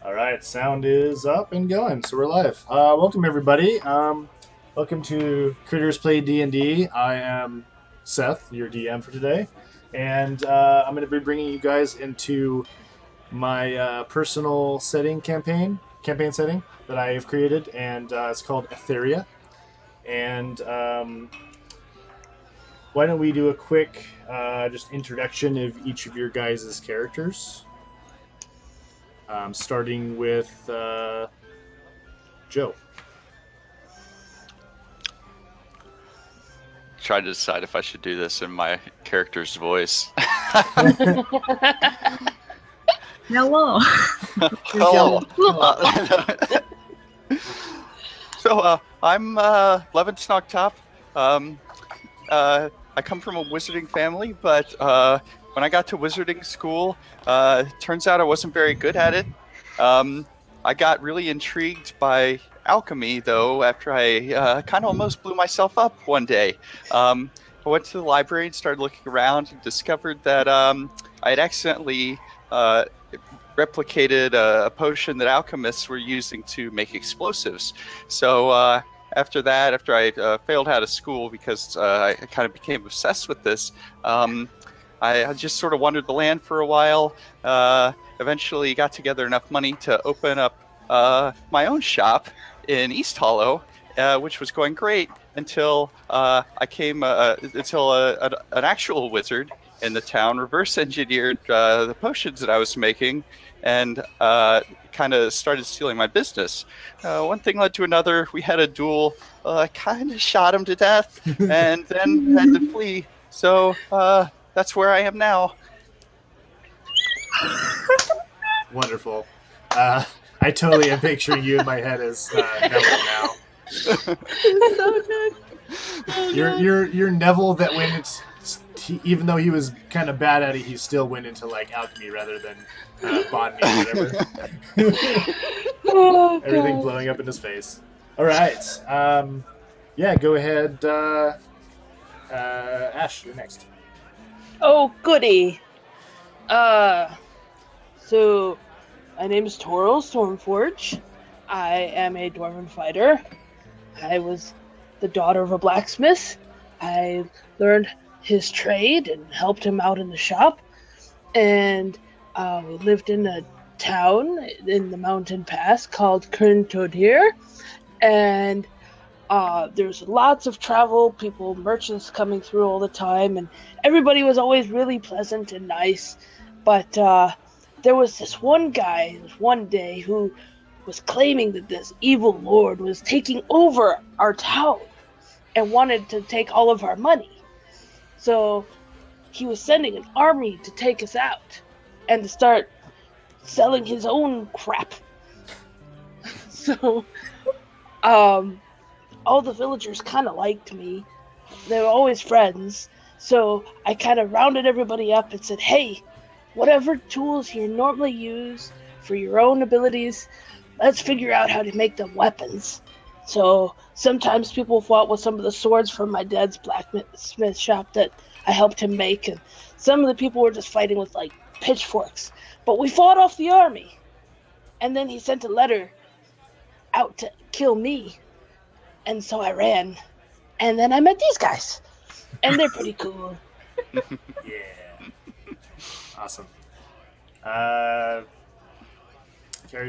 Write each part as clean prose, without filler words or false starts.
All right, sound is up and going, so we're live. Welcome everybody. Welcome to Critters Play D&D. I am Seth, your DM for today, and I'm going to be bringing you guys into my personal campaign setting that I have created, and it's called Aetheria. And why don't we do a quick just introduction of each of your guys' characters? Starting with Joe. Try to decide if I should do this in my character's voice. Hello. Hello. So I'm Levin Snogtop. I come from a wizarding family, but when I got to wizarding school, turns out I wasn't very good at it. I got really intrigued by alchemy, though, after I kind of almost blew myself up one day. I went to the library and started looking around and discovered that I had accidentally replicated a potion that alchemists were using to make explosives. So after I failed out of school because I kind of became obsessed with this, I just sort of wandered the land for a while. Eventually got together enough money to open up my own shop in East Hollow, which was going great until an actual wizard in the town reverse engineered the potions that I was making and kind of started stealing my business. One thing led to another. We had a duel. I kind of shot him to death and then had to flee. So that's where I am now. Wonderful. I totally am picturing you in my head as Neville now. It's so good. Oh, You're Neville that even though he was kind of bad at it, he still went into like alchemy rather than botany or whatever. Everything blowing up in his face. All right. Yeah, go ahead. Ash, you're next. Oh, goody. So my name is Toril Stormforge. I am a dwarven fighter. I was the daughter of a blacksmith. I learned his trade and helped him out in the shop. And we lived in a town in the mountain pass called Aetheria. And there's lots of travel, merchants coming through all the time, and everybody was always really pleasant and nice. But there was this one guy, one day, who was claiming that this evil lord was taking over our town and wanted to take all of our money. So he was sending an army to take us out and to start selling his own crap. So, all the villagers kind of liked me. They were always friends. So I kind of rounded everybody up and said, hey, whatever tools you normally use for your own abilities, let's figure out how to make them weapons. So sometimes people fought with some of the swords from my dad's blacksmith shop that I helped him make. And some of the people were just fighting with like pitchforks. But we fought off the army. And then he sent a letter out to kill me. And so I ran, and then I met these guys, and they're pretty cool. Yeah. Awesome. Carrie,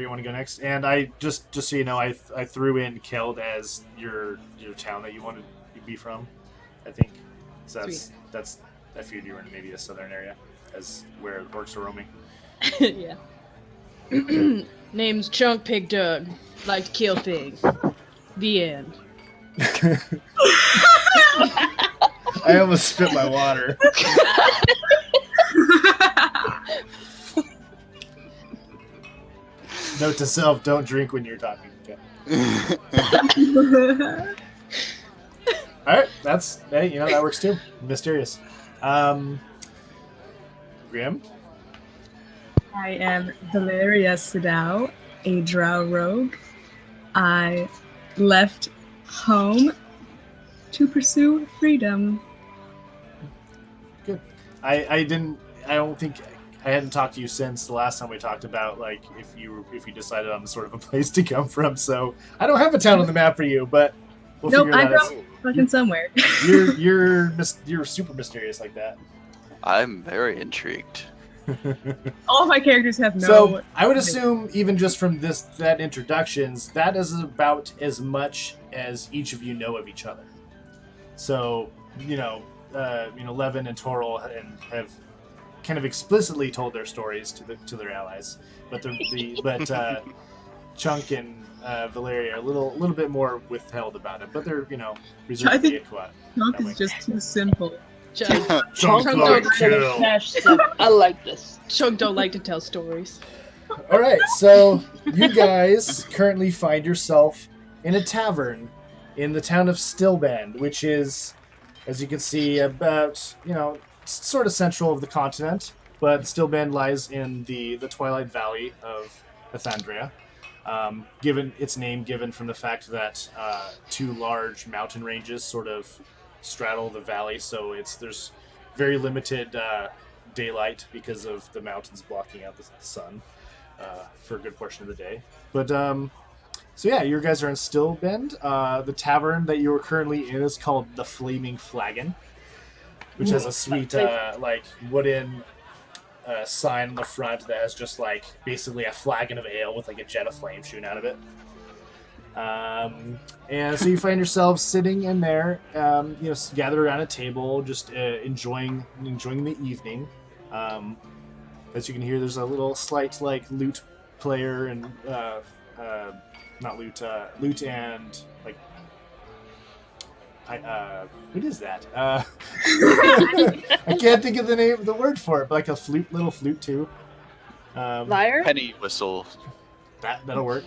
you want to go next? And I just so you know, I threw in Keld as your town that you wanted to be from. I think so. I figured you were in maybe a southern area, as where the orcs are roaming. Yeah. Name's Chunk Pig Doug. Like to kill pigs. The end. I almost spit my water. Note to self: don't drink when you're talking. Okay. All right, that works too. Mysterious. Grim. I am Valeria Sadao, a drow rogue. I left home to pursue freedom. Good. I don't think I hadn't talked to you since the last time we talked about like if you decided on sort of a place to come from. So I don't have a town on the map for you, but we'll Nope, figure I that out. drove fucking somewhere. You're super mysterious like that. I'm very intrigued. All of my characters have no. So I would assume, even just from that introductions, that is about as much as each of you know of each other. So Levin and Toril have kind of explicitly told their stories to their allies, but Chunk and Valeria are a little bit more withheld about it, but they're reserved I to be think a quiet. Chunk is just too simple. Chunk Chunk don't- like Chunk kill. Smash 7. I like this. don't like to tell stories. All right, so you guys currently find yourself in a tavern in the town of Stillbend, which is, as you can see, about sort of central of the continent, but Stillbend lies in the Twilight Valley of Aetheria. Given its name, given from the fact that two large mountain ranges sort of straddle the valley, so there's very limited daylight because of the mountains blocking out the sun for a good portion of the day. But so yeah, you guys are in Stillbend. The tavern that you are currently in is called the Flaming Flagon, which has a sweet wooden sign on the front that has just like basically a flagon of ale with like a jet of flame shooting out of it. And so you find yourselves sitting in there, gathered around a table, just enjoying the evening. As you can hear, there's a little slight like lute player and not lute, lute and like what is that? I can't think of the word for it, but like a little flute too. Lyre? Penny whistle. That'll work.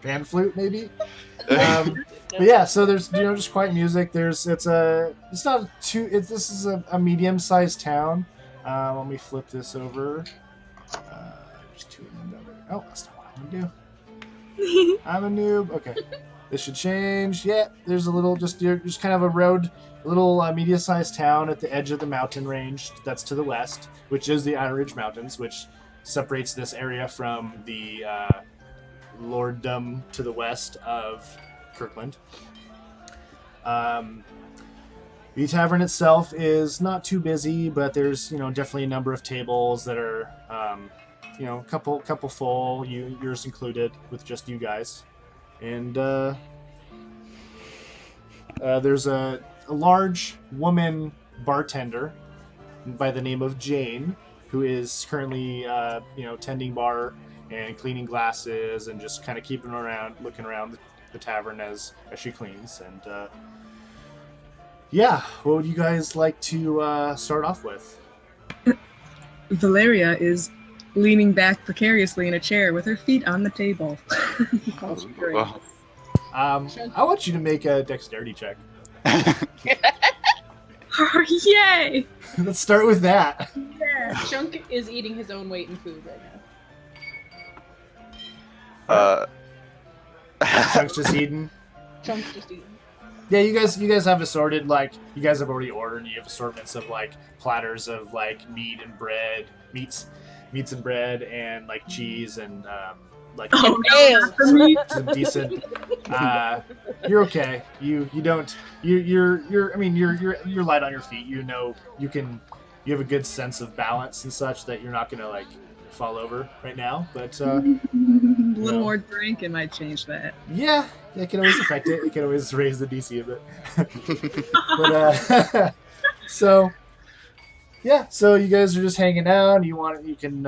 Pan flute maybe. But yeah, so there's just quiet music. This is a medium-sized town. Let me flip this over. There's two in another. Oh, that's not what I want to do. I'm a noob. Okay, this should change. Yeah, there's just kind of a road, a little medium-sized town at the edge of the mountain range that's to the west, which is the Iron Ridge Mountains, which separates this area from the lorddom to the west of Kirkland. The tavern itself is not too busy, but there's definitely a number of tables that are a couple full, yours included, with just you guys, and there's a large woman bartender by the name of Jane, who is currently tending bar and cleaning glasses and just kind of looking around the tavern as she cleans. And what would you guys like to start off with? Valeria is leaning back precariously in a chair with her feet on the table. Well, I want you to make a dexterity check. Oh, yay! Let's start with that. Yeah. Chunk is eating his own weight in food right now. Chunk's just eating. Chunk's just eating. Yeah, you guys have assorted, like, you guys have already ordered. You have assortments of like platters of like meats and bread, and like cheese and like Oh no, not for me. some decent. You're okay. You're light on your feet. You have a good sense of balance and such that you're not gonna like fall over right now. But A little more drink and might change that. yeah, it can always affect it. It can always raise the DC a bit. But so you guys are just hanging out. You can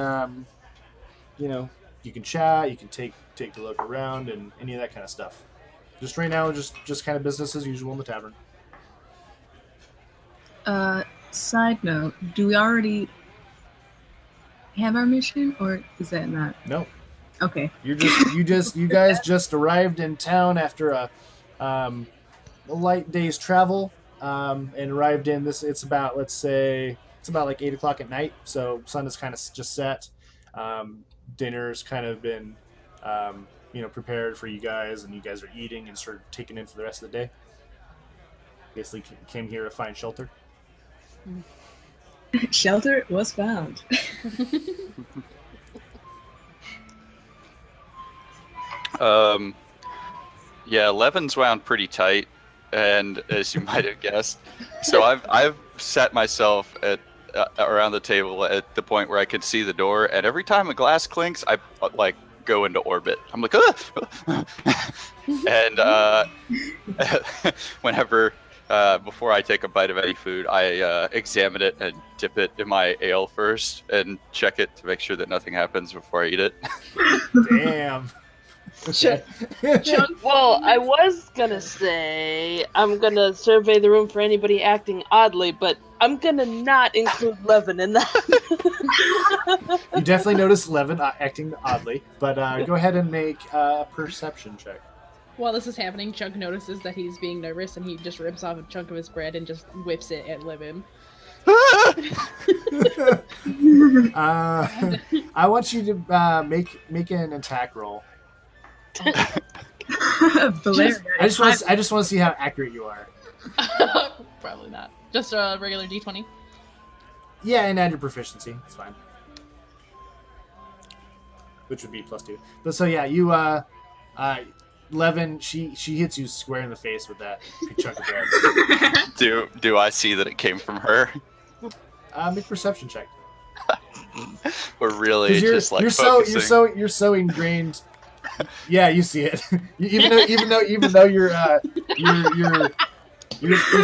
chat. You can take a look around and any of that kind of stuff. Just right now, just kind of business as usual in the tavern. Side note, do we already have our mission, or is that not? No, Okay. you guys just arrived in town after a light day's travel, and arrived in this. It's about like 8:00 at night, so sun is kind of just set. Dinner's kind of been prepared for you guys, and you guys are eating and sort of taking in for the rest of the day. Basically came here to find shelter. Shelter was found. Yeah, Levin's wound pretty tight, and as you might have guessed, so I've set myself at around the table at the point where I could see the door, and every time a glass clinks, I like go into orbit. I'm like, ah! And whenever before I take a bite of any food, I examine it and dip it in my ale first and check it to make sure that nothing happens before I eat it. Damn. Okay. Well, I was gonna say I'm gonna survey the room for anybody acting oddly, but I'm gonna not include Levin in that. You definitely notice Levin acting oddly, but go ahead and make a perception check. While this is happening, Chunk notices that he's being nervous and he just rips off a chunk of his bread and just whips it at Levin. I want you to make an attack roll. Valeria, I just want to see how accurate you are. Probably not. Just a regular D20. Yeah, and add your proficiency. It's fine. Which would be +2. But so yeah, you Levin, she hits you square in the face with that big chunk of bread. Do I see that it came from her? Make a perception check. We're really just like you're focusing. you're so ingrained. Yeah, you see it. even though you're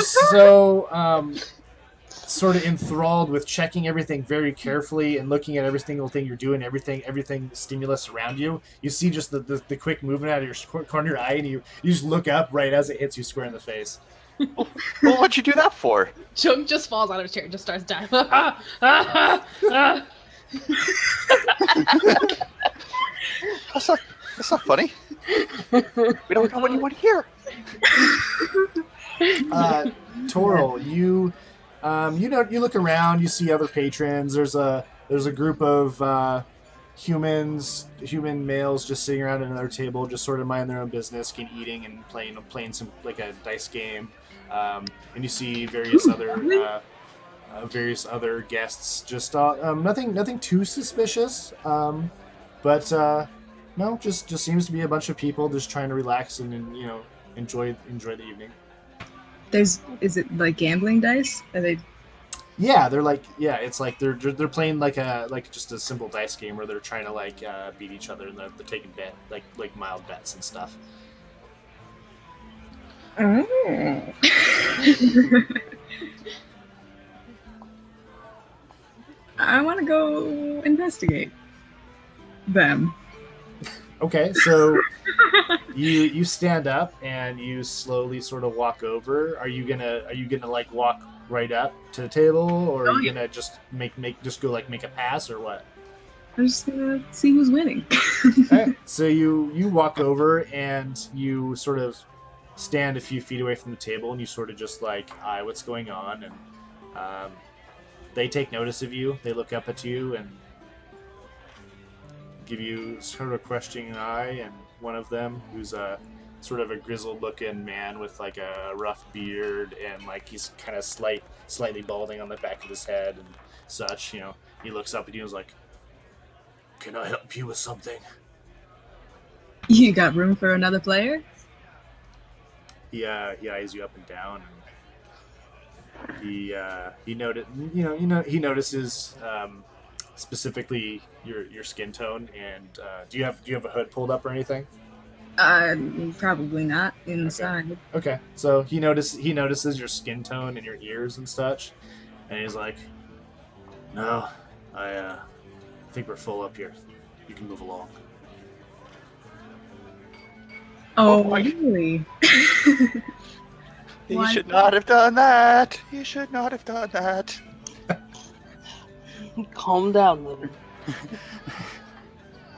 so sort of enthralled with checking everything very carefully and looking at every single thing you're doing, everything stimulus around you. You see just the quick movement out of your corner of your eye, and you just look up right as it hits you square in the face. Well, what'd you do that for? Chunk just falls out of his chair and just starts dying. That's not funny. We don't know what you want to hear. Toral, you look around, you see other patrons. There's a group of human males just sitting around at another table, just sort of minding their own business, eating and playing some like a dice game. And you see various other guests. Just nothing too suspicious. But no, just seems to be a bunch of people just trying to relax and enjoy the evening. Is it like gambling dice? Are they? Yeah, it's like they're playing like just a simple dice game where they're trying to beat each other, and they're taking like mild bets and stuff. Oh. I want to go investigate them. Okay, so you stand up and you slowly sort of walk over. Are you gonna like walk right up to the table, or are you gonna just make a pass, or what? I'm just gonna see who's winning. Okay, so you walk over and you sort of stand a few feet away from the table, and you sort of just like eye what's going on, and they take notice of you. They look up at you and give you sort of a questioning eye, and one of them, who's a sort of a grizzled looking man with like a rough beard and like he's kind of slightly balding on the back of his head and such, he looks up at you and is like, "Can I help you with something?" You got room for another player? He eyes you up and down, and he notices specifically your skin tone. And do you have a hood pulled up or anything? Probably not inside. Okay. So he notices your skin tone and your ears and such, and he's like, "No, I think we're full up here. You can move along." Oh, really? You should not have done that. You should not have done that. Calm down, Levin.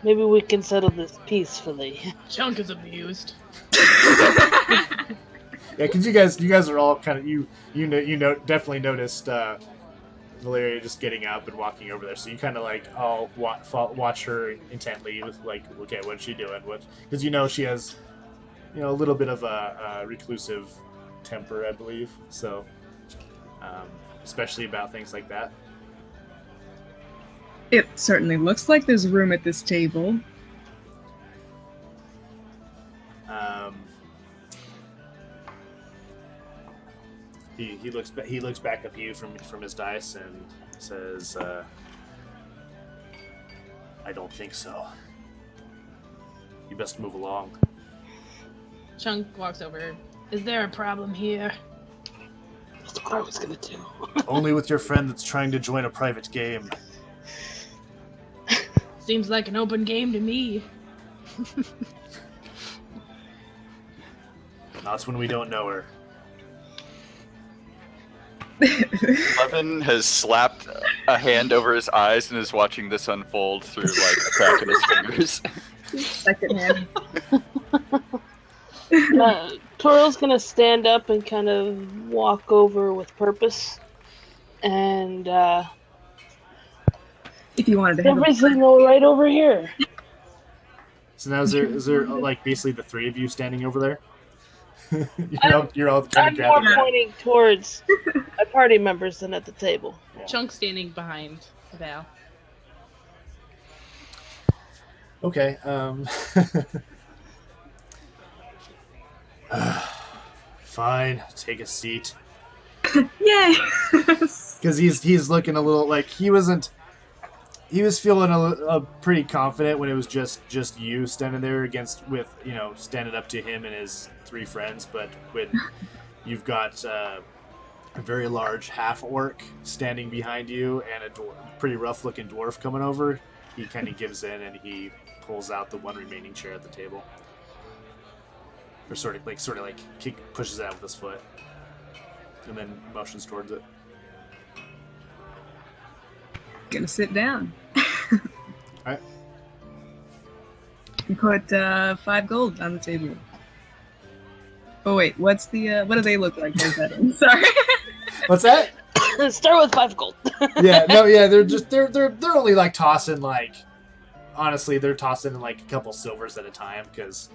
Maybe we can settle this peacefully. Chunk is abused. Yeah, because you guys are all kind of definitely noticed Valeria just getting up and walking over there. So you kind of like all watch her intently with like, okay, what's she doing? Because she has a little bit of a reclusive temper, I believe. So especially about things like that. It certainly looks like there's room at this table. He looks back at you from his dice and says, "I don't think so. You best move along." Chunk walks over. Is there a problem here? That's what I was gonna do. Only with your friend that's trying to join a private game. Seems like an open game to me. That's when we don't know her. Levin has slapped a hand over his eyes and is watching this unfold through like a crack in his fingers. Second hand. Toro's gonna stand up and kind of walk over with purpose, and If you wanted to have everything all right over here. So now is there like basically the three of you standing over there? you're all kind I'm of more grabbing. pointing towards my party members than at the table. Chunk standing behind Val. Okay. Fine. Take a seat. Yay! Because he's looking a little like he was feeling a pretty confident when it was just you standing there standing up to him and his three friends, but when you've got a very large half orc standing behind you and a pretty rough looking dwarf coming over, he kind of gives in and he pulls out the one remaining chair at the table, or sort of pushes it out with his foot, and then motions towards it. Gonna sit down. Alright. You put 5 gold on the table. Oh wait, what do they look like? Sorry. What's that? Start with 5 gold. They're only like tossing honestly they're tossing in like a couple silvers at a time because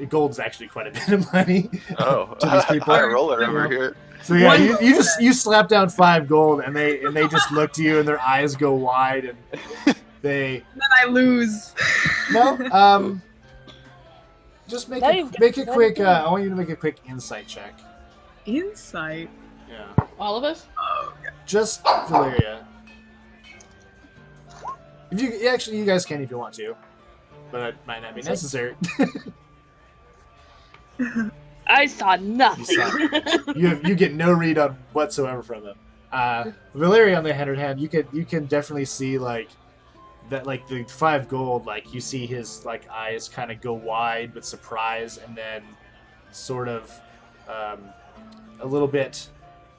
gold's actually quite a bit of money. Oh, to these people. high roller over here. So yeah, you slap down 5 gold and they just look to you and their eyes go wide and they Then I lose. no just make Now a you've make a got quick. 7 I want you to make a quick insight check. Insight. Yeah, All of us? Oh, okay. just Valeria. If you guys can if you want to, but it might not be necessary. I saw nothing. You get no read on whatsoever from them. Valeria, on the other hand, you can definitely see like that, like the 5 gold, like you see his like eyes kind of go wide with surprise, and then sort of a little bit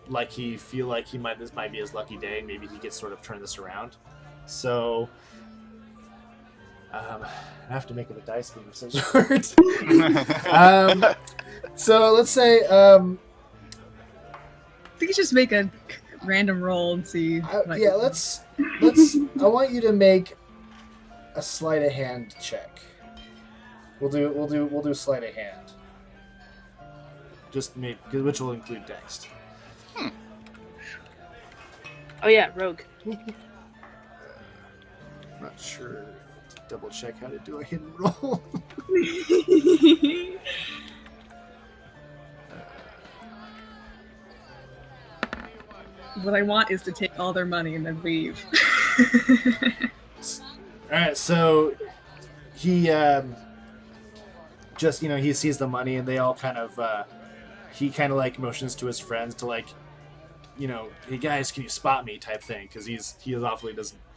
like he feel like this might be his lucky day. Maybe he gets sort of turn this around. So I have to make it a dice game of some sort. So let's say We could just make a random roll and see. let's I want you to make a sleight of hand check. We'll do sleight of hand. Which will include dex. Oh yeah, rogue. Not sure. Double check how to do a hidden roll. What I want is to take all their money and then leave. Alright, so he just he sees the money and they all kind of he kind of like motions to his friends to like hey guys, can you spot me type thing, because he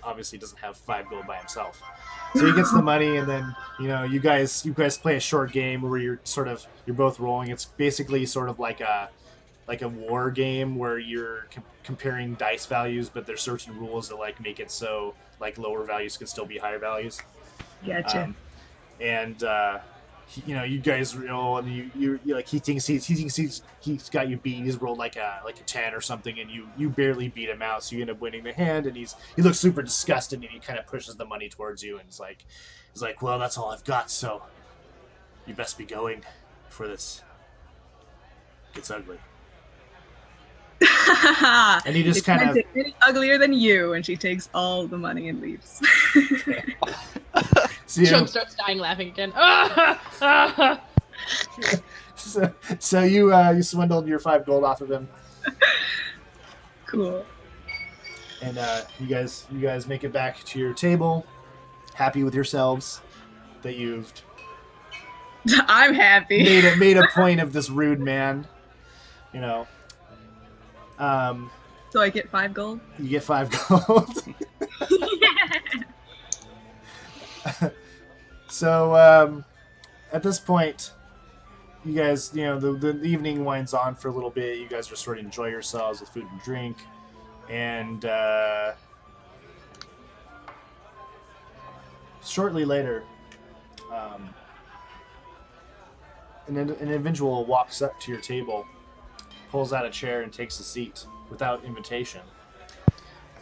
obviously doesn't have 5 gold by himself. So he gets the money, and then you guys play a short game where you're both rolling. It's basically sort of like a war game where you're comparing dice values, but there's certain rules that like make it so like lower values can still be higher values. Gotcha. You guys roll, and you like he thinks he's got you beat. He's rolled like a 10 or something, and you barely beat him out, so you end up winning the hand. And he looks super disgusted, and he kind of pushes the money towards you, and he's like, well, that's all I've got, so you best be going before this gets ugly. And he just It kind can't of get any uglier than you, and she takes all the money and leaves. Chunk starts dying laughing again. so you swindled your 5 gold off of him, Cool. and you guys make it back to your table, happy with yourselves that you've I'm happy. made a point of this rude man. You know, So I get 5 gold? you get 5 gold. So at this point, you guys, the evening winds on for a little bit. You guys are sort of enjoy yourselves with food and drink, and shortly later, an individual walks up to your table, pulls out a chair, and takes a seat without invitation.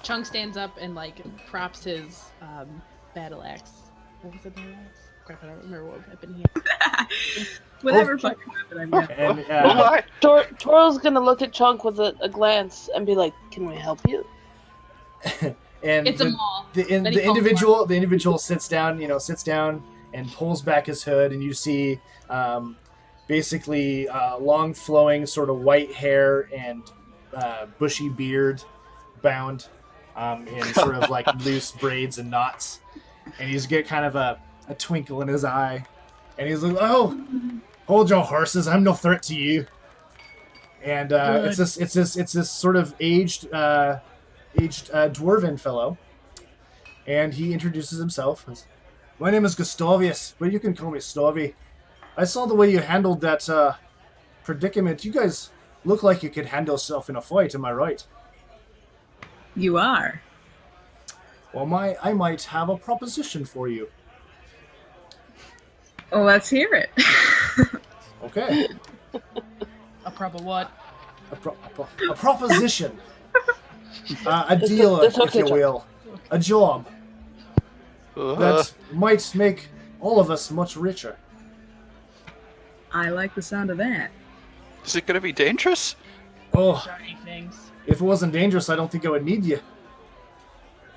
Chunk stands up and props his battle axe. What was it? Battle axe? Crap, I don't remember what weapon he had. Whatever fucking weapon I'm getting. And Toro's gonna look at Chunk with a glance and be like, "Can we help you?" and It's a mall. The Then he calls individual sits down and pulls back his hood, and you see basically long flowing sort of white hair and bushy beard bound in sort of loose braids and knots, and he's got kind of a twinkle in his eye, and he's like, "Oh, hold your horses! I'm no threat to you." And it's this sort of aged dwarven fellow, and he introduces himself as, "My name is Gustavius, but you can call me Stovey. I saw the way you handled that predicament. You guys look like you could handle yourself in a fight, am I right?" You are. "Well, I might have a proposition for you." Well, let's hear it. Okay. A proper what? A proposition. A deal, That's if okay, you John. will. A job that might make all of us much richer. I like the sound of that. Is it going to be dangerous? Oh, Shiny things. if it wasn't dangerous, I don't think I would need you.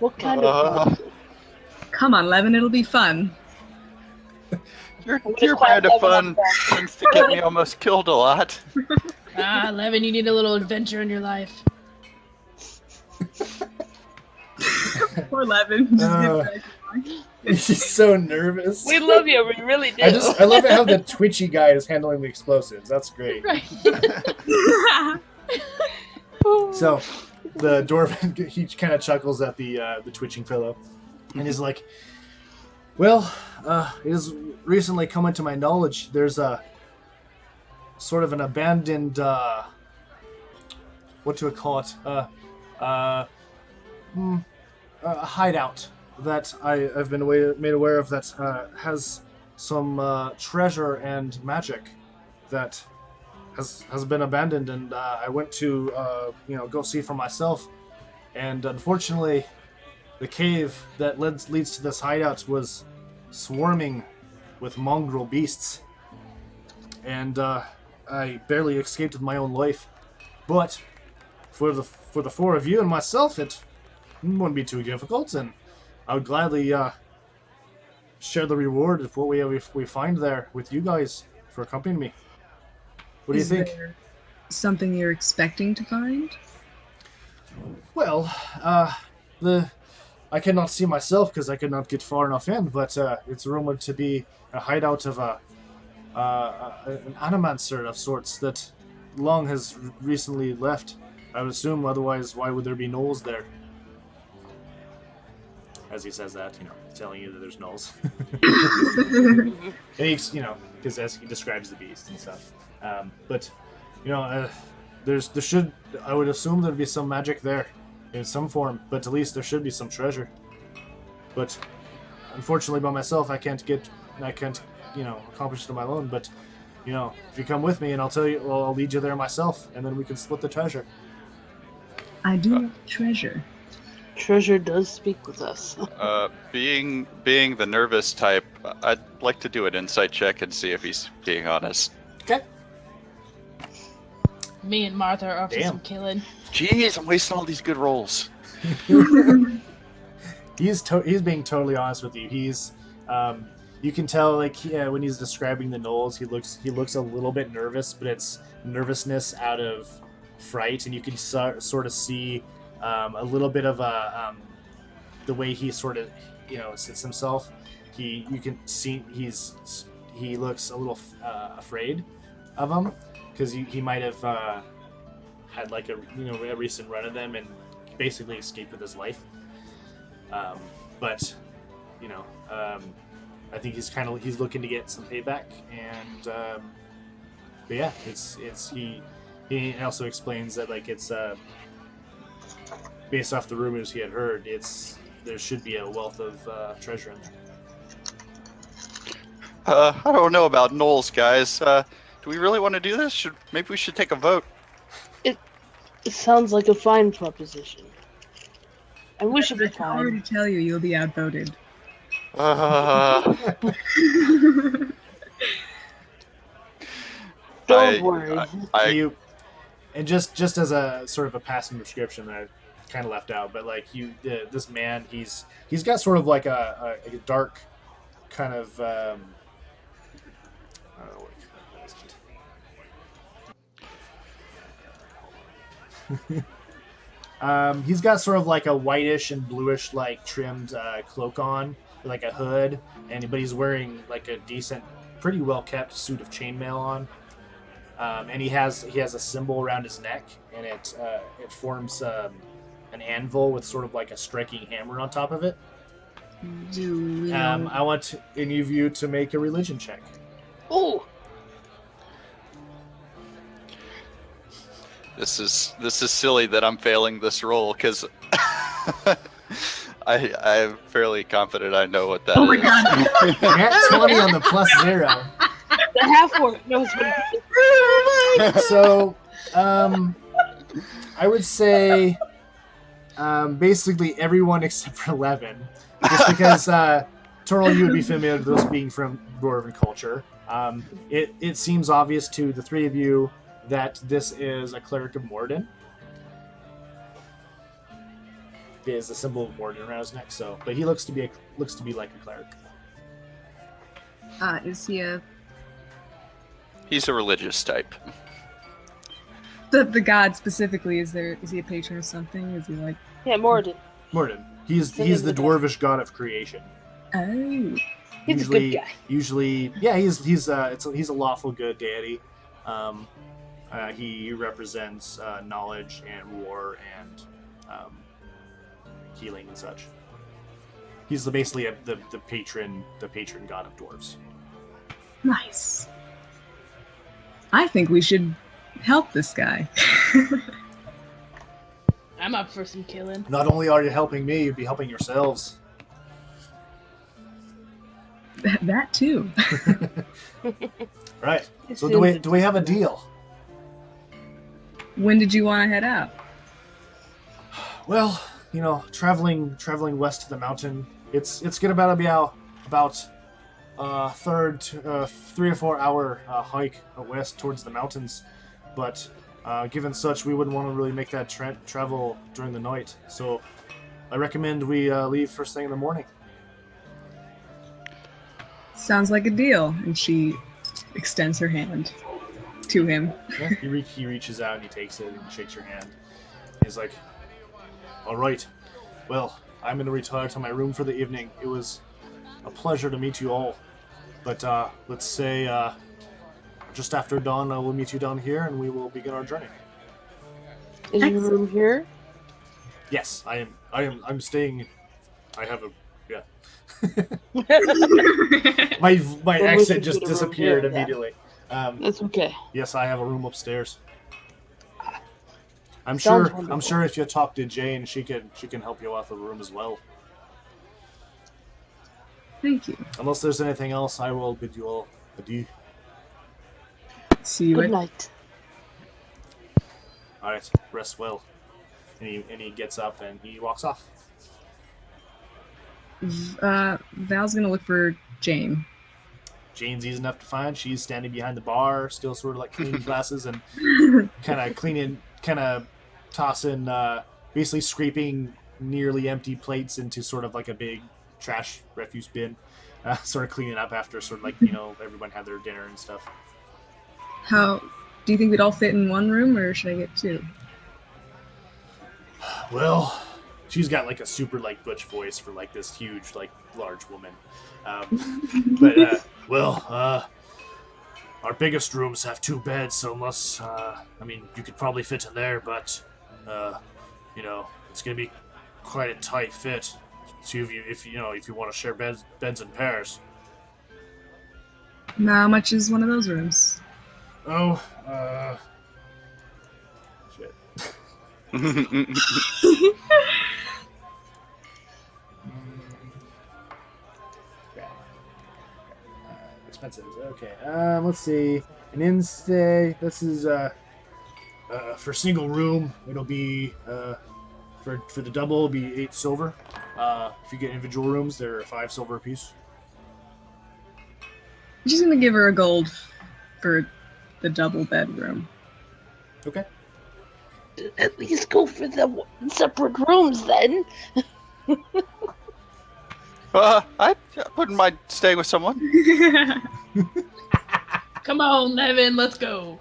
What kind of? Come on, Levin, it'll be fun. Your just brand of clap fun that seems to get me almost killed a lot. Levin, you need a little adventure in your life. Poor Levin. Just Uh, get back. He's so nervous. We love you. We really do. I love how the twitchy guy is handling the explosives. That's great. Right. So the dwarf, he kind of chuckles at the twitching fellow, and he's like, "Well, it has recently come into my knowledge. There's a sort of an abandoned, what do I call it? A hideout that I've been made aware of that has some treasure and magic that has been abandoned, and I went to go see for myself, and unfortunately the cave that leads to this hideout was swarming with mongrel beasts, and I barely escaped with my own life, but for the 4 of you and myself, it wouldn't be too difficult, and I would gladly share the reward of what we find there with you guys for accompanying me. What do you think? There something you're expecting to find? Well, I cannot see myself because I could not get far enough in, but it's rumored to be a hideout of an animancer of sorts that Long has recently left. I would assume, otherwise, why would there be gnolls there? As he says that, telling you that there's gnolls. And he, because as he describes the beast and stuff. But, I would assume there'd be some magic there in some form, but at least there should be some treasure. But unfortunately, by myself, I can't accomplish it on my own. But, if you come with me, and I'll lead you there myself, and then we can split the treasure. I do have treasure. Treasure does speak with us. Being the nervous type, I'd like to do an insight check and see if he's being honest. Okay. Me and Martha are up for Damn. some killing. Jeez, I'm wasting all these good rolls. He's being totally honest with you. He's you can tell like when he's describing the gnolls, he looks a little bit nervous, but it's nervousness out of fright, and you can sort of see a little bit of the way he sort of sits himself. You can see he looks a little afraid of him because he might have had like a recent run of them and basically escaped with his life. But I think he's looking to get some payback, and but yeah, he also explains that like it's based off the rumors he had heard, there should be a wealth of treasure in there. I don't know about gnolls, guys. Do we really want to do this? Maybe we should take a vote. It sounds like a fine proposition. And we should be I can already fine. tell you, you'll be outvoted. Don't worry. And just as a sort of a passing description that I kind of left out, but like this man, he's got sort of like a dark kind of I don't know what he's got sort of like a whitish and bluish like trimmed cloak on, with like a hood, but he's wearing like a decent, pretty well kept suit of chainmail on. And he has a symbol around his neck, and it forms an anvil with sort of like a striking hammer on top of it. I want any of you to make a religion check. Oh, This is silly that I'm failing this roll because I'm fairly confident I know what that is. Oh my god! Nat 20 on the +0. the half orc knows what it is. So, I would say basically everyone except for Levin, just because Torl, you would be familiar with this being from Dwarven culture. It seems obvious to the three of you that this is a cleric of Morden. It is the symbol of Morden around his neck. So, but he looks to be like a cleric. Is he He's a religious type. the god specifically? Is he a patron or something? Is he like? Yeah, Morden. Morden. He's the dwarvish god of creation. Oh. He's a good guy. Usually, yeah, he's a lawful good deity. He represents knowledge and war and healing and such. He's basically the patron god of dwarves. Nice. I think we should help this guy. I'm up for some killing. Not only are you helping me, you'd be helping yourselves. That too. Right. So do we have a deal? When did you want to head out? Well, traveling west of the mountain, it's gonna be about 3 or 4 hour hike west towards the mountains, but given such, we wouldn't want to really make that travel during the night. So I recommend we leave first thing in the morning. Sounds like a deal. And she extends her hand to him. Yeah, he reaches out and he takes it and shakes your hand. He's like, "All right, well, I'm going to retire to my room for the evening. It was a pleasure to meet you all. But let's say just after dawn, I will meet you down here and we will begin our journey." Is your room here? Yes, I'm staying. I have a my accent just disappeared immediately. That's okay. Yes, I have a room upstairs. I'm Sounds sure wonderful. if you talk to Jane, she can help you out with the room as well. Thank you. Unless there's anything else, I will bid you all adieu. See you Good at night. All right, rest well. And he gets up and he walks off. Val's gonna look for Jane. Jane's easy enough to find. She's standing behind the bar, still sort of like cleaning glasses and kind of tossing, basically scraping nearly empty plates into sort of like a big trash refuse bin, sort of cleaning up after sort of like, everyone had their dinner and stuff. How do you think we'd all fit in one room, or should I get two? Well, she's got like a super like butch voice for like this huge like large woman, our biggest rooms have 2 beds, so unless you could probably fit in there, but it's gonna be quite a tight fit. So if you want to share beds in pairs. Now, how much is one of those rooms? Oh, shit. Expenses. Okay. Let's see. An in-stay. This is for single room. It'll be for the double. It'll be 8 silver. If you get individual rooms, they're 5 silver apiece. I'm just gonna give her a gold for the double bedroom. Okay. At least go for the separate rooms then. I wouldn't mind staying with someone. Come on, Evan, let's go. All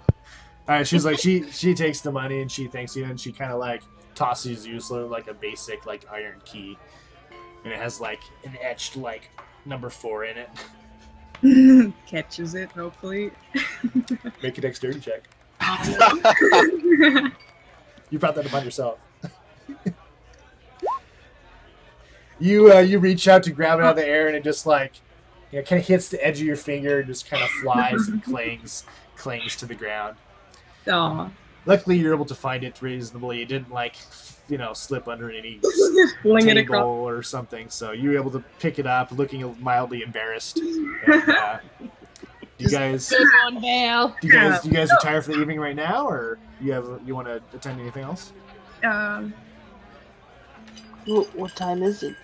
right. She's like she takes the money and she thanks you and she kind of like tosses you sort of like a basic like iron key, and it has like an etched like number 4 in it. Catches it, hopefully. Make a dexterity check. You brought that upon yourself. You reach out to grab it out of the air, and it just like kind of hits the edge of your finger and just kind of flies and clangs to the ground. Aw. Luckily, you're able to find it reasonably. It didn't like slip under any Fling it table across. or something. So you were able to pick it up, looking mildly embarrassed. And, do you guys Good one, Val. do you guys retire for the evening right now, or you want to attend anything else? What time is it?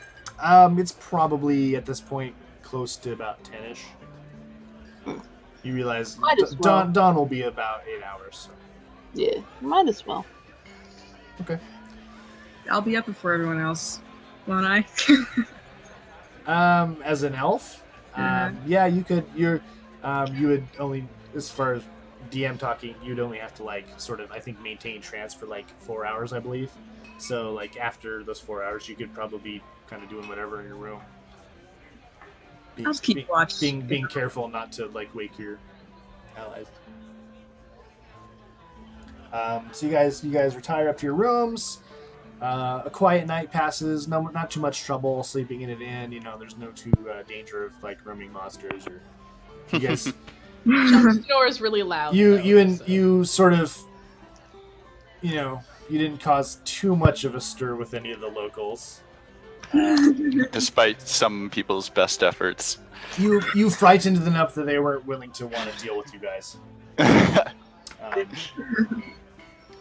It's probably at this point close to about 10ish. You realize Might as well. dawn will be about 8 hours. So. Yeah, might as well. Okay. I'll be up before everyone else, won't I? As an elf, Uh-huh. yeah, you could. You would only, as far as DM talking, you'd only have to like sort of, I think, maintain trance for like 4 hours, I believe. So like after those 4 hours, you could probably be kind of doing whatever in your room. I'll keep watch. Being careful not to like wake your allies. So you guys retire up to your rooms. A quiet night passes. Not too much trouble sleeping in an inn. There's no too danger of like roaming monsters or. You guys. Chuck's snore is really loud. You sort of. You didn't cause too much of a stir with any of the locals. Despite some people's best efforts. You frightened them enough that they weren't willing to want to deal with you guys.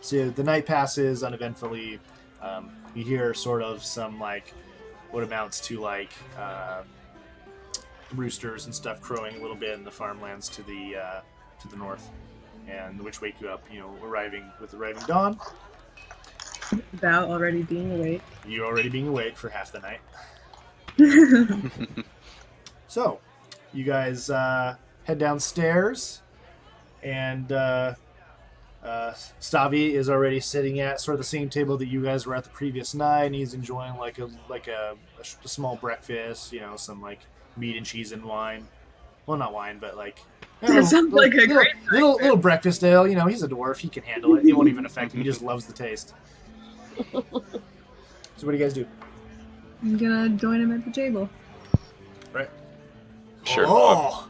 So the night passes uneventfully. You hear sort of some like what amounts to like roosters and stuff crowing a little bit in the farmlands to the north, and which wake you up. Arriving dawn. Val already being awake. You already being awake for half the night. So, you guys head downstairs, and Stavi is already sitting at sort of the same table that you guys were at the previous night, and he's enjoying like a small breakfast, some like meat and cheese and wine. Well, not wine, but like That sounds like a great little breakfast ale. He's a dwarf; he can handle it. It won't even affect him. He just loves the taste. So, what do you guys do? I'm gonna join him at the table. Right. Sure. Oh.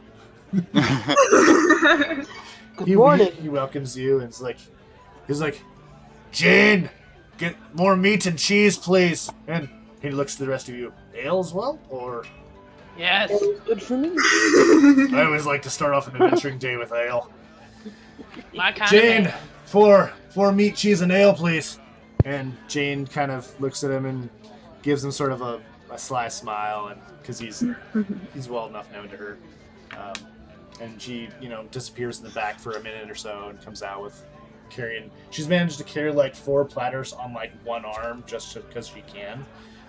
Good morning. He welcomes you and he's like, Jane, get more meat and cheese, please. And he looks to the rest of you. Ale as well, or Yes. That was good for me. I always like to start off an adventuring day with ale. My kind Jane, of four meat, cheese, and ale, please. And Jane kind of looks at him and gives him sort of a sly smile, and because he's well enough known to her. and she, disappears in the back for a minute or so and comes out with carrying. She's managed to carry like 4 platters on like one arm just because she can,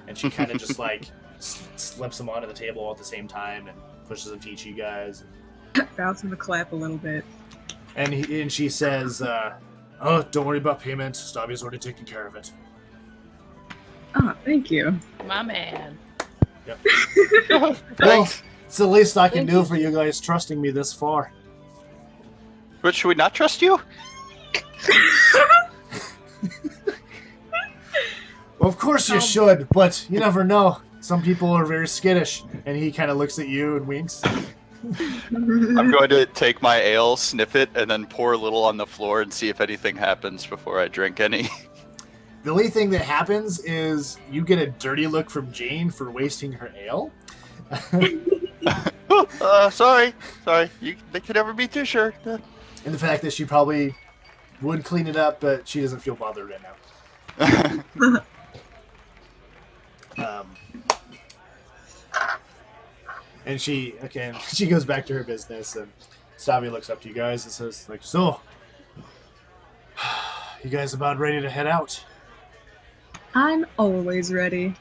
and she kind of just like slips them onto the table at the same time and pushes them to each of you guys. Bounce him to clap a little bit. And she says, "Oh, don't worry about payment. Stavia's already taken care of it." Oh, thank you. My man. Yep. Well, it's the least I can Thank do you. for you guys trusting me this far. But should we not trust you? Well, of course you should, but you never know. Some people are very skittish. And he kind of looks at you and winks. I'm going to take my ale, sniff it, and then pour a little on the floor and see if anything happens before I drink any. The only thing that happens is you get a dirty look from Jane for wasting her ale. Sorry. They can never be too sure. And the fact that she probably would clean it up, but she doesn't feel bothered right now. And she goes back to her business, and Stavia looks up to you guys and says, like, "So, you guys about ready to head out?" I'm always ready.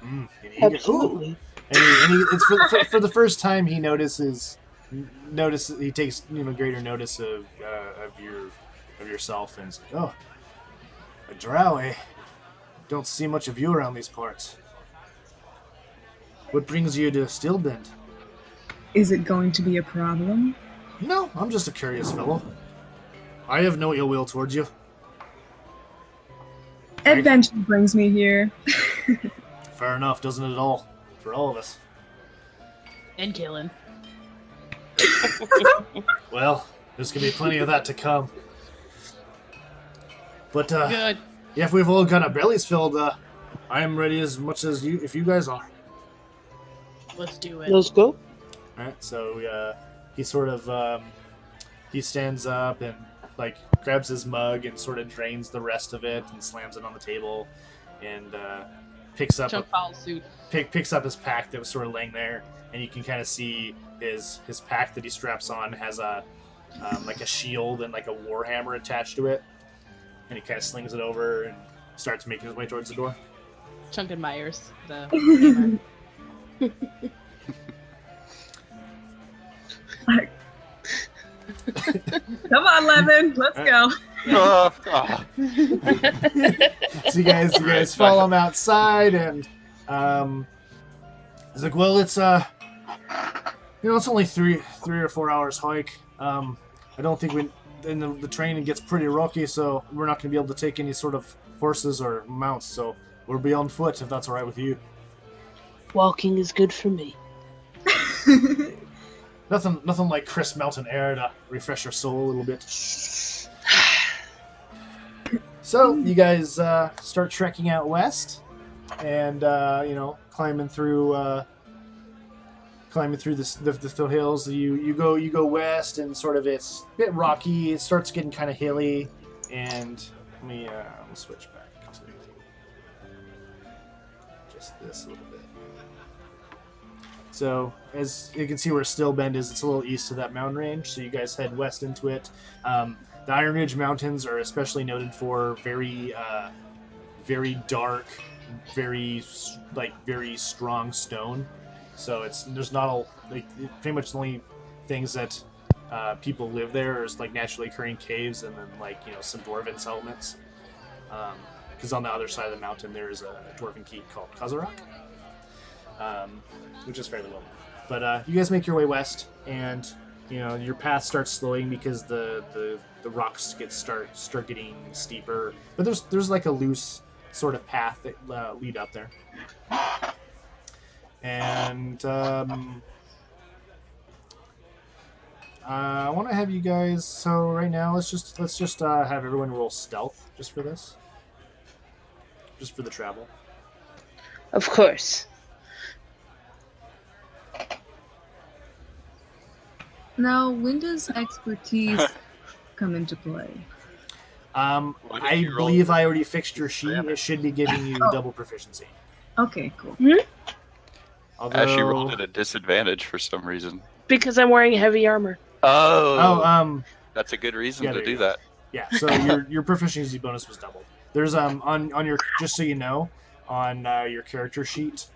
And he Absolutely. it's for the first time he he takes greater notice of yourself, and is like, "Oh, a drow, eh? Don't see much of you around these parts. What brings you to Steelbend?" Is it going to be a problem? "No, I'm just a curious fellow. I have no ill will towards you." Adventure brings me here. Fair enough, doesn't it all? For all of us. And killing. Well, there's gonna be plenty of that to come. But Good. yeah, if we've all got our bellies filled, I am ready as much as you, if you guys are. Let's do it. Let's go. Alright, so he sort of he stands up and like grabs his mug and sort of drains the rest of it and slams it on the table, and picks up Chunk follows suit. picks up his pack that was sort of laying there, and you can kind of see his pack that he straps on has a like a shield and like a warhammer attached to it, and he kind of slings it over and starts making his way towards the door. Chunk admires the hammer. Come on, Levin, let's go. So you guys follow him outside, and he's like, "Well, it's it's only three or 4 hours hike. I don't think the train gets pretty rocky, so we're not going to be able to take any sort of horses or mounts. So we'll be on foot if that's all right with you." Walking is good for me. Nothing like crisp mountain air to refresh your soul a little bit. So you guys start trekking out west, and climbing through the hills. You go west, and sort of it's a bit rocky. It starts getting kind of hilly, and let me switch back to just this a little bit. So, as you can see where Stillbend is, it's a little east of that mountain range, so you guys head west into it. The Iron Ridge Mountains are especially noted for very dark, very strong stone. So there's not pretty much the only things that people live there is like naturally occurring caves, and then some dwarven settlements. Because on the other side of the mountain there is a dwarven keep called Kazarok. Which is fairly well. But you guys make your way west, and your path starts slowing because the rocks start getting steeper. But there's like a loose sort of path that lead up there. And I want to have you guys. So right now, let's just have everyone roll stealth just for this, just for the travel. Of course. Now, when does expertise come into play? I believe I already fixed your sheet. It should be giving you double proficiency. Okay, cool. As she rolled at a disadvantage for some reason. Because I'm wearing heavy armor. Oh, that's a good reason yeah, to there you do go. that. Yeah, so your proficiency bonus was doubled. There's on your, just so you know, on your character sheet,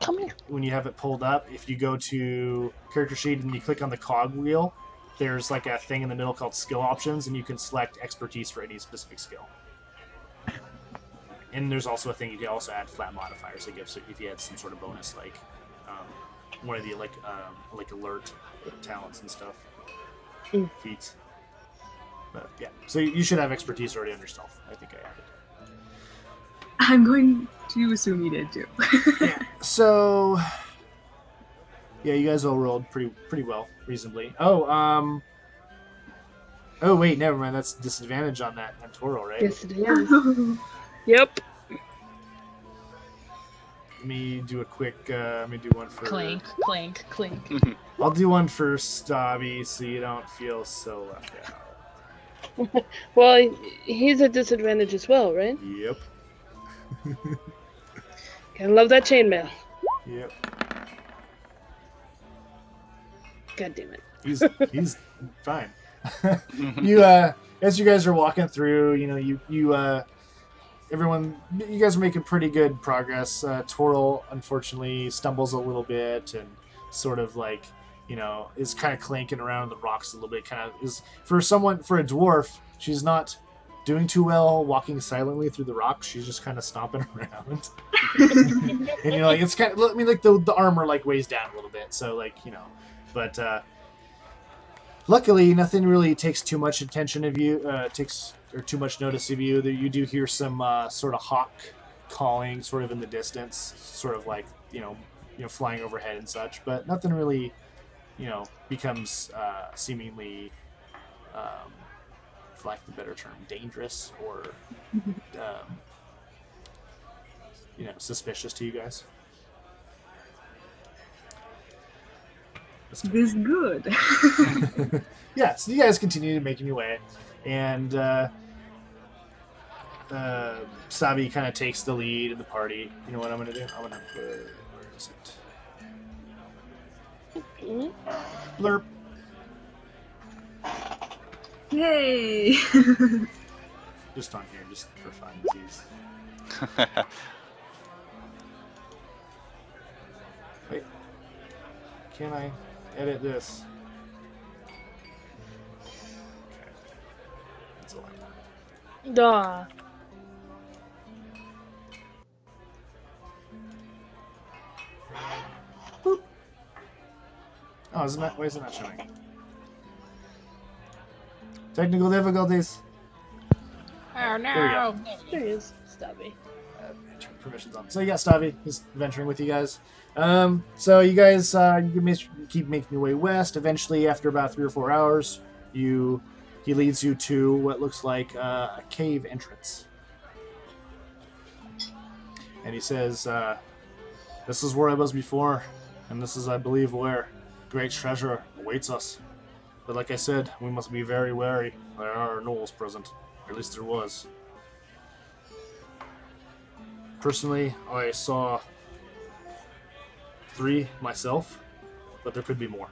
Come here. when you have it pulled up, if you go to character sheet and you click on the cog wheel, there's like a thing in the middle called skill options, and you can select expertise for any specific skill. And there's also a thing you can also add flat modifiers. Like if you had some sort of bonus, like one of the like alert talents and stuff, feats. But yeah, so you should have expertise already under stealth. I think I added. I'm going to assume you did too. Yeah. So yeah, you guys all rolled pretty well, reasonably. Oh wait, never mind. That's disadvantage on that Toro, right? Yes, it is. Yep. Let me do a quick. Let me do one for Clink, clink, clink. I'll do one for Stabby, so you don't feel so left out. Well, he's at disadvantage as well, right? Yep. Gotta love that chainmail. Yep. God damn it. He's fine. You as you guys are walking through, you guys are making pretty good progress. Toril unfortunately stumbles a little bit and sort of like, is kind of clanking around the rocks a little bit. Kind of is for a dwarf, she's not doing too well walking silently through the rocks. She's just kind of stomping around. And it's kind of, I mean, like the armor like weighs down a little bit, so like, but luckily nothing really takes too much attention of you, or too much notice of you. You do hear some sort of hawk calling sort of in the distance, sort of like, flying overhead and such, but nothing really, becomes seemingly, for lack of a better term, dangerous or, suspicious to you guys. This good. Yeah, so you guys continue making your way, and Sabi kind of takes the lead in the party. You know what I'm going to do? I'm going to put... Where is it? Blurp. Yay! Just on here, just for fun. Wait. Can I edit this? Okay. That's all I want. Duh. Oh, why is it not showing? Technical difficulties. Oh There we no! There he is. Stubby. Turn permissions on. So yeah, Stavi is venturing with you guys. So you guys keep making your way west. Eventually, after about 3 or 4 hours, he leads you to what looks like a cave entrance. And he says, "This is where I was before, and this is, I believe, where great treasure awaits us. But like I said, we must be very wary. There are gnolls present. Or at least there was. Personally, I saw 3 myself, but there could be more."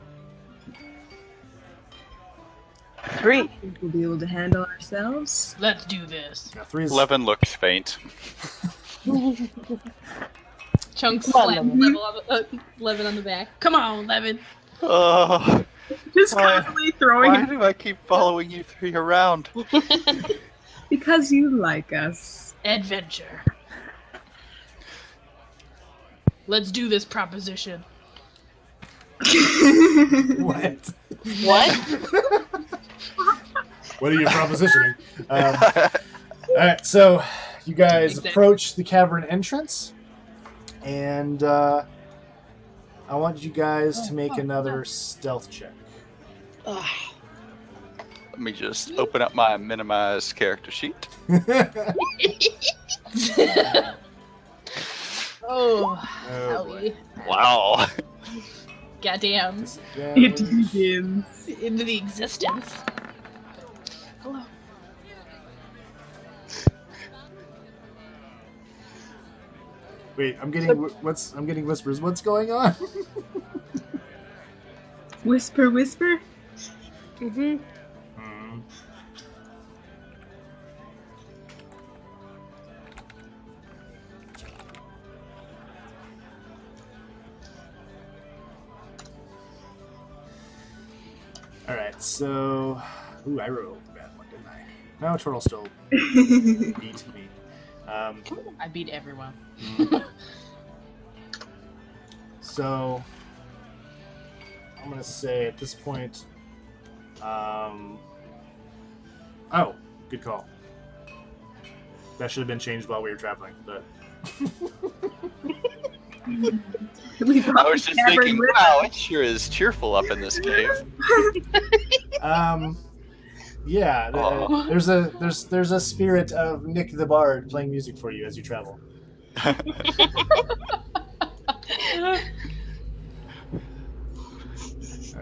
3. We'll be able to handle ourselves. Let's do this. Yeah, 3 is... Levin looks faint. Chunks Come on, slap Levin on the back. Come on, Levin. Oh, Just Why- constantly throwing why it do I keep following you 3 around? because you like us. Adventure. Let's do this proposition. What? What? What are you propositioning? Alright, so you guys Exactly. approach the cavern entrance, and I want you guys to make another stealth check. Ugh. Let me just open up my minimized character sheet. Oh, Oh, boy. Howie. Wow. Goddamn. It begins. Into the existence. Hello. Wait, I'm getting whispers. What's going on? Whisper, whisper. Mm-hmm. Hmm. All right, so I rolled a bad one, didn't I? No, Turtle still beat me. I beat everyone. So I'm gonna say at this point, oh, good call. That should have been changed while we were traveling, but I was just thinking, wow, it sure is cheerful up in this cave. yeah, Aw. there's a spirit of Nick the Bard playing music for you as you travel. All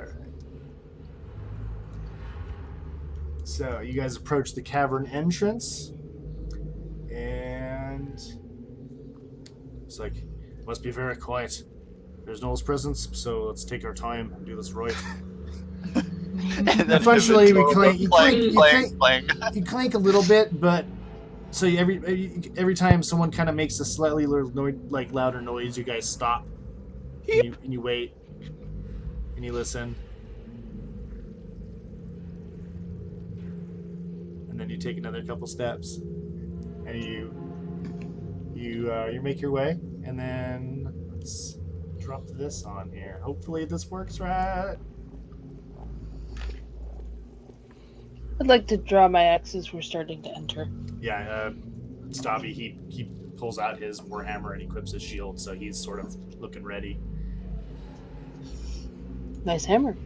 right. So you guys approach the cavern entrance, and it's like, must be very quiet. There's Noel's presence, so let's take our time and do this right. And then Unfortunately, we you clank a little bit, but so every time someone kind of makes a slightly louder noise, you guys stop and you wait and you listen, and then you take another couple steps, and you make your way, and then let's drop this on here. Hopefully, this works right. I'd like to draw my axe as we're starting to enter. Yeah, Stavi, he pulls out his warhammer and equips his shield, so he's sort of looking ready. Nice hammer.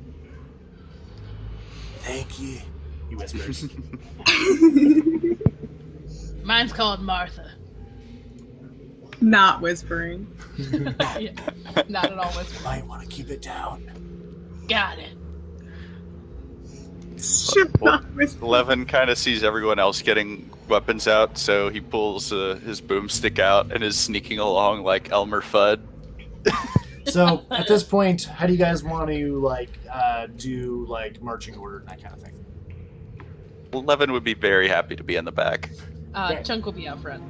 Thank you, he whispers. Mine's called Martha. Not whispering. Yeah, not at all whispering. Might want to keep it down. Got it. Should not whisper. Levin kind of sees everyone else getting weapons out, so he pulls his boomstick out and is sneaking along like Elmer Fudd. So at this point, how do you guys want to do marching order and that kind of thing? Levin would be very happy to be in the back. Okay. Chunk will be out front.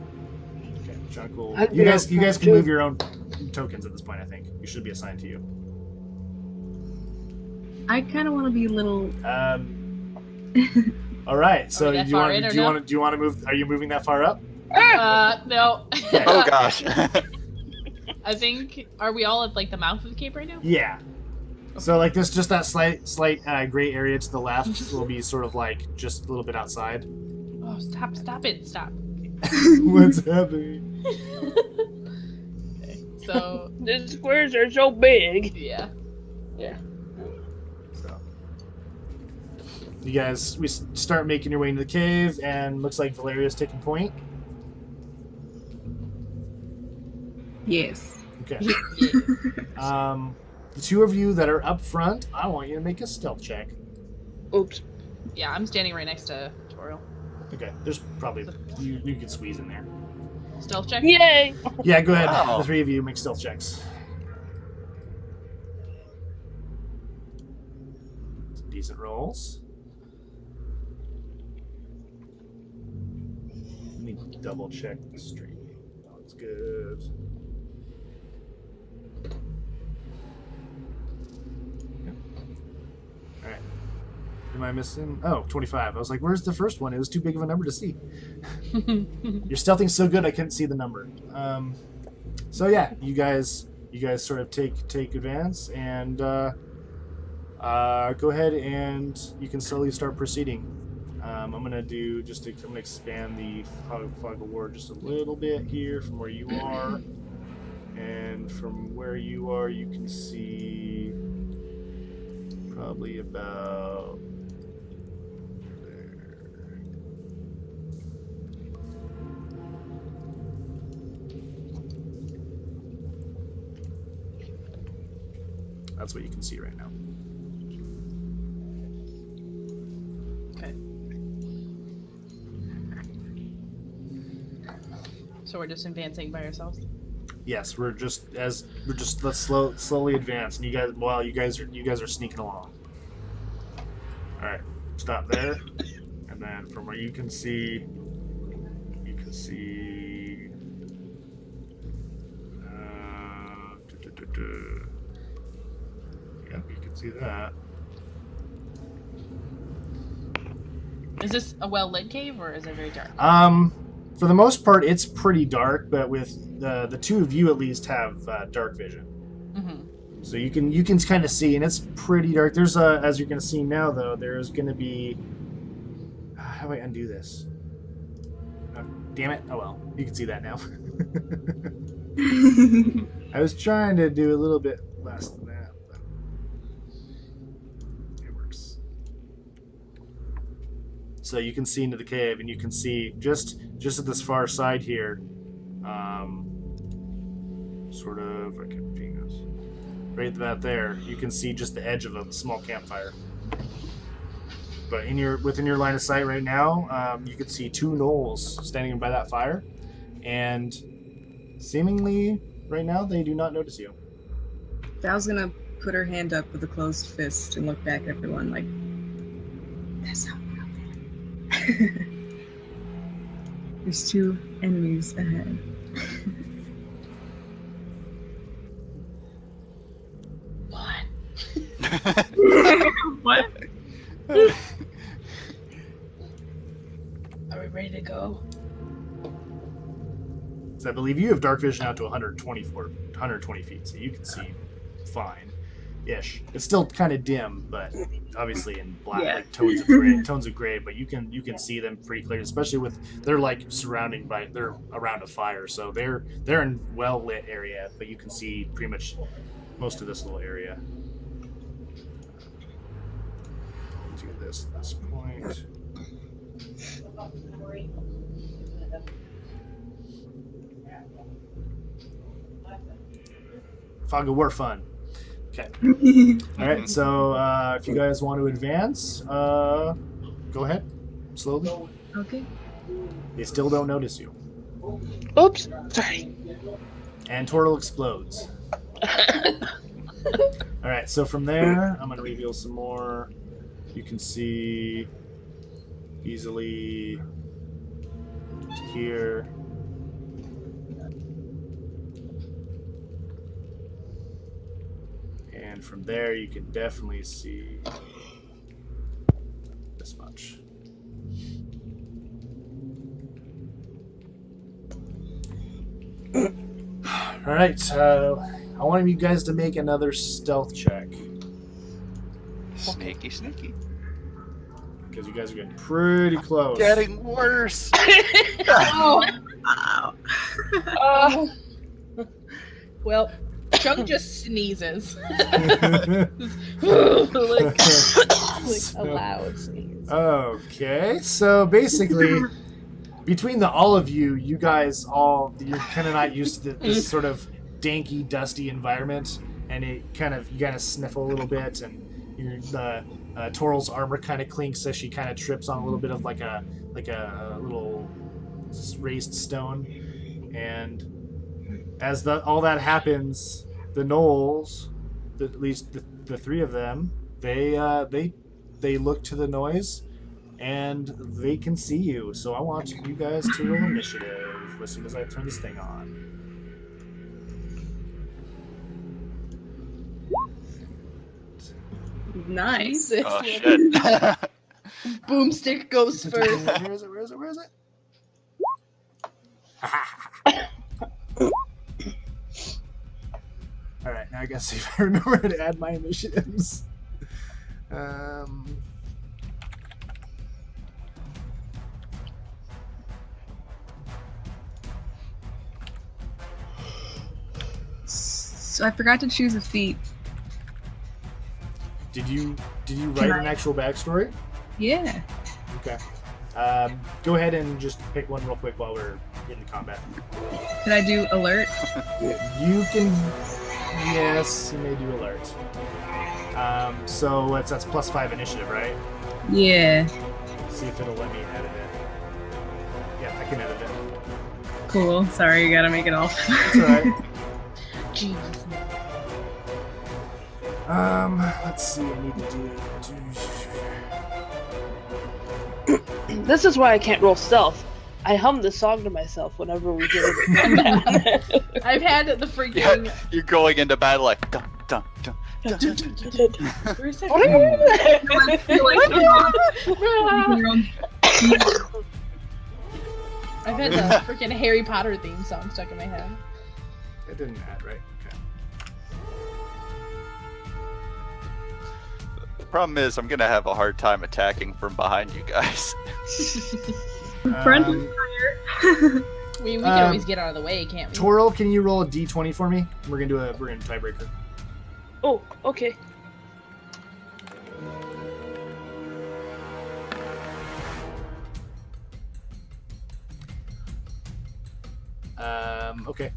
Okay, Chuck will. I'd You be guys up can front, move too. your own tokens at this point. I think you should be assigned to you. I kind of want to be a little. All right. So Are we that do you far want in or do you no? want to move? Are you moving that far up? No. Oh gosh. I think, are we all at the mouth of the cave right now? Yeah. So this, just that slight gray area to the left will be sort of just a little bit outside. Oh, stop it, stop. What's happening? Okay, so, The squares are so big. yeah. So you guys, we start making your way into the cave, and looks like Valeria's taking point. Yes. Okay. The two of you that are up front, I want you to make a stealth check. Oops. Yeah, I'm standing right next to Toriel. Okay. There's probably you can squeeze in there. Stealth check? Yay! Yeah, go ahead. Wow. The three of you make stealth checks. Some decent rolls. Let me double check the stream. That's good. All right. Am I missing? Oh, 25. I was like, where's the first one? It was too big of a number to see. Your stealthing's so good I couldn't see the number. So yeah, you guys sort of take advance, and go ahead and you can slowly start proceeding. I'm gonna expand the fog of war just a little bit here from where you are, and from where you are you can see probably about there. That's what you can see right now. Okay. So we're just advancing by ourselves? Yes, let's slowly advance, and you guys are sneaking along. All right, stop there, and then from where you can see. Yep, you can see that. Is this a well-lit cave, or is it very dark? For the most part, it's pretty dark, but with the two of you at least have dark vision, so you can kind of see, and it's pretty dark. There's as you're going to see now, though, there's going to be. How do I undo this? Oh, damn it! Oh well, you can see that now. I was trying to do a little bit less than that, but it works. So you can see into the cave, and you can see just at this far side here, sort of. I can ping this right about there. You can see just the edge of a small campfire. But within your line of sight right now, you can see two gnolls standing by that fire, and seemingly right now they do not notice you. Val's gonna put her hand up with a closed fist and look back at everyone like, "There's someone out there." There's two enemies ahead. What? What? Are we ready to go? So I believe you have dark vision out to 120 feet, so you can see fine-ish. It's still kind of dim, but obviously in black, Yeah. like tones of gray. But you can see them pretty clear, especially they're like they're around a fire, so they're in well lit area, but you can see pretty much most of this little area. Do this at this point. Fog of War fun. Okay. All right. So if you guys want to advance, go ahead. Slowly. Okay. They still don't notice you. Oops, sorry. And Turtle explodes. All right. So from there, I'm going to reveal some more. You can see easily to here. And from there, you can definitely see this much. All right, so I want you guys to make another stealth check Sneaky, sneaky. because you guys are getting pretty close. Getting worse. Oh, Uh, well, Chunk just sneezes. like a loud sneeze. Okay, so basically, between all of you, you guys you're kind of not used to this sort of danky, dusty environment, and you kind of sniffle a little bit, and Toral's armor kind of clinks as she kind of trips on a little bit of like a little raised stone, and as all that happens, the gnolls, at least the three of them, they look to the noise, and they can see you. So I want you guys to roll initiative as soon as I turn this thing on. Nice. Oh shit. Boomstick goes first. Where is it? All right, now I guess if I remember how to add my initiatives. So I forgot to choose a feat. Did you write an actual backstory? Yeah. Okay. Go ahead and just pick one real quick while we're in the combat. Could I do alert? You can. Yes, you may do alert. So that's +5 initiative, right? Yeah. Let's see if it'll let me edit it. Yeah, I can edit it. Cool. Sorry, you gotta make it all. It's alright. Jesus. Let's see. I need to do. This is why I can't roll stealth. I hum this song to myself whenever we get into combat. I've had the freaking. Yeah, you're going into battle like dun dun dun. Where's that? I've had the freaking Harry Potter theme song stuck in my head. It didn't add right. The problem is, I'm gonna have a hard time attacking from behind you guys. Friendly Okay. fire. We can always get out of the way, can't we? Toro, can you roll a d20 for me? We're gonna do a tiebreaker. Oh, okay. Okay.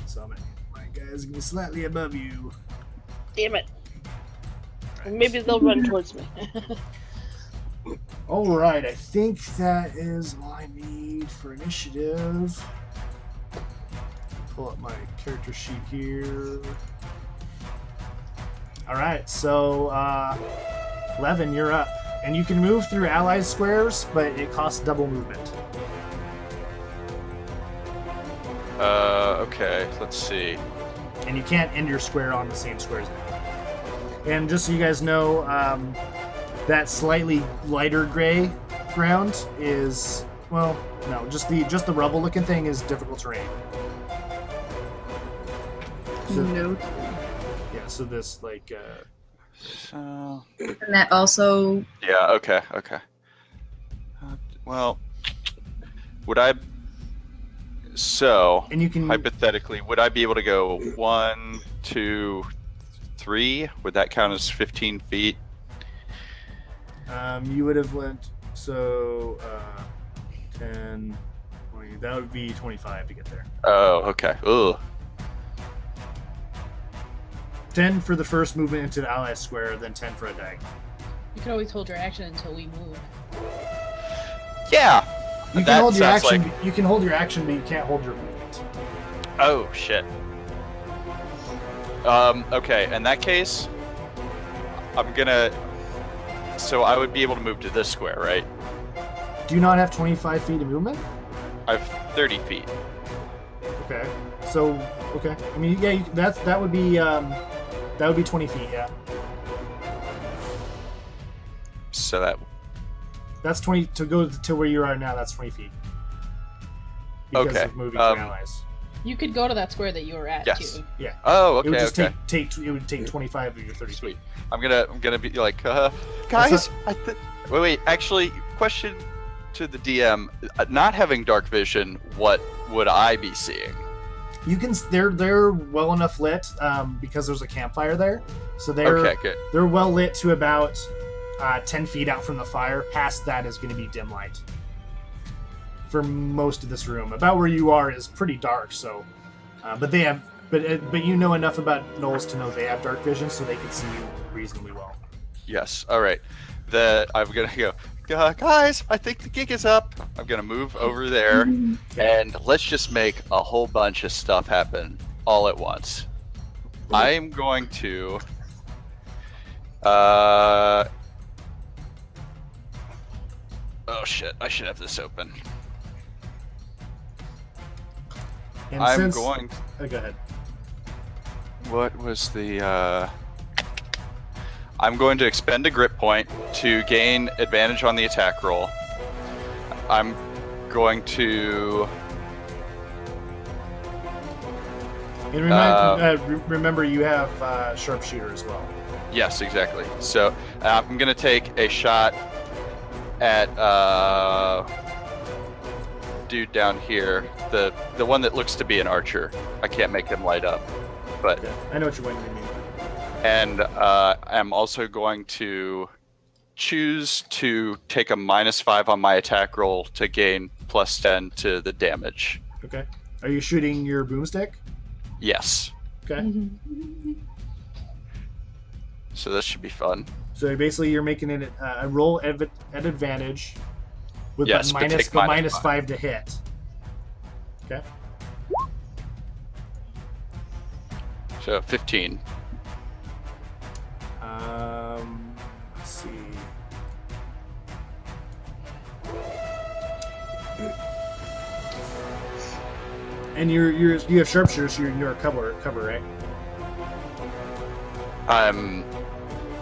So my guy's gonna be slightly above you. Damn it. Maybe they'll run towards me. All right, I think that is all I need for initiative. Pull up my character sheet here. All right, so Levin, you're up, and you can move through allied squares, but it costs double movement. Okay, let's see. And you can't end your square on the same square as me. And just so you guys know, that slightly lighter gray ground is, well, no, just the rubble looking thing is difficult terrain. So, No. yeah, so this like So And that also. yeah, okay. Well, would I? So and you can hypothetically, would I be able to go 1, 2, 3? Would that count as 15 feet? you would have went 10, 20, that would be 25 to get there. Oh, okay. Ugh. 10 for the first movement into the ally square, then 10 for a diagonal. You can always hold your action until we move. Yeah. You That can hold your sounds action. like- You can hold your action, but you can't hold your movement. Oh shit. Okay. In that case, I'm gonna. So I would be able to move to this square, right? Do you not have 25 feet of movement? I have 30 feet. Okay. So okay. I mean, yeah, that would be 20 feet. Yeah. So that. That's 20 to go to where you are now. That's 20 feet. Because Okay, of moving through allies. You could go to that square that you were at Yes. too. Yeah. Oh, It would okay. just Okay. it would take 25 of your 30 Sweet. feet. I'm gonna be like, guys. Wait. Actually, question to the DM: not having dark vision, what would I be seeing? You can. They're well enough lit because there's a campfire there, so Okay, good. they're well lit to about 10 feet out from the fire. Past that is going to be dim light. For most of this room, about where you are is pretty dark. So, but they have, but you know enough about gnolls to know they have dark vision, so they can see you reasonably well. Yes. All right. I'm gonna go. Guys, I think the gig is up. I'm gonna move over there, and let's just make a whole bunch of stuff happen all at once. I'm going to. Oh shit! I should have this open. And I'm since, going. Oh, go ahead. What was the? I'm going to expend a grip point to gain advantage on the attack roll. I'm going to. And remember, you have sharpshooter as well. Yes, exactly. So I'm going to take a shot at dude down here, the one that looks to be an archer. I can't make him light up, but. Yeah, I know what you're waiting to mean. And I'm also going to choose to take a -5 on my attack roll to gain +10 to the damage. Okay. Are you shooting your boomstick? Yes. Okay. So this should be fun. So basically, you're making it a roll at advantage with Yes, but take minus -5 to hit. Okay. So 15. Let's see. And you have sharpshooter, so you're a cover, right?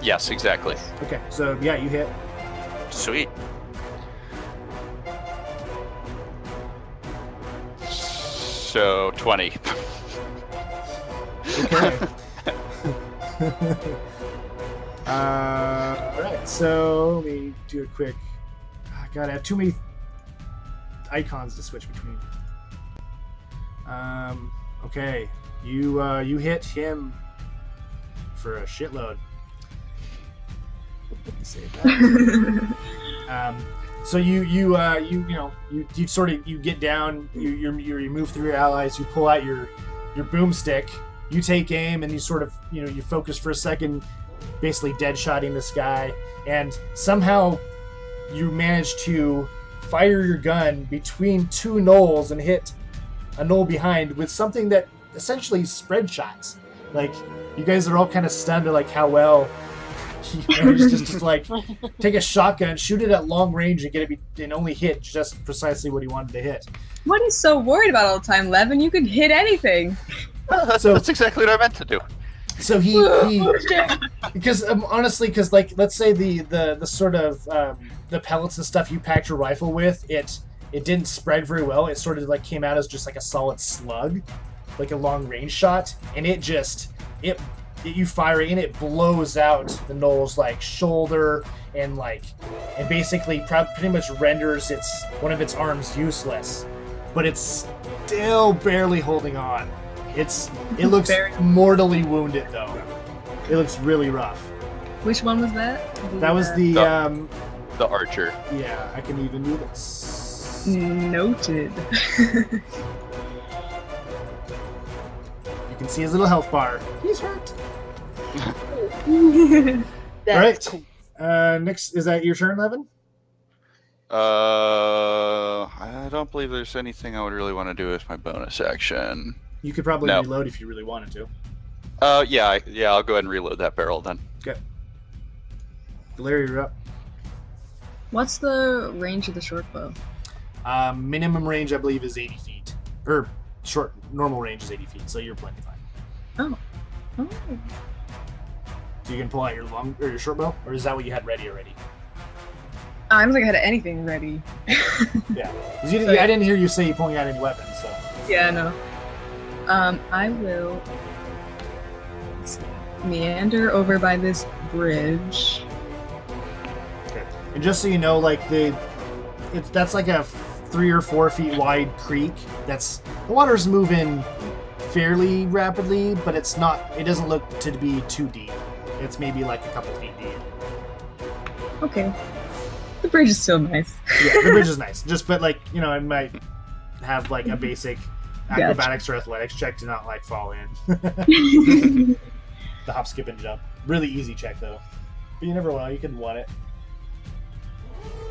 Yes, exactly. Okay, so yeah, you hit. Sweet. So 20. Okay. All right. So let me do a quick. God, I have too many icons to switch between. Okay. You hit him for a shitload. Let me save that. So you sort of get down, you move through your allies, you pull out your boomstick, you take aim, and you sort of you focus for a second, basically dead-shotting this guy, and somehow you manage to fire your gun between two gnolls and hit a gnoll behind with something that essentially spread shots. Like, you guys are all kind of stunned at like how well he managed just to like take a shotgun, shoot it at long range, and get it and only hit just precisely what he wanted to hit. What are you so worried about all the time, Levin? You can hit anything. That's exactly what I meant to do. So he because honestly, because like let's say the sort of the pellets and stuff you packed your rifle with, it didn't spread very well. It sort of like came out as just like a solid slug, like a long range shot, and you fire it and it blows out the gnoll's like shoulder and basically pretty much renders one of its arms useless, but it's still barely holding on. It looks mortally wounded though. It looks really rough. Which one was that? That was the archer. Yeah, I can even do this. Noted. You can see his little health bar. He's hurt. That's All cool. right. Next, is that your turn, Levin? I don't believe there's anything I would really want to do with my bonus action. You could probably No. reload if you really wanted to. Yeah, I'll go ahead and reload that barrel then. Okay. Valeria, you're up. What's the range of the short bow? Minimum range, I believe, is 80 feet. Or normal range is 80 feet, so you're plenty fine. Oh. So you can pull out your your short bow, or is that what you had ready already? I don't think I had anything ready. Yeah. 'Cause I didn't hear you say you pulling out any weapons, so. Yeah, no. I will meander over by this bridge. Okay. And just so you know, like that's like a 3 or 4 feet wide creek. The water's moving fairly rapidly, but it doesn't look to be too deep. It's maybe like a couple feet deep. Okay. The bridge is still nice. Yeah, the bridge is nice. But like, I might have like a basic acrobatics or athletics check to not like fall in. The hop, skip, and jump. Really easy check though. But you never know, you can want it.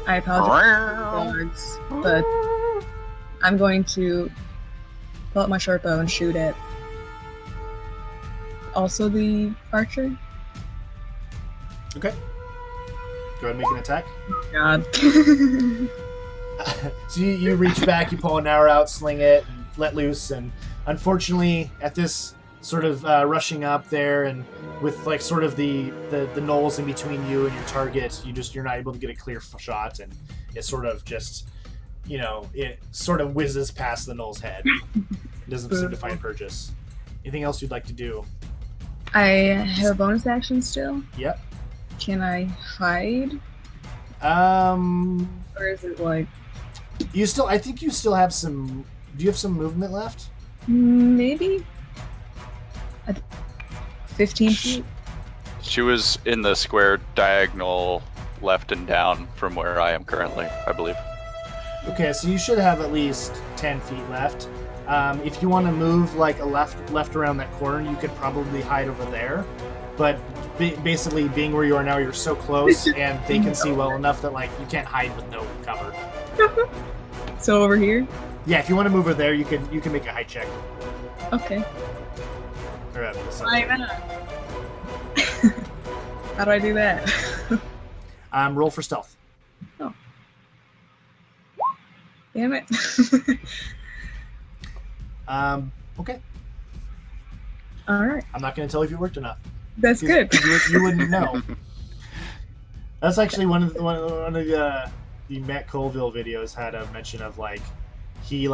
I apologize, but I'm going to pull out my short bow and shoot at also the archer. Okay. Go ahead and make an attack. God. So you reach back, you pull an arrow out, sling it, and let loose, and unfortunately, at this sort of rushing up there, and with like sort of the gnolls in between you and your target, you're not able to get a clear shot, and it sort of just, it sort of whizzes past the gnoll's head. It doesn't seem to find purchase. Anything else you'd like to do? I have a bonus action still. Yep. Can I hide? Or is it like... I think you still have some... Do you have some movement left? Maybe? 15 feet? She was in the square diagonal left and down from where I am currently, I believe. Okay, so you should have at least 10 feet left. If you want to move like a left around that corner, you could probably hide over there. But basically, being where you are now, you're so close, and they can see well enough that like you can't hide with no cover. So over here? Yeah, if you want to move over there, you can make a height check. Okay. Or, Why not? How do I do that? roll for stealth. Oh. Damn it. Okay. All right. I'm not going to tell you if it worked or not. That's good. You wouldn't know. That's actually one of the Matt Colville videos had a mention of like he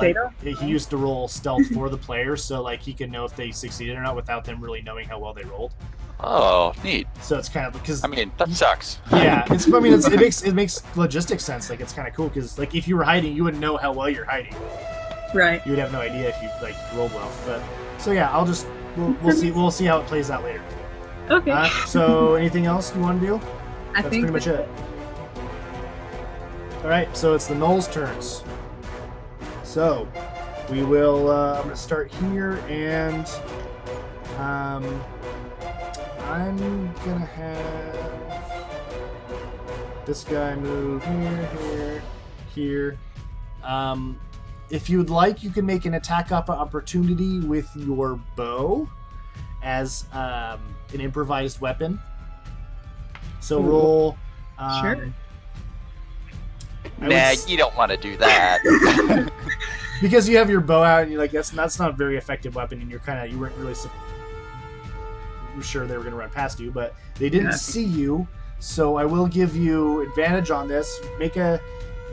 used to roll stealth for the players, so like he could know if they succeeded or not without them really knowing how well they rolled. Oh, neat. So it's kind of because I mean that sucks. Yeah, it makes logistics sense. Like it's kind of cool because like if you were hiding, you wouldn't know how well you're hiding. Right. You would have no idea if you like rolled well. But so yeah, we'll see how it plays out later. Okay. So anything else you want to do? I That's think pretty much it. All right, so it's the Gnolls' turns. So we will. I'm going to start here, and I'm going to have this guy move here. If you would like, you can make an attack opportunity with your bow as an improvised weapon. So roll. Sure. You don't want to do that. Because you have your bow out, and you're like, that's not a very effective weapon, and you weren't really sure they were going to run past you, but they didn't see you, so I will give you advantage on this. Make a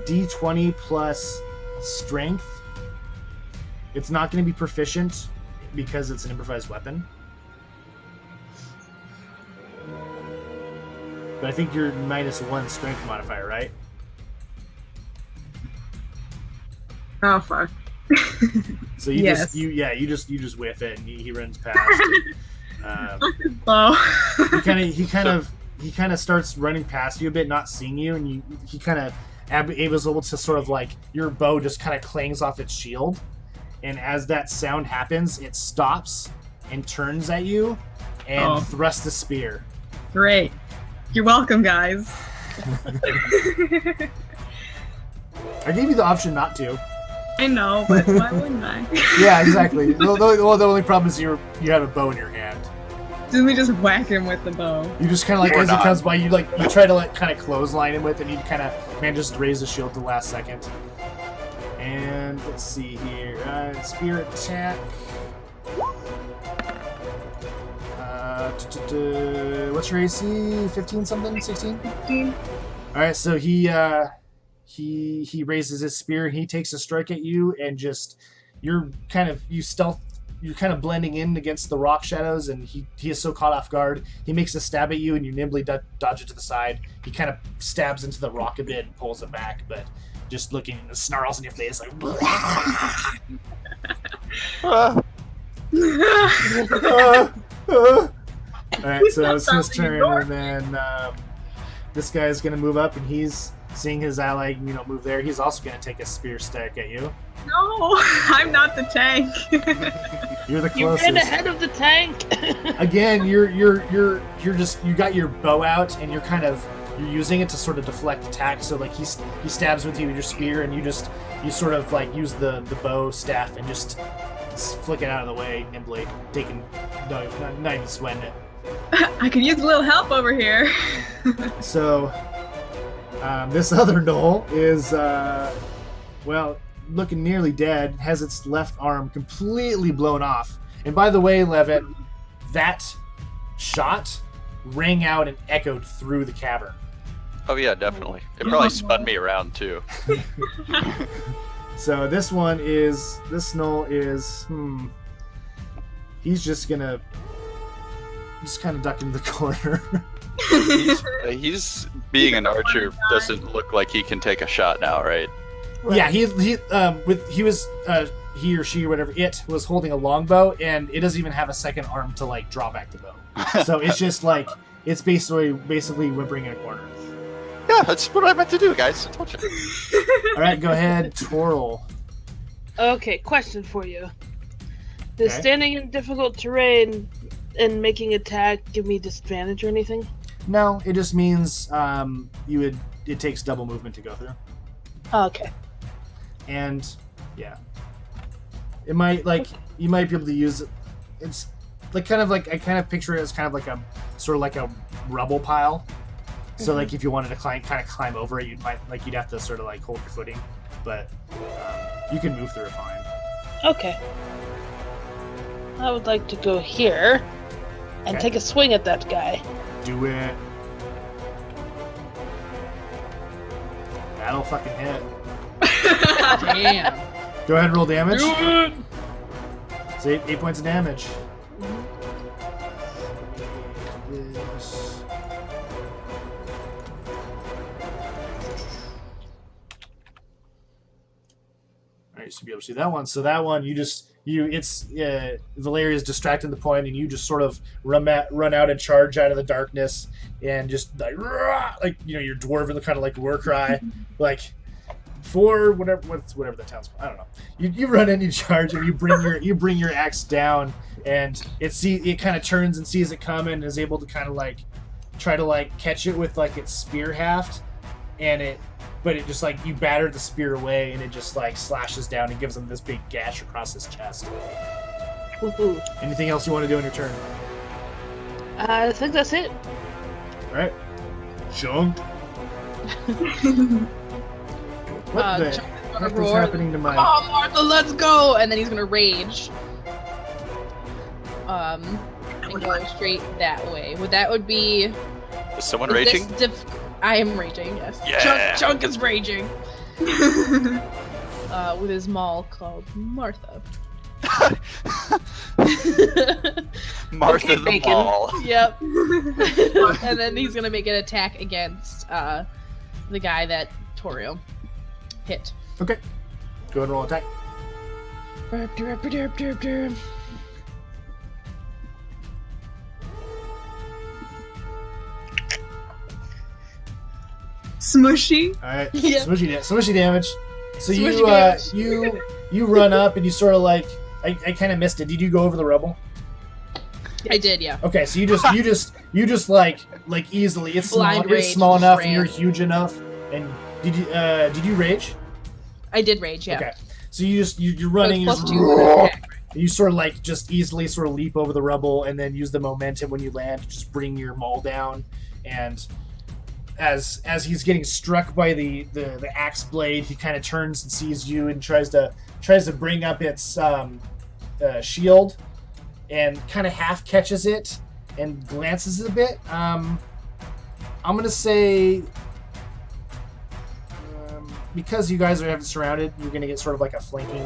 D20 plus strength. It's not going to be proficient because it's an improvised weapon. But I think you're -1 strength modifier, right? Oh fuck. So you Yes. you just whiff it, and he runs past. He kind of starts running past you a bit, not seeing you, and he kind of was able to sort of like your bow just kind of clangs off its shield, and as that sound happens, it stops and turns at you and thrusts a spear. Great. You're welcome, guys. I gave you the option not to. I know, but why wouldn't I? Yeah, exactly. Well, the only problem is you have a bow in your hand. Didn't we just whack him with the bow? You just kind of like, as it comes by, you try to like kind of clothesline him with, and you kind of just raise the shield at the last second. And let's see here, spear attack. What's your AC? 15 something? 16? 15. All right, so he raises his spear. He takes a strike at you, and you're kind of blending in against the rock shadows, and he is so caught off guard. He makes a stab at you, and you nimbly dodge it to the side. He kind of stabs into the rock a bit and pulls it back, but just looking, snarls in your face like. All right, so it's his turn, and then this guy is going to move up, and he's seeing his ally, move there. He's also going to take a spear stack at you. No, I'm not the tank. You're the closest. You ran ahead of the tank. Again, you got your bow out, and you're using it to sort of deflect attack. So like he stabs with you with your spear, and you sort of like use the bow staff and just flick it out of the way nimbly, not even sweating it. I could use a little help over here. So this other gnoll is looking nearly dead, has its left arm completely blown off. And by the way, Levitt, that shot rang out and echoed through the cavern. Oh yeah, definitely. It probably spun me around too. So this gnoll is he's just kind of duck in the corner. He's being an archer doesn't look like he can take a shot now, right? Yeah, he or she or whatever it was holding a longbow, and it doesn't even have a second arm to like draw back the bow. So it's just like it's basically whimpering in a corner. Yeah, that's what I meant to do, guys. I told you. All right, go ahead, twirl. Okay, question for you. Does Okay. standing in difficult terrain and making attack give me disadvantage or anything? No, it just means it takes double movement to go through. Okay. and yeah, it might like you might be able to use it. It's like kind of like I kind of picture it as kind of like a sort of like a rubble pile. So like if you wanted to kind of climb over it, you'd have to sort of like hold your footing, but you can move through it fine. Okay. I would like to go here and Okay. take a swing at that guy. Do it. That'll fucking hit. Damn. Go ahead and roll damage. Do it! It's 8 points of damage. This. Alright, so you'll be able to see that one. So that one, Valeria's distracting the point, and you just sort of run out and charge out of the darkness, and just like your dwarven kind of like war cry, like for whatever that town's called. I don't know. You run in, you charge, and you bring your axe down, and it kind of turns and sees it coming, and is able to kind of like try to like catch it with like its spear haft, but it just like you batter the spear away, and it just like slashes down and gives him this big gash across his chest. Woohoo. Anything else you want to do on your turn? I think that's it. All right, Junk. What the Chuck is gonna heck is roar. happening to my? Oh, Martha, let's go! And then he's gonna rage. And go straight that way. Would be. Is someone is raging? this I am raging. Yes. Yeah. Chunk is raging. With his maul called Martha. Martha Okay, the bacon. Mall. Yep. And then he's gonna make an attack against the guy that Torio hit. Okay, go ahead and roll attack. Smushy. All right, Yeah. smushy damage. So Smushy damage. you run up and you sort of like I kind of missed it. Did you go over the rubble? I did, yeah. Okay, so you just like easily. It's Blind small. rage, It's small just enough, ran. and you're huge enough. And did you rage? I did rage, yeah. Okay, so you're So running. it's You, plus just, 2 for attack, right? you sort of like just easily sort of leap over the rubble, and then use the momentum when you land to just bring your maul down. And as he's getting struck by the axe blade, he kind of turns and sees you and tries to bring up its shield, and kind of half catches it and glances a bit. I'm gonna say because you guys are surrounded, you're gonna get sort of like a flanking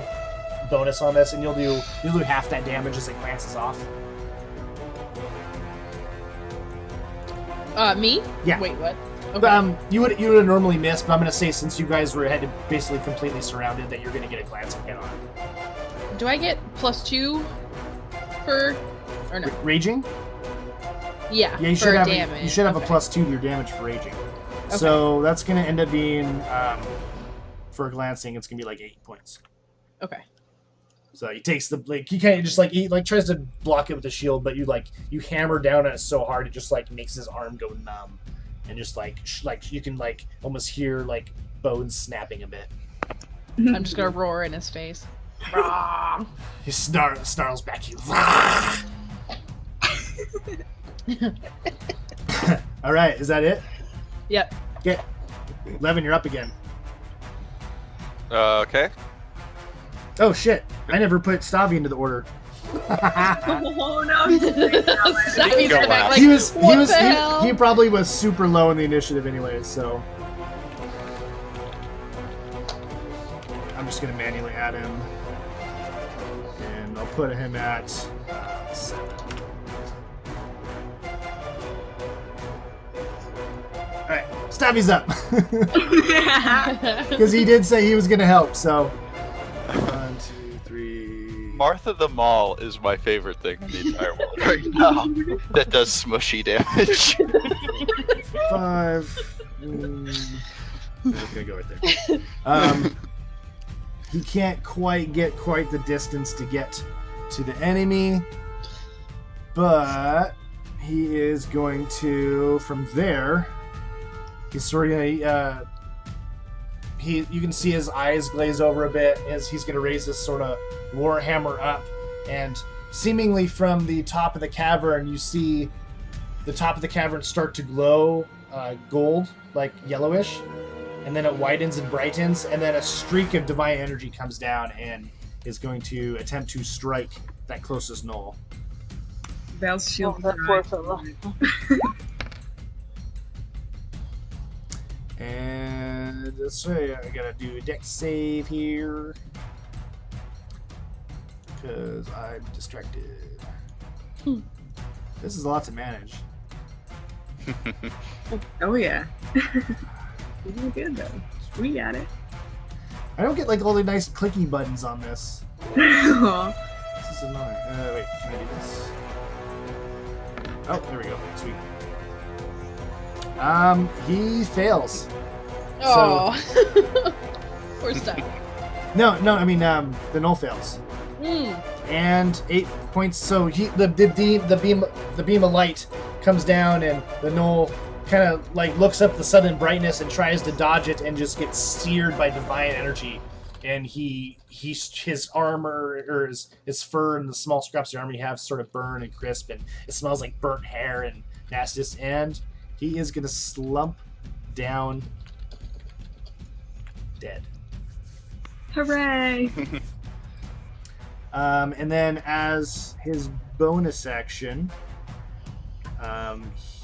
bonus on this, and you'll do half that damage as it glances off. Me? Yeah. Wait, what? Okay. You would normally miss, but I'm gonna say since you guys had basically completely surrounded, that you're gonna get a glancing hit on it. Do I get plus 2 for or no? Raging? Yeah. Yeah, you for should have damage. you should have a Okay. plus 2 to your damage for raging. So that's gonna end up being for glancing, it's gonna be like 8 points. Okay. So he takes he kind of just he tries to block it with the shield, but you hammer down on it so hard it just makes his arm go numb, and just you can almost hear bones snapping a bit. I'm just gonna roar in his face. Rah! He snarls back at you. All right, is that it? Yep. Okay, Levin, you're up again. Okay. Oh shit! I never put Stavi into the order. Oh no. he's freaked out by this. Sammy's Go back last. like, what the hell? he probably was super low in the initiative anyway, so I'm just gonna manually add him, and I'll put him at 7. All right, Stavi's up because he did say he was gonna help. So 1, 2, 3. Martha the Mall is my favorite thing in the entire world right now. That does smushy damage. 5. I'm just gonna go right there. He can't get quite the distance to get to the enemy, but he is going to, from there, he's sort of you can see his eyes glaze over a bit as he's going to raise this sort of warhammer up, and seemingly from the top of the cavern, you see the top of the cavern start to glow gold, like yellowish, and then it widens and brightens, and then a streak of divine energy comes down and is going to attempt to strike that closest knoll. Val's shield. that poor fella. And let's see, I gotta do a dex save here because I'm distracted. This is a lot to manage. Oh yeah. You're doing good though. We got it. I don't get like all the nice clicky buttons on this. Aw. This is annoying. Wait, can I do this? Oh, there we go. Sweet. He fails. Oh. Poor stuff. No, I mean, the knoll fails. And 8 points. So the beam of light comes down, and the knoll kind of like looks up the sudden brightness and tries to dodge it, and just gets seared by divine energy. And his armor or his fur and the small scraps of armor he has sort of burn and crisp, and it smells like burnt hair and nastiness. And he is gonna slump down dead. Hooray! And then as his bonus action,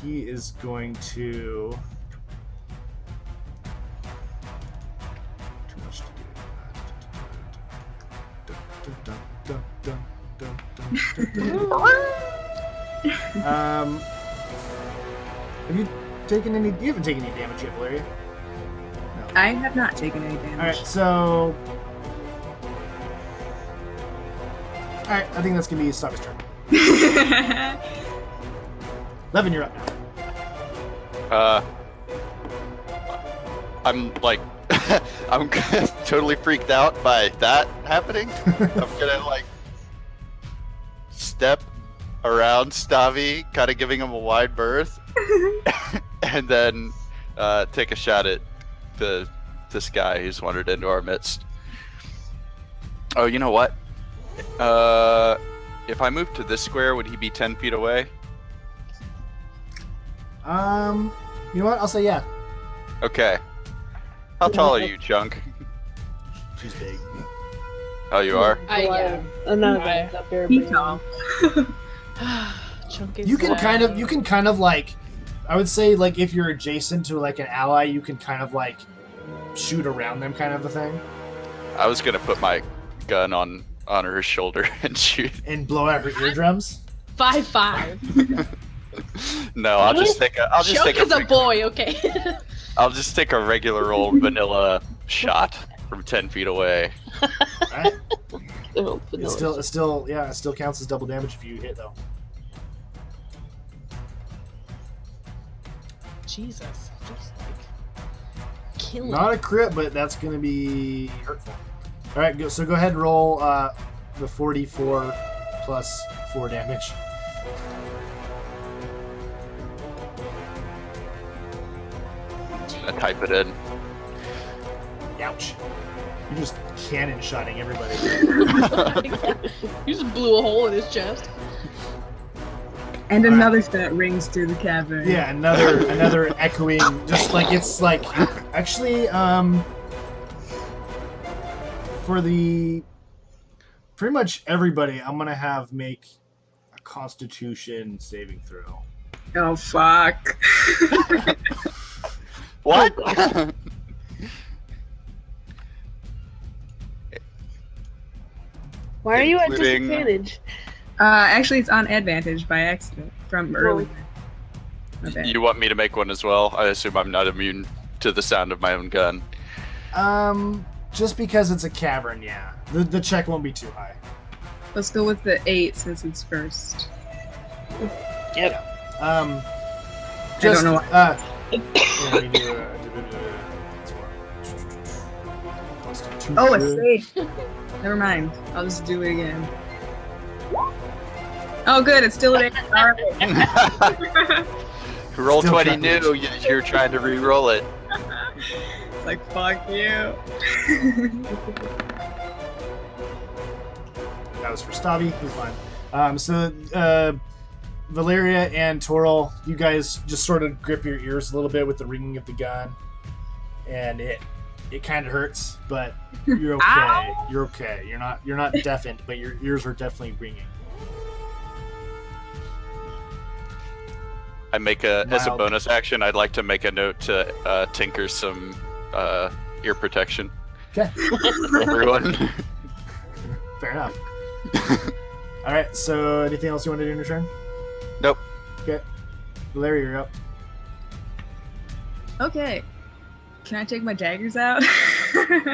he is going to... Too much to do. Have you taken any... You haven't taken any damage yet, Valeria? No. I have not taken any damage. Alright, so... Alright, I think that's going to be Stava's turn. 11, you're up now. I'm like, I'm totally freaked out by that happening. I'm gonna like step around Stavi, kind of giving him a wide berth, and then take a shot at this guy who's wandered into our midst. Oh, you know what? If I move to this square, would he be 10 feet away? You know what? I'll say yeah. Okay. How tall are you, Chunk? She's big. Oh, you are? Yeah. I'm not I- that very Be big. tall. Chunk is You can kind of like, I would say like if you're adjacent to like an ally, you can kind of like shoot around them, kind of a thing, I was gonna put my gun on her shoulder and shoot. and blow out her eardrums. 5'5". No, I'll just take a. I'll just Chunk take is a boy, okay? I'll just take a regular old vanilla shot from 10 feet away. Right? Oh, It still counts as double damage if you hit though. Jesus. Just like killing. Not a crit, but that's going to be hurtful. All right, so go ahead and roll the 44 plus 4 damage. I type it in. Ouch! You're just cannon shotting everybody. You just blew a hole in his chest. And another shot rings through the cavern. Yeah, another echoing, just like it's like actually for the pretty much everybody, I'm gonna have make a Constitution saving throw. Oh fuck. What? Why are you at Including- disadvantage? Actually, it's on advantage by accident from earlier. My bad. You want me to make one as well? I assume I'm not immune to the sound of my own gun. Just because it's a cavern, yeah. The check won't be too high. Let's go with the 8 since it's first. Yep. Just, don't know yeah, let me do, Constitution. Oh, it's safe. Never mind. I'll just do it again. Oh, good. It's still at 8. All right. Roll Still 20 tracking. new. You're trying to re-roll it. It's like, fuck you. That was for Stabby. He's fine. Valeria and Toril, you guys just sort of grip your ears a little bit with the ringing of the gun, and it kind of hurts, but you're okay. Ow. You're okay. You're not deafened, but your ears are definitely ringing. I make as a Mild. bonus action, I'd like to make a note to tinker some ear protection Okay, for everyone. fair enough. All right. So, anything else you want to do in your turn? Nope. Okay, Valeria, you're up. Okay. Can I take my daggers out?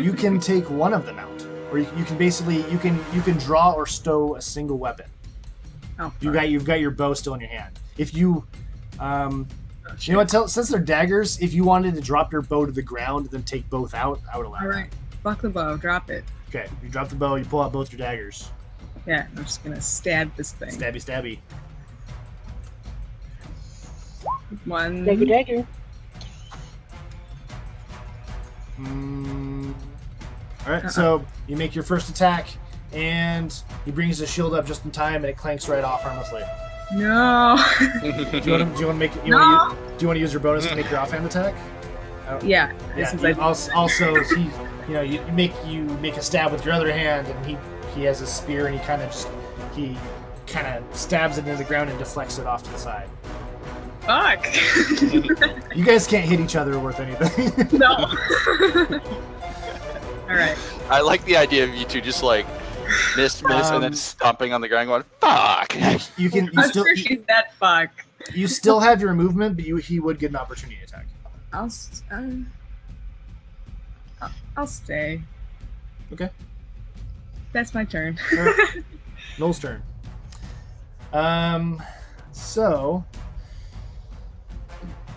You can take one of them out, or you can basically you can draw or stow a single weapon. Oh, You've got your bow still in your hand. If you oh, you know what? Since they're daggers, if you wanted to drop your bow to the ground, then take both out, I would allow All right. Fuck the bow. Drop it. that. Okay, you drop the bow, you pull out both your daggers. Yeah, I'm just gonna stab this thing. Stabby, stabby. One. Dagger, dagger. All right, so you make your first attack, and he brings his shield up just in time, and it clanks right off harmlessly. No. Do you want to make it? Do you want to use your bonus to make your offhand attack? Yeah. Yeah. Since Also, he, you make a stab with your other hand, and he has a spear, and he kind of stabs it into the ground and deflects it off to the side. Fuck. You guys can't hit each other worth anything. No. All right. I like the idea of you two just like miss, and then stomping on the ground going, fuck! You I'm sure she's that fuck. You still have your movement, but he would get an opportunity attack. I'll stay. Okay. That's my turn. Alright. Noel's turn. So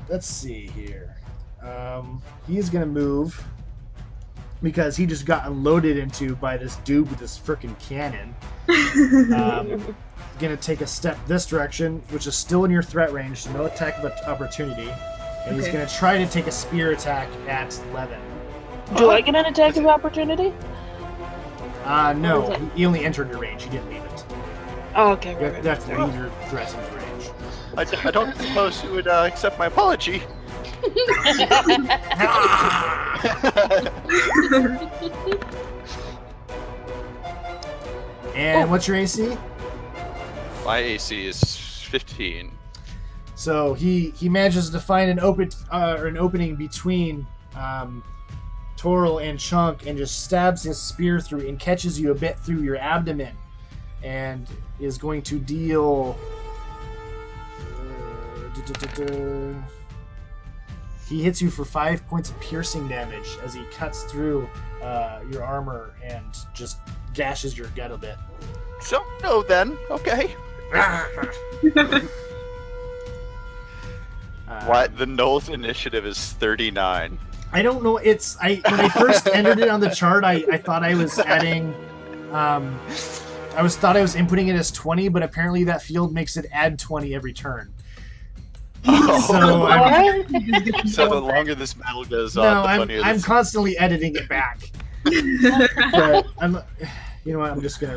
let's see here. He's gonna move because he just got unloaded into by this dude with this freaking cannon. Gonna take a step this direction, which is still in your threat range, so no attack of opportunity. And he's Okay. gonna try to take a spear attack at Levin. Do I get an attack of opportunity? No, What is it? he only entered your range. He didn't leave it. Oh, okay, You right, have to right. leave your threat into range. I don't suppose you would accept my apology. And what's your AC? My AC is 15. So he manages to find an opening between Toril and Chunk, and just stabs his spear through and catches you a bit through your abdomen, and is going to deal. He hits you for 5 points of piercing damage as he cuts through your armor and just gashes your gut a bit. So, no then. Okay. What? The Knowles initiative is 39. I don't know. When I first entered it on the chart, I thought I was adding. I thought I was inputting it as 20, but apparently that field makes it add 20 every turn. So So the longer this battle goes on, no, the I'm funnier this. constantly editing it back. But you know what? I'm just gonna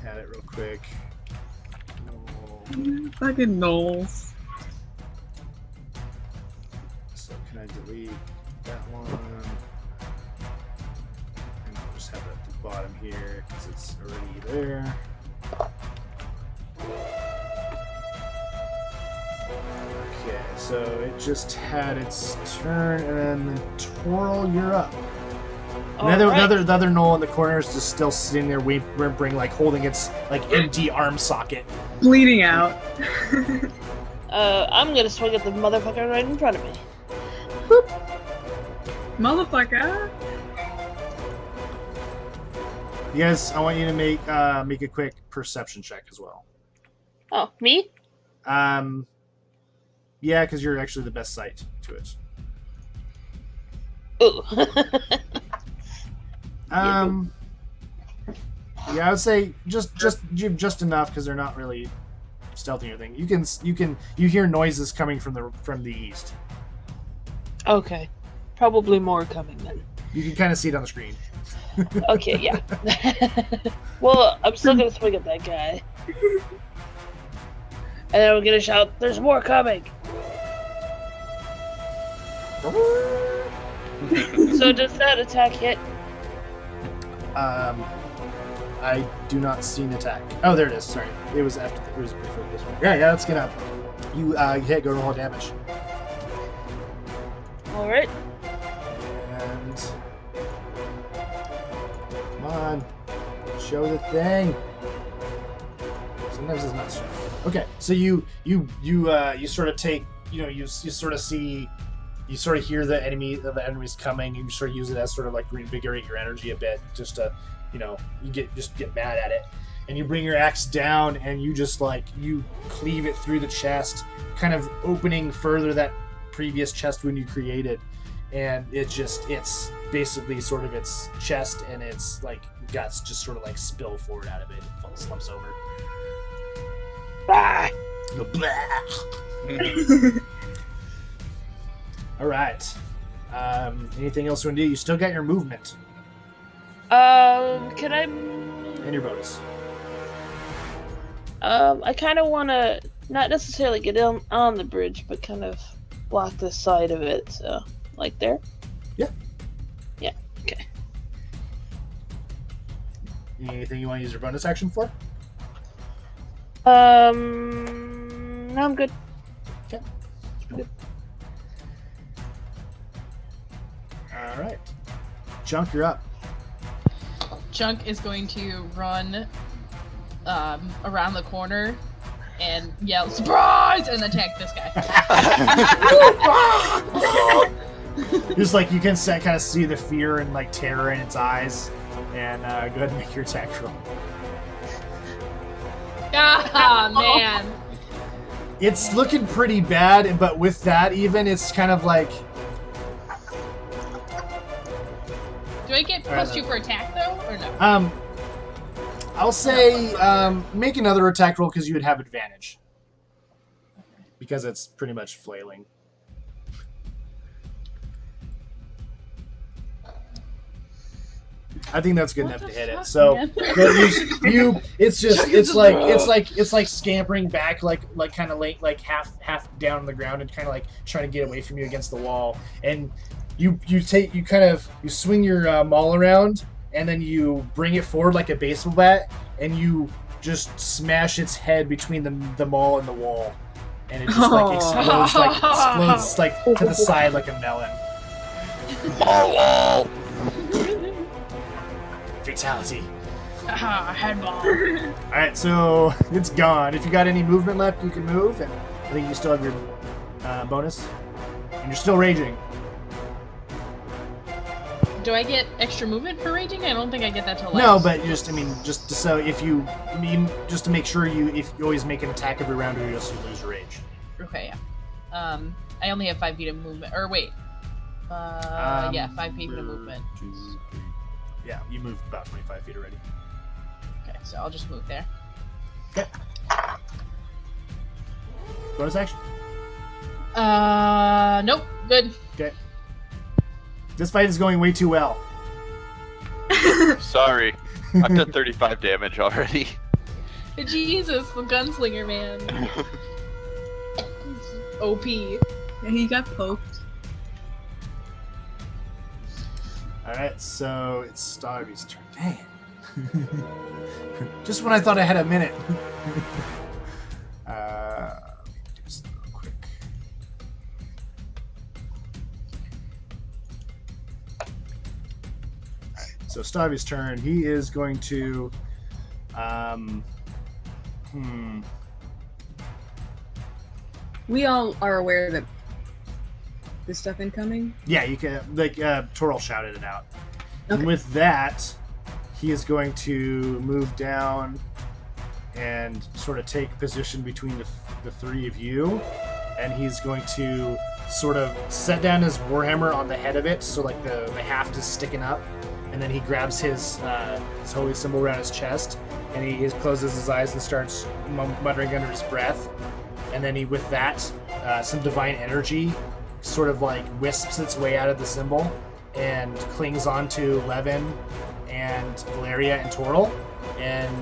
add it real quick. No. Fucking Knowles. So can I delete that one? And I'll just have it at the bottom here because it's already there. Okay, so it just had its turn, and then Toril, you're up. The other Knoll in the corner is just still sitting there whimpering, like holding its like empty arm socket. Bleeding out. I'm gonna swing at the motherfucker right in front of me. Motherfucker. You guys, I want you to make a quick perception check as well. Oh, me? Yeah, because you're actually the best sight to it. Ooh. Yeah, I would say just enough because they're not really stealthy or anything. You hear noises coming from the east. Okay. Probably more coming then. You can kind of see it on the screen. Okay, yeah. Well, I'm still gonna swing at that guy. And then I'm gonna shout, "There's more coming!" So does that attack hit? I do not see an attack. Oh, there it is. Sorry, it was after. It was before this one. Yeah. Let's get up. You hit. Go to roll damage. All right. And come on, show the thing. Sometimes it's not showing. Okay, so you sort of take, you sort of see, you sort of hear the enemies coming. You sort of use it as sort of like reinvigorate your energy a bit, just to, you get mad at it, and you bring your axe down and you just you cleave it through the chest, kind of opening further that previous chest wound you created, and it's basically sort of its chest and its guts just sort of spill forward out of it and slumps over. Ah! All right. Anything else you want to do? You still got your movement Can I? and your bonus. I kind of want to not necessarily get on the bridge, but kind of block the side of it. So, there. Yeah. Yeah. Okay. Anything you want to use your bonus action for? No, I'm good. Okay. Good. All right. Junk, you're up. Chunk is going to run around the corner and yell "Surprise!" and attack this guy. Just you can kind of see the fear and terror in its eyes, and go ahead and make your attack roll. Ah, man. It's looking pretty bad, but with that, even it's kind of Do I get +2 for attack though, or no? I'll say make another attack roll because you would have advantage because it's pretty much flailing. I think that's good enough to hit it. So it's like scampering back, kind of late, half down on the ground, and kind of trying to get away from you against the wall. And you swing your maul around, and then you bring it forward like a baseball bat, and you just smash its head between the maul and the wall, and it just explodes to the side like a melon. Wall. Fatality. Headball. All right, so it's gone. If you got any movement left, you can move, and I think you still have your bonus, and you're still raging. Do I get extra movement for raging? I don't think I get that till last. No, but just so if just to make sure if you always make an attack every round, or you just lose your rage. Okay, yeah. I only have 5 feet of movement. Or wait. 5 feet of movement. 1, 2, 3. Yeah, you moved about 25 feet already. Okay, so I'll just move there. Okay. Bonus action? Nope. Good. Okay. This fight is going way too well. Sorry. I've done 35 damage already. Jesus, the gunslinger man. OP. Yeah, he got poked. Alright, so it's Starvy's turn. Dang. Just when I thought I had a minute. Let me do this real quick. Alright, so Starvy's turn. He is going to We all are aware that there's stuff incoming. Yeah, you can Toril shouted it out. Okay. And with that, he is going to move down and sort of take position between the three of you, and he's going to sort of set down his warhammer on the head of it, so the haft is sticking up, and then he grabs his holy symbol around his chest, and he closes his eyes and starts muttering under his breath, and then with that, some divine energy sort of like wisps its way out of the symbol and clings onto Levin and Valeria and Toril. And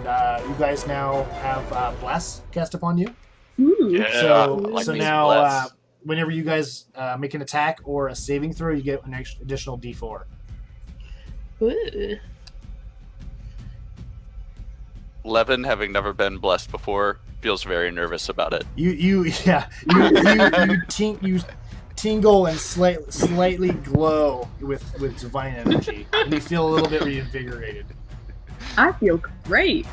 you guys now have Bless cast upon you. Ooh. Yeah. So, like so these now, bless. whenever you guys make an attack or a saving throw, you get an additional D4. Ooh. Levin, having never been blessed before, feels very nervous about it. You tingle and slightly glow with divine energy, and you feel a little bit reinvigorated. I feel great.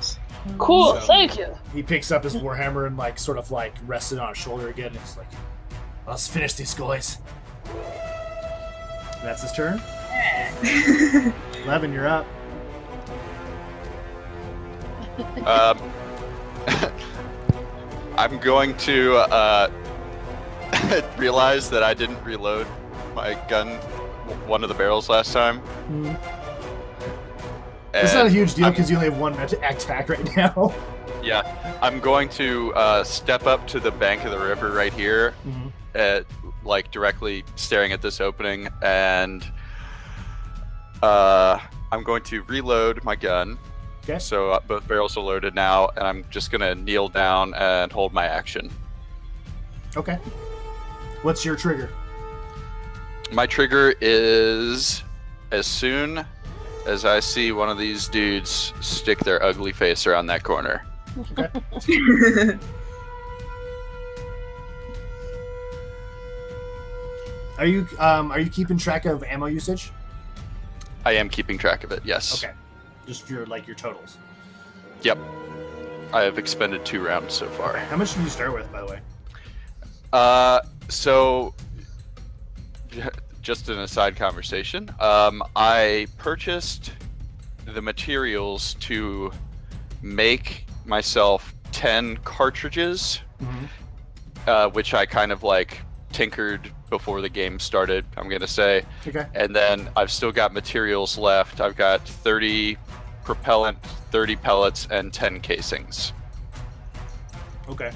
Cool, So- thank you. He picks up his warhammer and like sort of like rests it on his shoulder again, and he's like, "Let's finish these guys." And that's his turn. Levin, you're up. I'm going to realize that I didn't reload my gun, one of the barrels last time. It's not a And huge deal I'm- because you only have one attack right now. Yeah, I'm going to step up to the bank of the river right here, like directly staring at this opening, and I'm going to reload my gun. Okay. So both barrels are loaded now, and I'm just gonna kneel down and hold my action. Okay. What's your trigger? My trigger is as soon as I see one of these dudes stick their ugly face around that corner. Are you keeping track of ammo usage? I am keeping track of it, yes. Okay. Just your totals. Yep. I have expended 2 rounds so far. How much did you start with, by the way? So, just an aside conversation. I purchased the materials to make myself 10 cartridges, which I kind of like tinkered before the game started, I'm gonna say. Okay. And then I've still got materials left. I've got 30 propellant, 30 pellets, and 10 casings. Okay.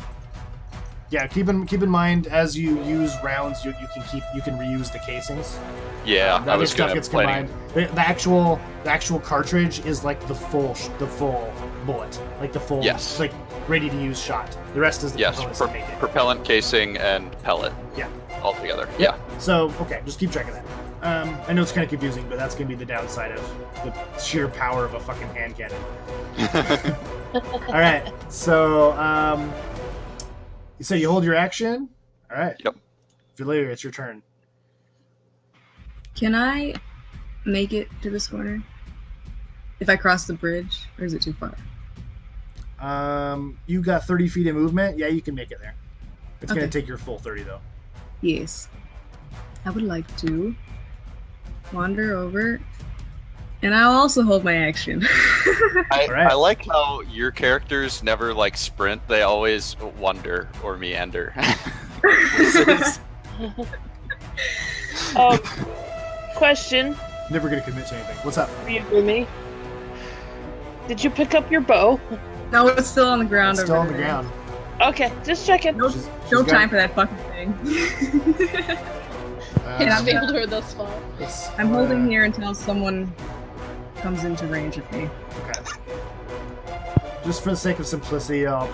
Yeah, keep in mind as you use rounds, you can reuse the casings. Yeah, The I other was stuff gonna gets planning. combined. The actual cartridge is like the full bullet, like the full, Yes. like ready to use shot. The rest is the Yes, components that make it. propellant, casing, and pellet. Yeah. All together. Yeah. So okay, just keep track of that. I know it's kind of confusing, but that's gonna be the downside of the sheer power of a fucking hand cannon. All right, so you hold your action. All right. Yep. Valeria, it's your turn. Can I make it to this corner? If I cross the bridge, or is it too far? You got 30 feet of movement. Yeah, you can make it there. It's gonna Okay. take your full 30 though. Yes. I would like to wander over, and I'll also hold my action. Alright. I like how your characters never like sprint; they always wander or meander. Question Never gonna commit to anything. What's up? for you, Rumi. Did you pick up your bow? No, it's still on the ground. It's still on over the there. ground. Okay, just checking. No, She's no got- time for that fucking thing. And Uh, I've failed her thus far. it's- I'm holding here until someone comes into range of me. Okay. Just for the sake of simplicity, I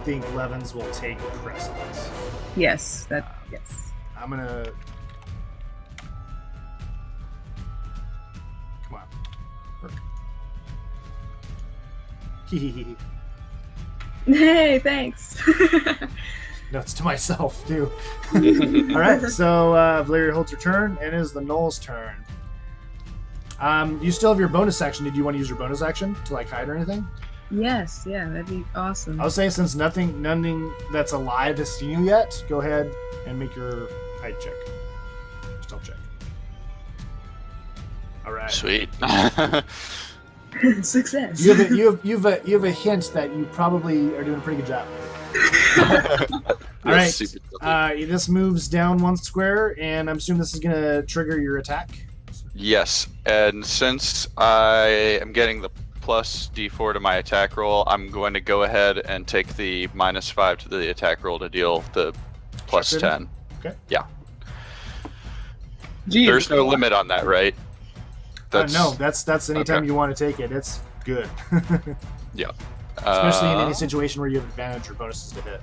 think Levens will take precedence. Yes, yes. I'm gonna. Come on. Work. Hehehe. Hey, thanks. Notes to myself too. All right, so Valeria holds her turn, and it is the Knoll's turn. You still have your bonus action. Did you want to use your bonus action to like hide or anything? Yes, yeah, that'd be awesome. I would say since nothing that's alive has seen you yet, go ahead and make your hide check. Stealth check. All right. Sweet. Success. You have a hint that you probably are doing a pretty good job. All right. Super tilted. This moves down 1 square, and I'm assuming this is gonna trigger your attack. Yes, and since I am getting the plus D4 to my attack roll, I'm going to go ahead and take the -5 to the attack roll to deal the plus Sharpshooting? 10. Jeez. There's no limit on that, right? No, that's anytime okay. you want to take it. It's good. Yeah. Especially in any situation where you have advantage or bonuses to hit.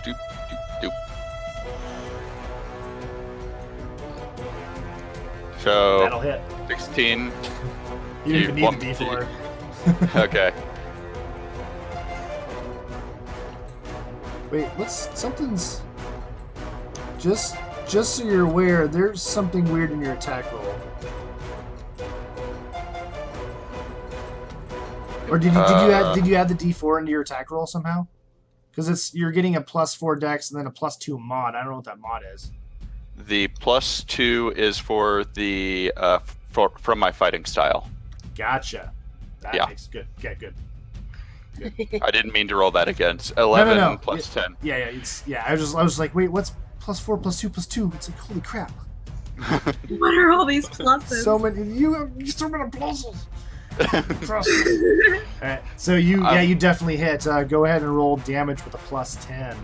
Doop, doop, doop. So That'll hit. 16. You don't even need want the me to- D4. Okay. Wait, something's just so you're aware, there's something weird in your attack roll. Or did you add the D4 into your attack roll somehow? Because you're getting a +4 dex and then a +2 mod. I don't know what that mod is. The +2 is for the from my fighting style. Gotcha. That Yeah. makes good. Okay, good. I didn't mean to roll that against 11 No. plus 10. Yeah. I was like, wait, what's +4 +2 +2? It's like, holy crap! What are all these pluses? So many so many pluses. Alright, so you definitely hit. Go ahead and roll damage with a +10.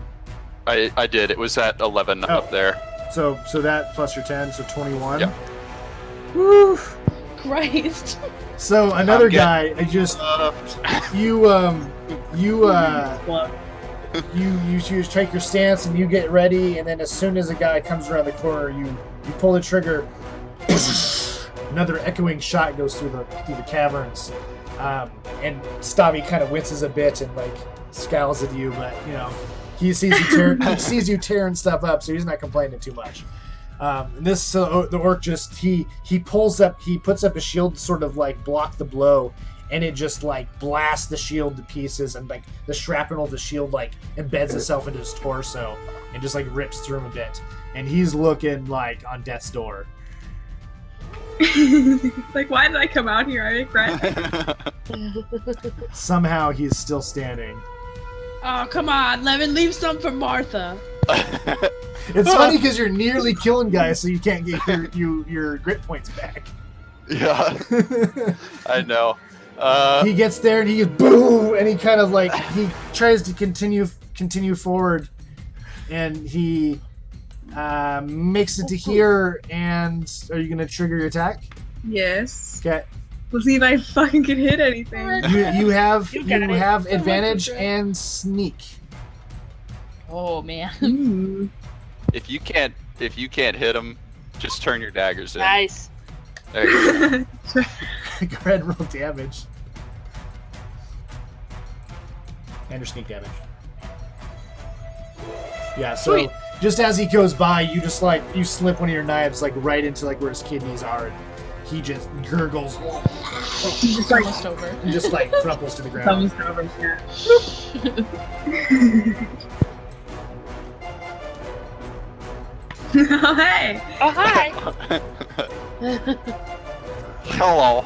I did. It was at 11 up there. So that plus your 10, so 21. Yeah. Woo! Christ. So another I'm getting- guy, I just you take your stance and you get ready, and then as soon as a guy comes around the corner, you pull the trigger. Another echoing shot goes through the caverns, and Stabby kind of winces a bit and like scowls at you, but he sees you tearing stuff up, so he's not complaining too much. The orc just he puts up a shield to sort of like block the blow, and it just like blasts the shield to pieces, and like the shrapnel of the shield like embeds itself into his torso and just like rips through him a bit, and he's looking like on death's door. Like, why did I come out here? I regret. Somehow he's still standing. Oh, come on, Lemon, leave some for Martha. It's funny because you're nearly killing guys, so you can't get your grit points back. Yeah, I know. He gets there and he goes boom, and he kind of like he tries to continue forward, and he makes it to here. And are you gonna trigger your attack? Yes. Okay. Let's see if I fucking can hit anything. You have You got it. advantage and sneak. Oh man. Ooh. If you can't hit him, just turn your daggers in. Nice. There you go. Go ahead and roll damage. And your sneak damage. Yeah, so Sweet. just as he goes by, you just like you slip one of your knives like right into like where his kidneys are, and he just gurgles Just like Almost over. and just like crumples to the ground. thumbs over here. Oh, hey! Oh, hi. Hello.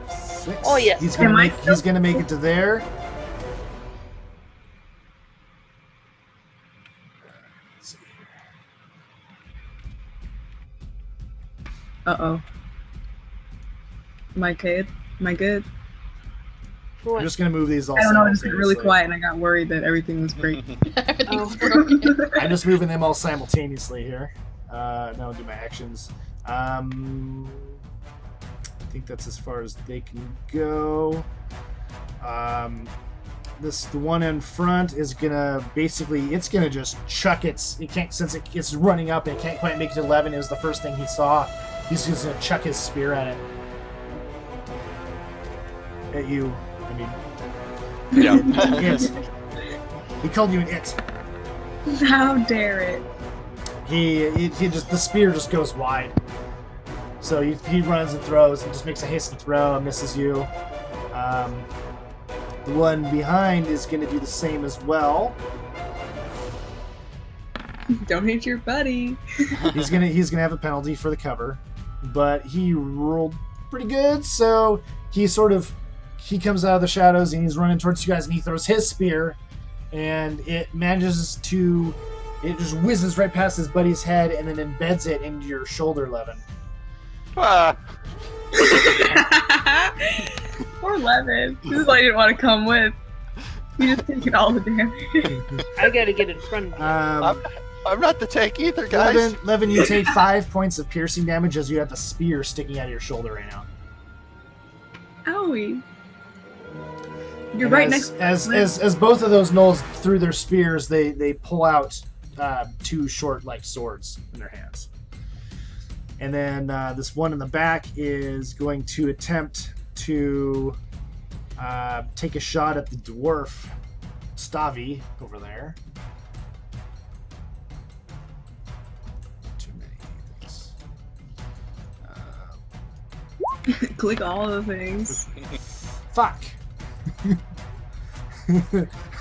6. Oh, yes. He's gonna Am I make it to there. Let's see. Uh-oh. Am I good? Am I good? I'm just gonna move these all I don't know, I just got really simultaneously. quiet and I got worried that everything was breaking. Everything's broken. I'm just moving them all simultaneously here. Now I'll do my actions. I think that's as far as they can go. The one in front is gonna it's gonna just chuck it can't, since it's running up and it can't quite make it to 11. It was the first thing he saw. He's just gonna chuck his spear at it. At you. I mean, Yeah. it. He called you an it. How dare it? He just the spear just goes wide. So he runs and throws and just makes a hasty throw and misses you. The one behind is going to do the same as well. Don't hit your buddy. He's gonna have a penalty for the cover, but he rolled pretty good. So he comes out of the shadows and he's running towards you guys and he throws his spear, and it just whizzes right past his buddy's head and then embeds it into your shoulder, Levin. Ah, Poor Levin. This is what I didn't want to come with. You just taking all the damage. I gotta get in front of you. I'm not the tank either, guys. Levin, you take 5 points of piercing damage as you have the spear sticking out of your shoulder right now. Owie. You're And right next. as both of those gnolls threw their spears, they pull out 2 short like swords in their hands. And then this one in the back is going to attempt to take a shot at the dwarf Stavi over there. Too many things. Click all the things. Fuck.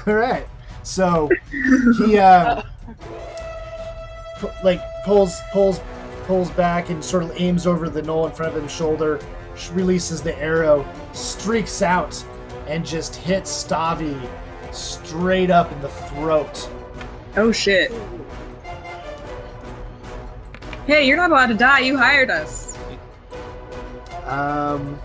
All right. So he pulls back and sort of aims over the gnoll in front of his shoulder, releases the arrow, streaks out, and just hits Stavi straight up in the throat. Oh shit. Hey, you're not allowed to die. You hired us. I'm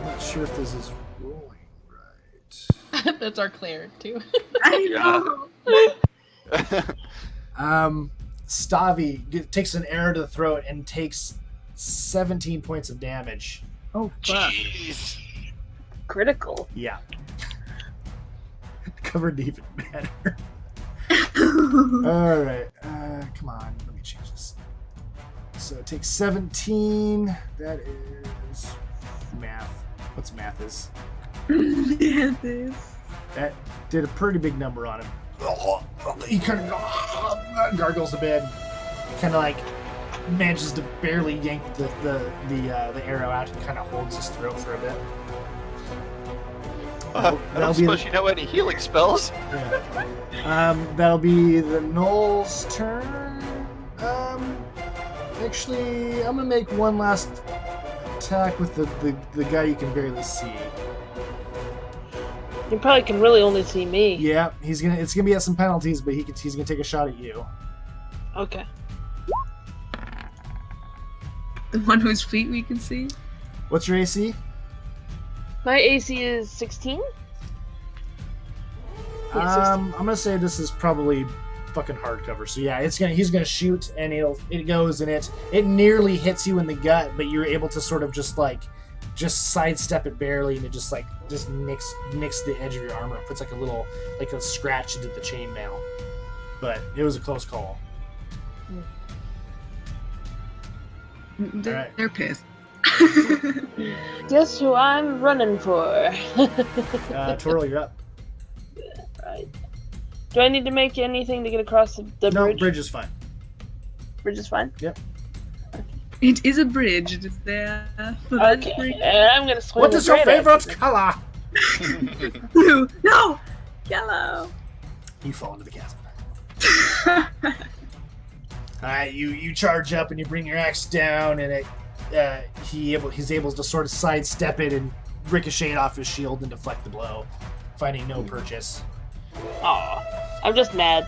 not sure if this is rolling right. That's our cleric too. I know. Stavi takes an arrow to the throat and takes 17 points of damage. Oh fuck. Jeez. Critical. Yeah. Covered even better. All right. Come on. Let me change this. So it takes 17. That is math. What's math is? Yeah, this. That did a pretty big number on him. He kind of gargles a bit. Kind of like manages to barely yank the arrow out and kind of holds his throat for a bit. I don't suppose you know any healing spells. Yeah. That'll be the gnoll's turn. Actually, I'm gonna make one last attack with the guy you can barely see. You probably can really only see me. Yeah, it's gonna be at some penalties, but he's gonna take a shot at you. Okay. The one whose feet we can see? What's your AC? My AC is 16. Yeah, 16. I'm gonna say this is probably fucking hardcover. So yeah, he's gonna shoot and it goes and it nearly hits you in the gut, but you're able to sort of just sidestep it barely, and it just nicks the edge of your armor. It puts like a scratch into the chainmail. But it was a close call. Alright. They're pissed. Guess who I'm running for? Twirl, you're up. Right. Do I need to make anything to get across the No, bridge? bridge is fine. Bridge is fine? Yep. It is a bridge. It is there for that Okay. bridge. I'm gonna swing What the is your great favorite axe. color? Blue. No! Yellow. You fall into the chasm. Alright, you charge up and you bring your axe down, and he's able to sort of sidestep it and ricochet it off his shield and deflect the blow, finding no purchase. Aw, I'm just mad.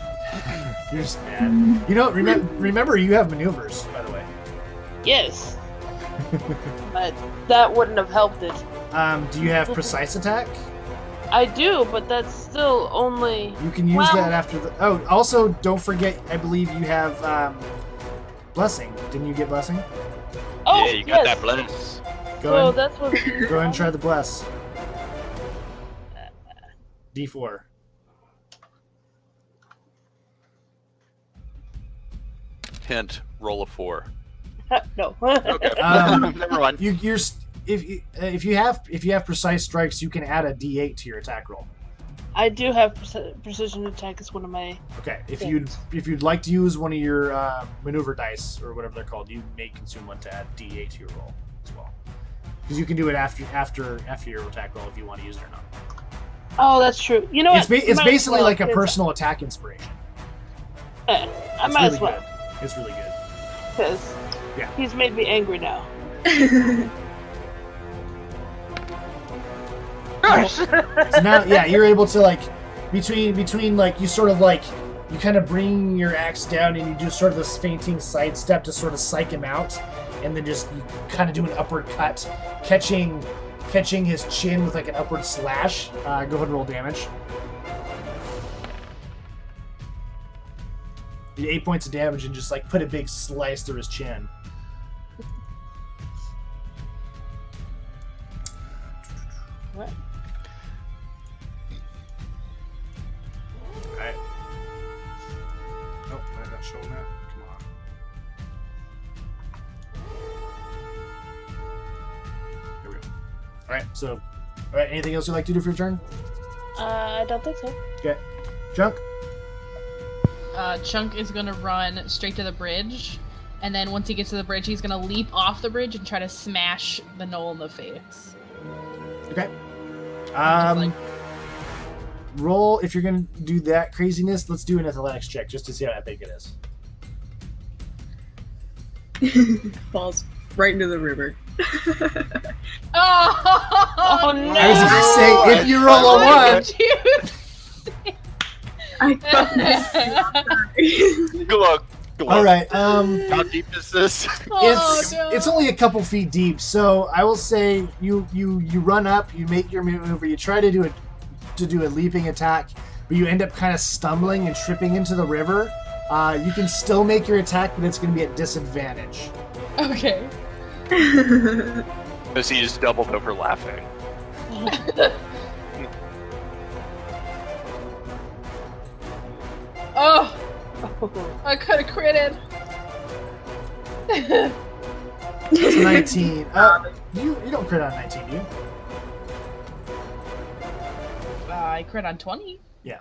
You're just mad. You know, remember you have maneuvers, by the way. Yes. But that wouldn't have helped it. Do you have precise attack? I do, but that's still only... You can use that after the... Oh, also, don't forget, I believe you have blessing. Didn't you get blessing? Oh, Yeah, you got yes. that bless. Go So ahead. that's what... Go ahead and try the bless. D4. Hint, roll a 4. No. Okay. Never mind. If you have precise strikes, you can add a D8 to your attack roll. I do have precision attack as one of my... Okay, if you'd like to use one of your maneuver dice or whatever they're called, you may consume one to add D8 to your roll as well. Because you can do it after your attack roll if you want to use it or not. Oh, that's true. You know what? It's Might basically as well, like a 'cause, personal attack inspiration. I It's might really as well, good. It's really good. because Yeah. he's made me angry now. So now, yeah, you're able to between you sort of you kind of bring your axe down and you do sort of this fainting sidestep to sort of psych him out, and then just you kind of do an upward cut, catching catching his chin with like an upward slash. Go ahead and roll damage. You 8 points of damage and just like put a big slice through his chin. What? Alright. Nope, I'm not showing that. Come on. Here we go. Alright, so. Alright, anything else you'd like to do for your turn? I don't think so. Okay. Junk? Chunk is gonna run straight to the bridge, and then once he gets to the bridge, he's gonna leap off the bridge and try to smash the knoll in the face. Okay. Just like- Roll, if you're going to do that craziness, let's do an athletics check just to see how epic it is. Falls right into the river. Oh no! I was going to say, if you roll a What 1, did you say? I thought Good luck. all right. How deep is this? Oh, no. It's only a couple feet deep, so I will say you run up, you make your maneuver, you try to do a leaping attack, but you end up kind of stumbling and tripping into the river. You can still make your attack, but it's going to be at disadvantage. Okay. So he just doubled over laughing. Oh, I could have critted. It's 19. You don't crit on 19, do you? I crit on 20. It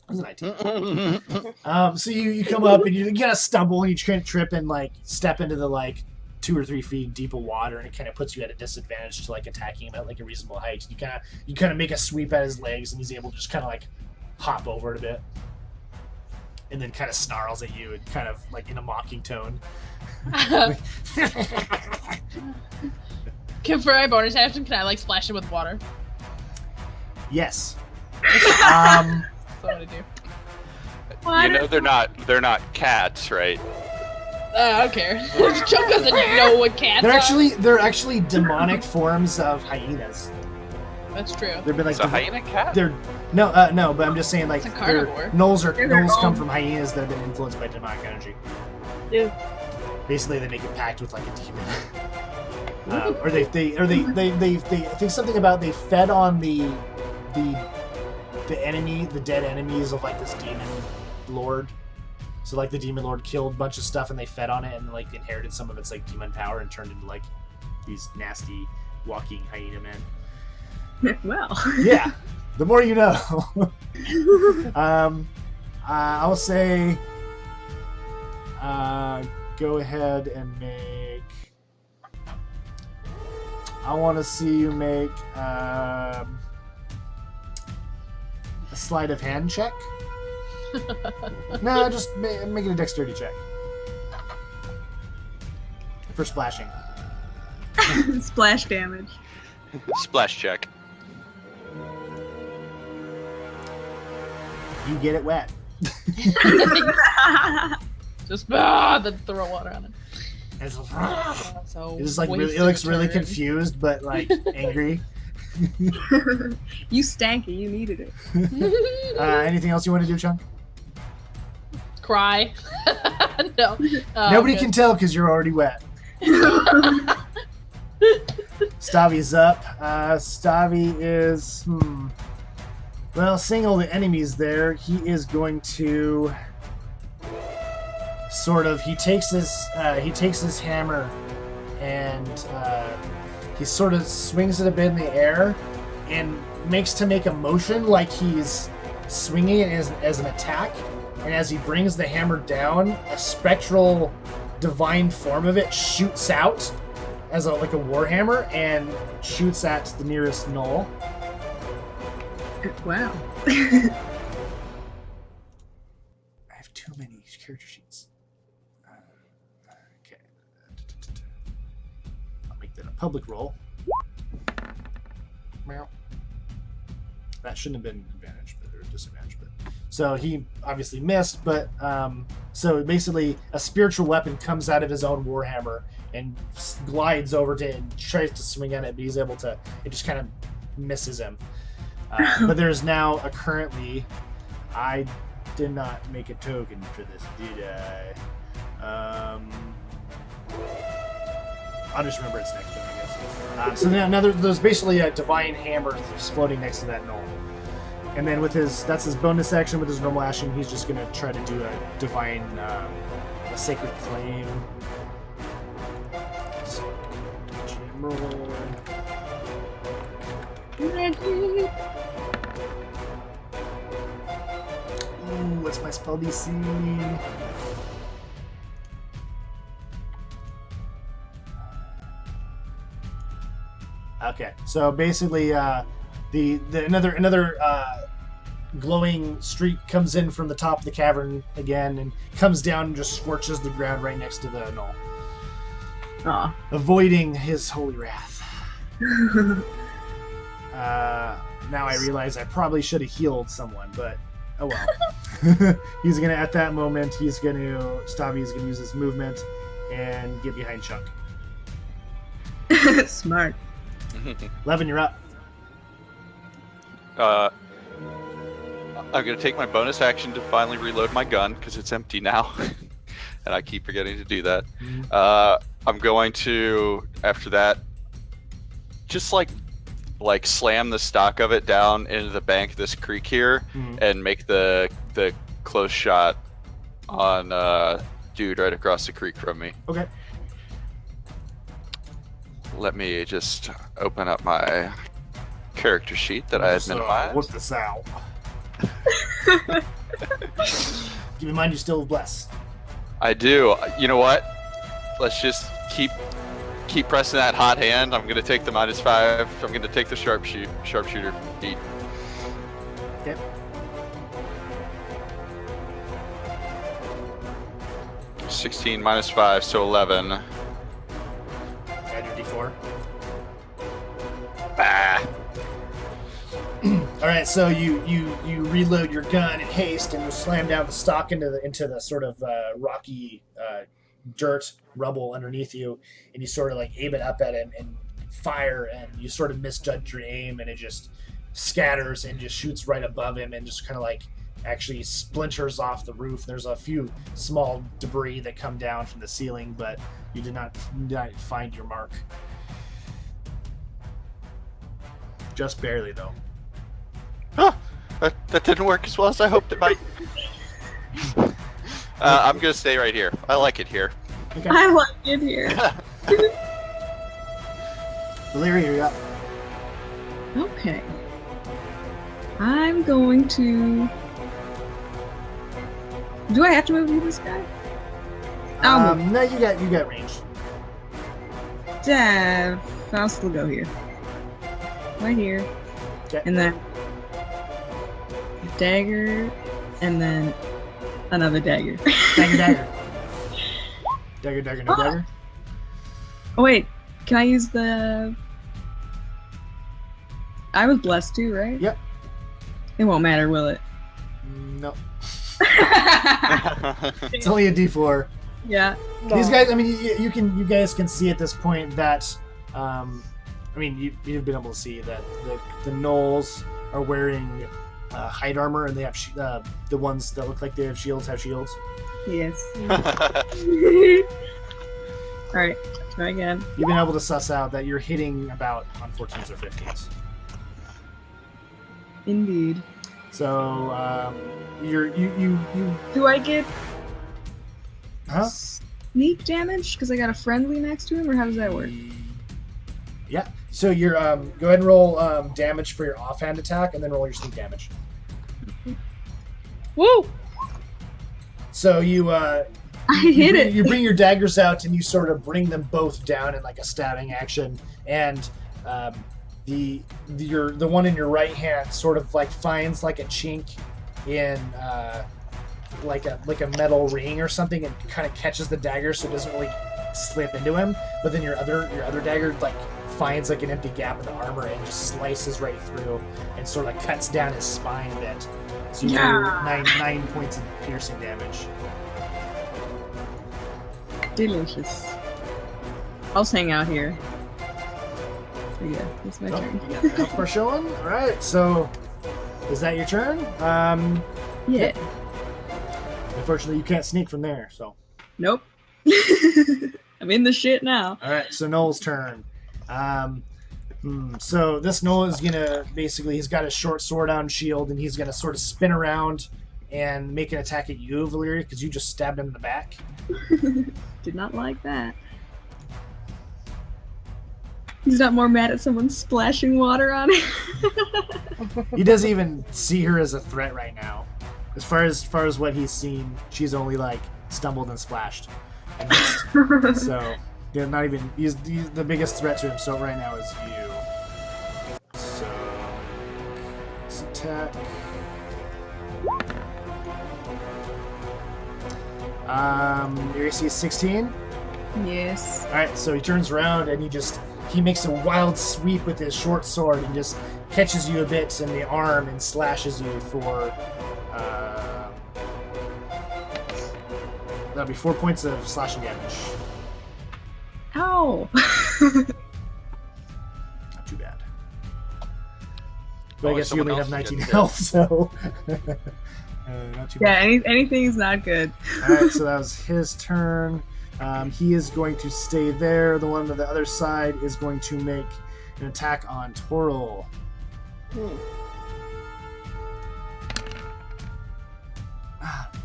was a 19. So you come up and you kind of stumble and you kind of trip and like step into the like 2 or 3 feet deep of water, and it kind of puts you at a disadvantage to like attacking him at like a reasonable height. You kind of make a sweep at his legs, and he's able to just kind of like hop over it a bit, and then kind of snarls at you and kind of like in a mocking tone. For my bonus action, can I like splash him with water? Yes. That's what I do. You know they're not cats, right? I don't care. Chuck doesn't know what cats They're actually demonic forms of hyenas. That's true. They've been like It's a hyena cat? They're no, but I'm just saying like It's a carnivore. Gnolls They're come all- from hyenas that have been influenced by demonic energy. Yeah. Basically, they make a pact with like a demon, or they think something about they fed on the enemy, the dead enemies of like this demon lord. So like the demon lord killed a bunch of stuff and they fed on it and like inherited some of its like demon power and turned into like these nasty walking hyena men. Well. Yeah, the more you know. I'll say go ahead and make. I want to see you make a sleight of hand check. No, just make it a dexterity check for splashing. Splash damage. Splash check. You get it wet. Just then throw water on it. It's So just like wasted it looks a really turn. confused, but like angry. You stanky, you needed it. Anything else you want to do, Chunk? Cry. No. Nobody good. can tell because you're already wet. Stavi's up. Stavi is well, seeing all the enemies there, he is going to sort of he takes his hammer and he sort of swings it a bit in the air and makes a motion like he's swinging it as an attack. And as he brings the hammer down, a spectral divine form of it shoots out as like a warhammer and shoots at the nearest gnoll. Wow. I have too many character sheets. Okay. I'll make that a public roll. Meow. That shouldn't have been an advantage, but or a disadvantage. But so he obviously missed. But so basically, a spiritual weapon comes out of his own warhammer and glides over to it and tries to swing at it, but he's able to. It just kind of misses him. But there's now I did not make a token for this, did I? I'll just remember it's next turn, I guess. So now there's basically a divine hammer floating next to that knoll. And then that's his bonus action. With his normal action, he's just gonna try to do a divine, a sacred flame. Jam roll. Ooh, what's my spell DC? Okay, so basically, another glowing streak comes in from the top of the cavern again and comes down and just scorches the ground right next to the knoll, avoiding his holy wrath. Now I realize I probably should have healed someone, but oh well. He's gonna, at that moment, Stabby's gonna use his movement and get behind Chunk. Smart. Levin, you're up. I'm going to take my bonus action to finally reload my gun because it's empty now, and I keep forgetting to do that. I'm going to, after that, just like slam the stock of it down into the bank of this creek here, and make the close shot on dude right across the creek from me. Okay. Let me just open up my character sheet that I had minimized. What's this out? Keep in mind you're still blessed. I do. You know what? Let's just keep pressing that hot hand. I'm going to take the -5. I'm going to take the sharpshooter feat. Okay. $16 -5, so 11. Add your D4. Ah. All right, so you reload your gun in haste and you slam down the stock into the sort of rocky dirt rubble underneath you, and you sort of like aim it up at him and fire, and you sort of misjudge your aim, and it just scatters and just shoots right above him and just kind of like actually splinters off the roof. There's a few small debris that come down from the ceiling, but you did not find your mark. Just barely, though. Huh. That didn't work as well as I hoped it might. I'm gonna stay right here. I like it here. Okay. I like it here. Valyria, you're up. Okay. I'm going to... Do I have to move with this guy? I'll move. No, you got range. I'll still go here. Right here. Okay. And then dagger, and then another dagger. Dagger. Dagger, no dagger. Oh wait, can I use the... I was blessed too, right? Yep. It won't matter, will it? No. It's only a D4. Yeah. No. These guys, I mean, you guys can see at this point that, I mean, you've been able to see that the gnolls are wearing hide armor, and they have the ones that look like they have shields. Yes. Alright, try again. You've been able to suss out that you're hitting about on 14s or 15s. Indeed. So, you Do I get huh? sneak damage because I got a friendly next to him, or how does that work? Yeah. So you're go ahead and roll damage for your offhand attack, and then roll your sneak damage. Woo! So you hit you bring your daggers out, and you sort of bring them both down in like a stabbing action, and the one in your right hand sort of like finds like a chink in like a metal ring or something, and kind of catches the dagger so it doesn't really slip into him. But then your other dagger like finds like an empty gap in the armor and just slices right through and sort of like cuts down his spine a bit. So you do 9 points of piercing damage. Delicious. I'll just hang out here. So yeah, it's my turn. You got the health bar showing. All right, so is that your turn? Yeah. Unfortunately, you can't sneak from there. So. Nope. I'm in the shit now. All right, so Noel's turn. So this Noel is gonna he's got a short sword on shield, and he's gonna sort of spin around and make an attack at you, Valeria, because you just stabbed him in the back. Did not like that. He's not more mad at someone splashing water on him. He doesn't even see her as a threat right now. As far as what he's seen, she's only like stumbled and splashed. So yeah, not even he's the biggest threat to him. So right now is you. So let's attack. Your AC is 16. Yes. All right, so he turns around and he makes a wild sweep with his short sword and just catches you a bit in the arm and slashes you for that'll be 4 points of slashing damage. Ow. Not too bad. But I guess you someone only have else 19 gets health, so not too bad. Yeah, anything's not good. All right, so that was his turn. He is going to stay there. The one on the other side is going to make an attack on Toril.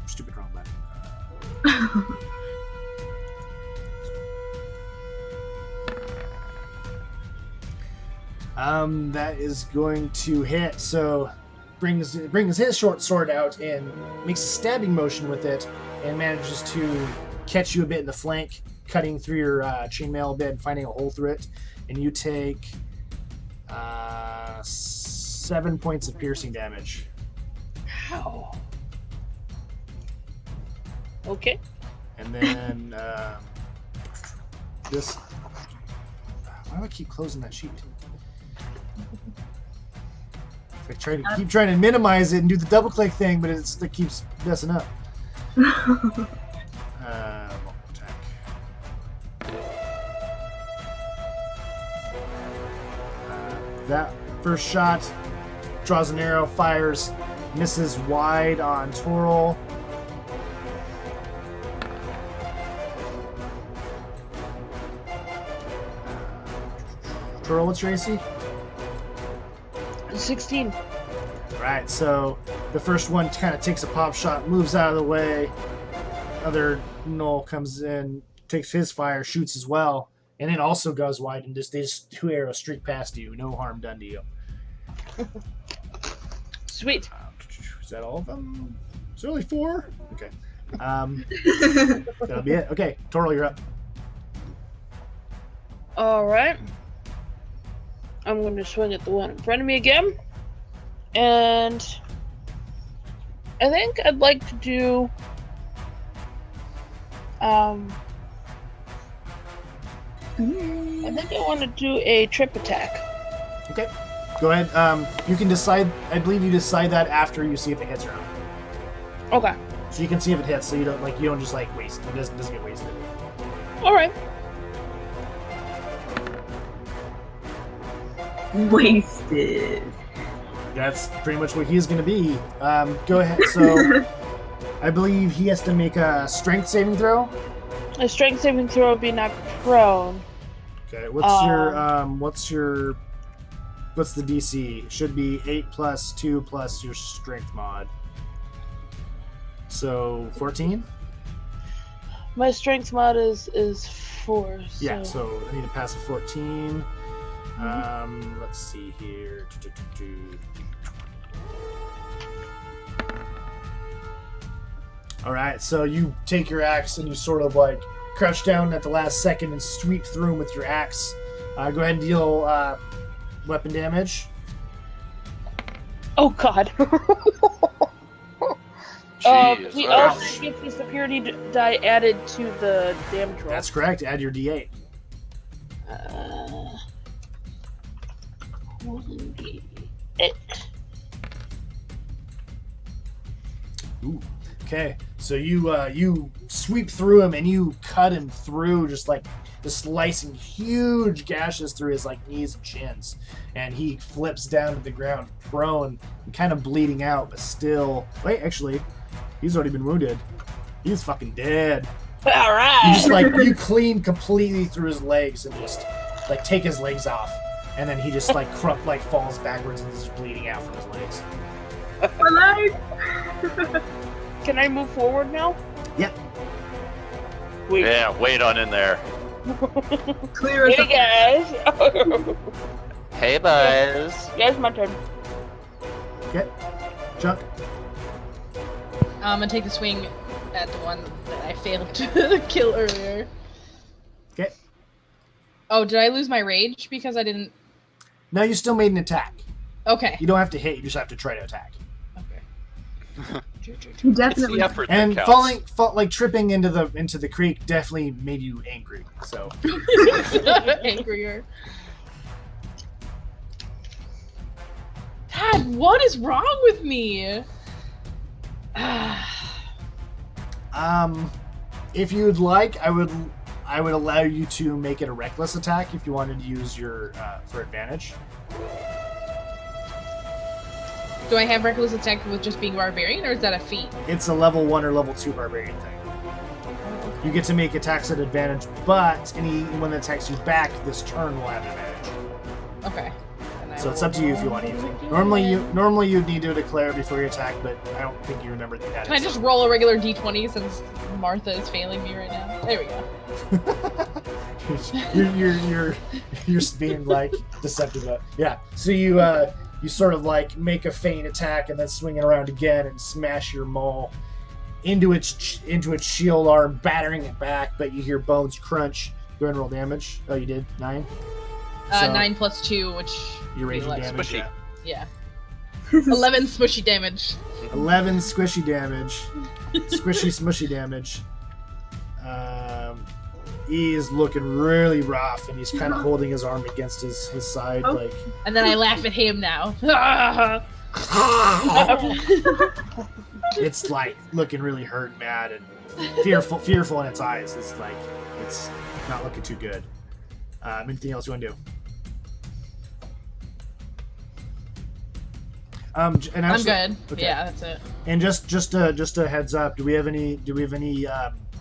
Stupid wrong button. That is going to hit. So brings his short sword out and makes a stabbing motion with it, and manages to catch you a bit in the flank, cutting through your chainmail a bit and finding a hole through it. And you take 7 points of piercing damage. How? Okay. And then this. Why do I keep closing that sheet? I try to keep trying to minimize it and do the double click thing, but it keeps messing up. Attack. That first shot draws an arrow, fires, misses wide on Toril. Toril, what's your AC? 16. Right, so the first one kind of takes a pop shot, moves out of the way. Other Noel comes in, takes his fire, shoots as well, and then also goes wide, and these 2 arrows streak past you. No harm done to you. Sweet. Is that all of them? Is there only 4? Okay. That'll be it. Okay, Toril, you're up. Alright. I'm going to swing at the one in front of me again. And I think I'd like to do I think I want to do a trip attack. Okay. Go ahead. You can decide. I believe you decide that after you see if it hits or not. Okay. So you can see if it hits, so you don't just waste. It doesn't get wasted. Alright. Wasted. That's pretty much what he's going to be. Go ahead. So I believe he has to make a strength saving throw. A strength saving throw would be knocked prone. Okay. What's the DC? It should be 8 plus 2 plus your strength mod. So 14. My strength mod is 4. So. Yeah. So I need to pass a 14. Let's see here. All right, so you take your axe and you sort of crouch down at the last second and sweep through him with your axe. Go ahead and deal weapon damage. Oh God. Jeez, He wow. also gets the superiority die added to the damage roll. That's correct. Add your D8. 1d8. Ooh. Okay, so you sweep through him and you cut him through, just just slicing huge gashes through his like knees and shins, and he flips down to the ground, prone, and kind of bleeding out, but still. Wait, actually, he's already been wounded. He's fucking dead. All You right. just like you clean completely through his legs and just like take his legs off, and then he just like falls backwards and is just bleeding out from his legs. Can I move forward now? Yep. Wait. Yeah, wait on in there. Clear as Hey guys. Hey, buzz. Guys, my turn. Okay. Chuck. I'm gonna take the swing at the one that I failed to kill earlier. Okay. Oh, did I lose my rage because I didn't? No, you still made an attack. Okay. You don't have to hit. You just have to try to attack. Okay. You It's the definitely. effort And that counts. like tripping into the creek definitely made you angry. So Angrier. God, what is wrong with me? if you'd like, I would allow you to make it a reckless attack if you wanted to use your for advantage. Do I have reckless attack with just being barbarian, or is that a feat? It's a level 1 or level 2 barbarian thing. You get to make attacks at advantage, but anyone that attacks you back this turn will have advantage. Okay. Then I So it's will up to you if you want to use it. do Normally you'd need to declare before you attack, but I don't think you remember that. Can I just roll a regular d20 since Martha is failing me right now? There we go. you're being like deceptive. Yeah. So you sort of like make a feint attack and then swing it around again and smash your maul into its shield arm, battering it back. But you hear bones crunch. Go ahead and roll damage. Oh, you did 9. So 9 plus 2, which Your raging 11. damage. Smushy. Yeah. Yeah. 11 smushy damage. 11 squishy damage. Squishy smushy damage. He is looking really rough, and he's kind of holding his arm against his side, Oh. like. And then I laugh at him now. It's like looking really hurt, mad, and fearful in its eyes. It's like it's not looking too good. Anything else you want to do? And I'm actually, good. okay. Yeah, that's it. And just a heads up. Do we have any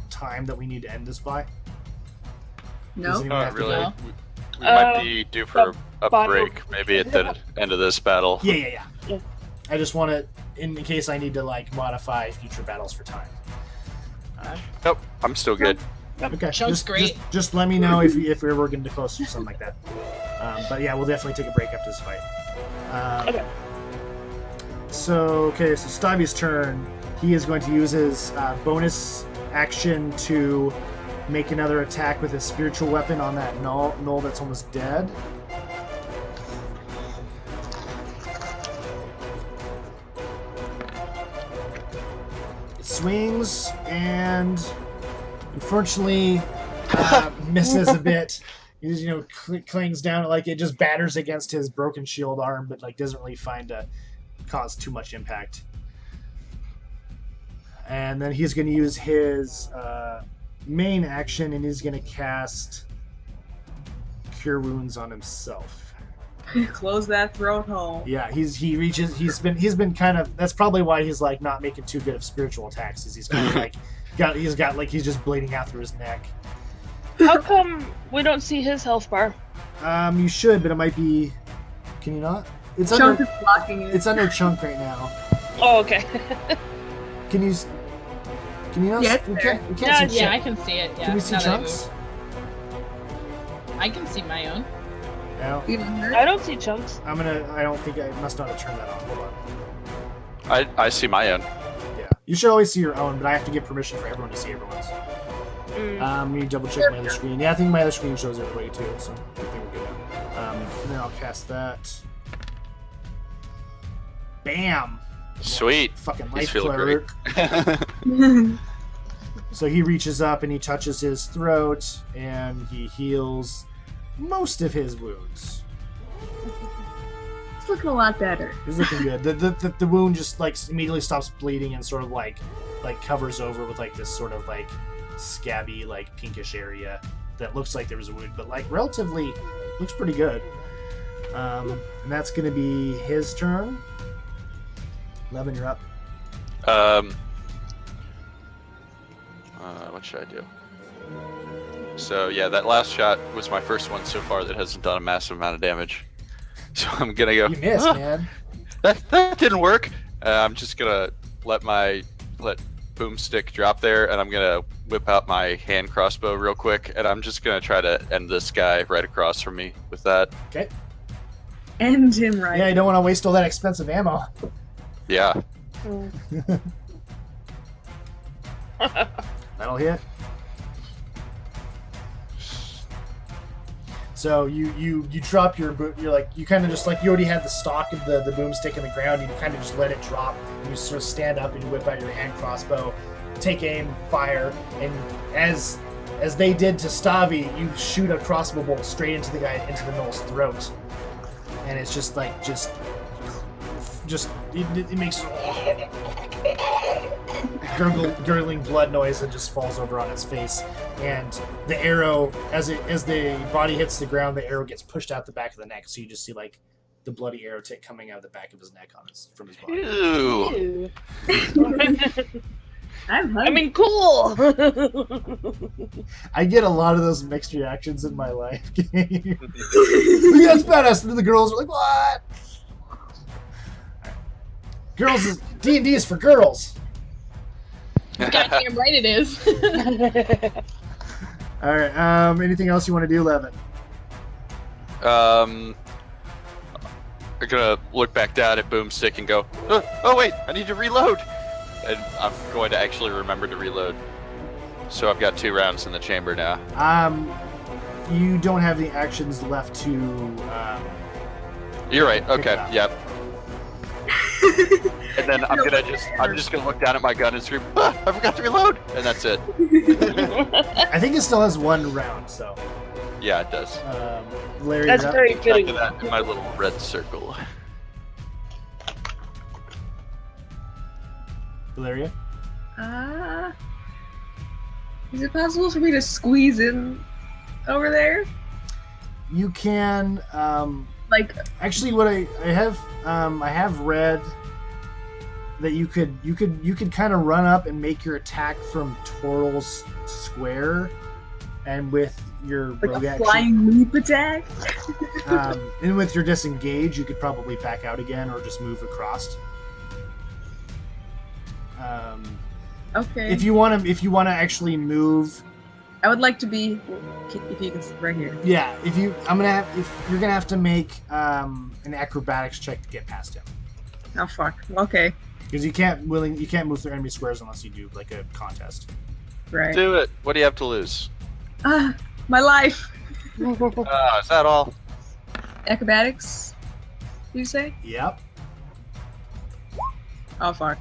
time that we need to end this by? Does No. anyone Not have to really. go? We might be due for a bottom- break, maybe at the end of this battle. Yeah. Yeah. I just want to, in case I need to like modify future battles for time. Nope, I'm still good. Okay. Chunk's great. Just let me know if we're working too close or something like that. But yeah, we'll definitely take a break after this fight. Okay. So Stavi's turn. He is going to use his bonus action to make another attack with his spiritual weapon on that gnoll that's almost dead. It swings and unfortunately misses a bit. He just, clings down, like it just batters against his broken shield arm, but like doesn't really find to cause too much impact. And then he's going to use his main action, and he's going to cast Cure Wounds on himself. Close that throat hole. Yeah, he's been kind of, that's probably why he's like not making too good of spiritual attacks, is he's kind of like he's just bleeding out through his neck. How come we don't see his health bar? You should, but it might be. Can you not? It's Chunk under. is blocking it. It's under Chunk right now. Oh, okay. Can you? Can you not? Yeah, it's we there. can't. We can't see Yeah, I Chunk. can see it. Yeah, Can we see now that I Chunks? move. I can see my own. No. Even hurt? I don't see chunks. I don't think I must not have turned that on. Hold on. I see my own. Yeah. You should always see your own, but I have to give permission for everyone to see everyone's. Let me double check my other screen. Yeah, I think my other screen shows everybody too, so I think we're good now. And then I'll cast that. Bam! Sweet. Fucking He's life feeling cleric. great. So he reaches up and he touches his throat and he heals most of his wounds. It's looking a lot better. He's looking good. The wound just like immediately stops bleeding and sort of like covers over with like this sort of like scabby like pinkish area. that looks like there was a wound, but like relatively looks pretty good. And that's going to be his turn. 11, you're up. What should I do? So yeah, that last shot was my first one so far that hasn't done a massive amount of damage. So I'm gonna go. You missed, "Ah, man. That didn't work. I'm just gonna let boomstick drop there, and I'm gonna whip out my hand crossbow real quick, and I'm just gonna try to end this guy right across from me with that. Okay. End him right. Yeah, you don't want to waste all that expensive ammo. Yeah. That'll hit. So you drop your boot. You're like you kind of just like you already had the stock of the boomstick in the ground. You kind of just let it drop, and you sort of stand up and you whip out your hand crossbow, take aim, fire, and as they did to Stavi, you shoot a crossbow bolt straight into the gnoll's throat, and it's just it makes gurgling blood noise and just falls over on its face. And the arrow, as the body hits the ground, the arrow gets pushed out the back of the neck. So you just see like the bloody arrow tick coming out of the back of his neck from his body. Ew. I'm I hungry. mean, cool. I get a lot of those mixed reactions in my life. That's badass. And then the girls are like, "What?" Girls, D&D is for girls. Goddamn right it is. All right. Anything else you want to do, Levin? I'm gonna look back down at Boomstick and go, oh wait, I need to reload. And I'm going to actually remember to reload. So I've got 2 rounds in the chamber now. You don't have the actions left to. You're right. Pick Okay. it up. Yep. And then I'm just gonna look down at my gun and scream, I forgot to reload, and that's it. I think it still has 1 round, so. Yeah, it does. Larry, That's you're up. very Back good. to that in my little red circle. Valeria? Is it possible for me to squeeze in over there? You can. Like, Actually, what I have read that you could kind of run up and make your attack from Toral's square, and with your rogue a action, flying leap attack? and with your disengage, you could probably back out again or just move across. Okay. If you want to actually move, I would like to be, if you can, right here. yeah. If you're gonna have to make an acrobatics check to get past him, Oh fuck. Okay. because you can't move through enemy squares unless you do like a contest. Right. Do it. What do you have to lose? My life. Is that all? Acrobatics. Did you say? Yep. Oh fuck.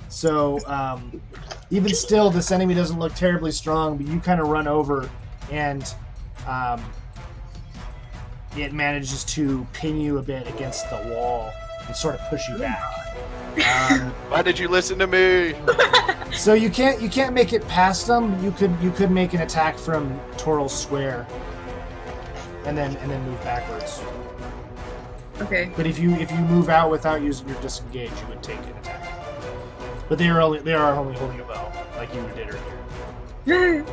So, even still, this enemy doesn't look terribly strong, but you kind of run over, and it manages to pin you a bit against the wall and sort of push you back. Why did you listen to me? So you can't make it past them. You could make an attack from Toral's square, and then move backwards. Okay. But if you move out without using your disengage, you would take an attack. But they are only holding a bow, like you did earlier.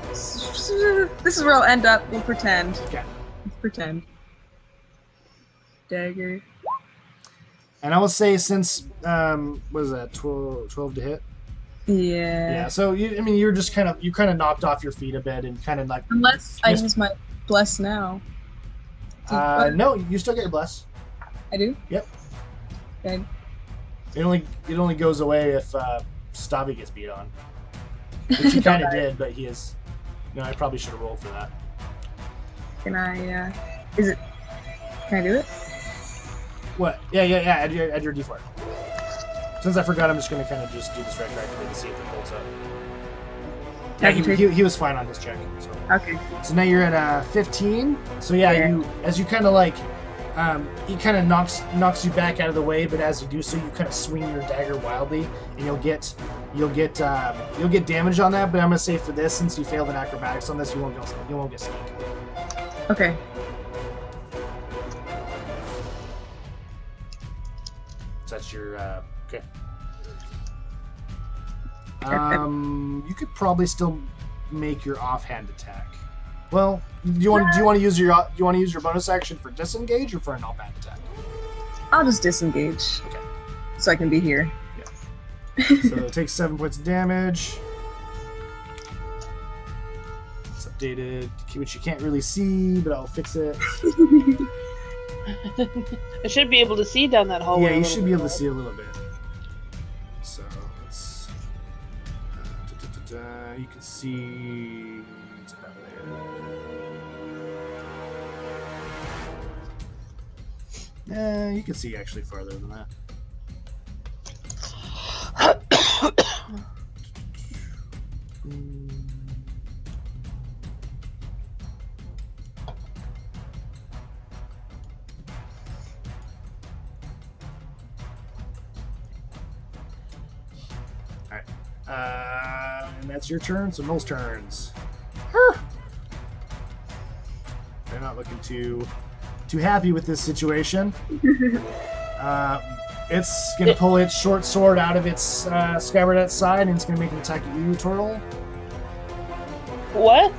This is where I'll end up. We'll pretend. Okay. Let's pretend. Dagger. And I will say, since what is that, 12 to hit? Yeah. Yeah. So you're just kind of knocked off your feet a bit and kind of like. Unless I use my bless now. No, you still get your bless. I do? Yep. Okay. It only goes away if Stavi gets beat on, which he kind of did, but he is. I probably should have rolled for that. Can I, can I do it? What? Yeah. Add your D4. Since I forgot, I'm just gonna kind of just do this retroactively to see if it holds up. Yeah, he was fine on his check. So. Okay. So now you're at 15. So yeah, as you kind of like, he kind of knocks you back out of the way, but as you do so, you kind of swing your dagger wildly, and you'll get you'll get damage on that. But I'm gonna say for this, since you failed an acrobatics on this, you won't get sneak. Okay. So that's your okay. Okay. You could probably still make your offhand attack. Well, do you want to use your bonus action for disengage or for an offhand attack? I'll just disengage. Okay. So I can be here. So it takes 7 points of damage. It's updated, which you can't really see, but I'll fix it. I should be able to see down that hallway. Yeah, you should be able to see a little bit. So let's. You can see. It's about there. You can see actually farther than that. And that's your turn, so Noel's turns. They're not looking too happy with this situation. It's gonna pull its short sword out of its scabbard outside, and it's gonna make an attack at you, Toril. What?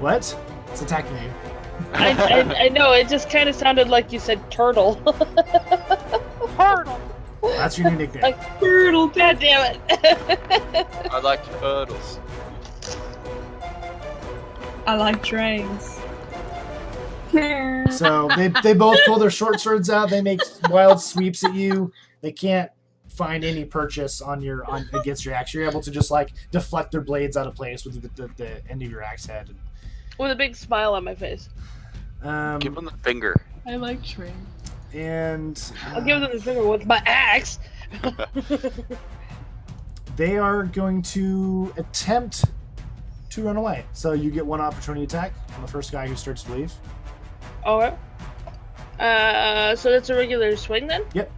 What? It's attacking you. I know, it just kind of sounded like you said turtle. Turtle! That's your new nickname. Like, turtle, god damn it. I like turtles. I like trains. So they both pull their short swords out. They make wild sweeps at you. They can't find any purchase against your axe. You're able to just like deflect their blades out of place with the end of your axe head. With a big smile on my face. Give them the finger. I like trains. And I'll give them the finger with my axe. they are going to attempt to run away. So you get one opportunity attack on the first guy who starts to leave. Alright. So that's a regular swing then? Yep.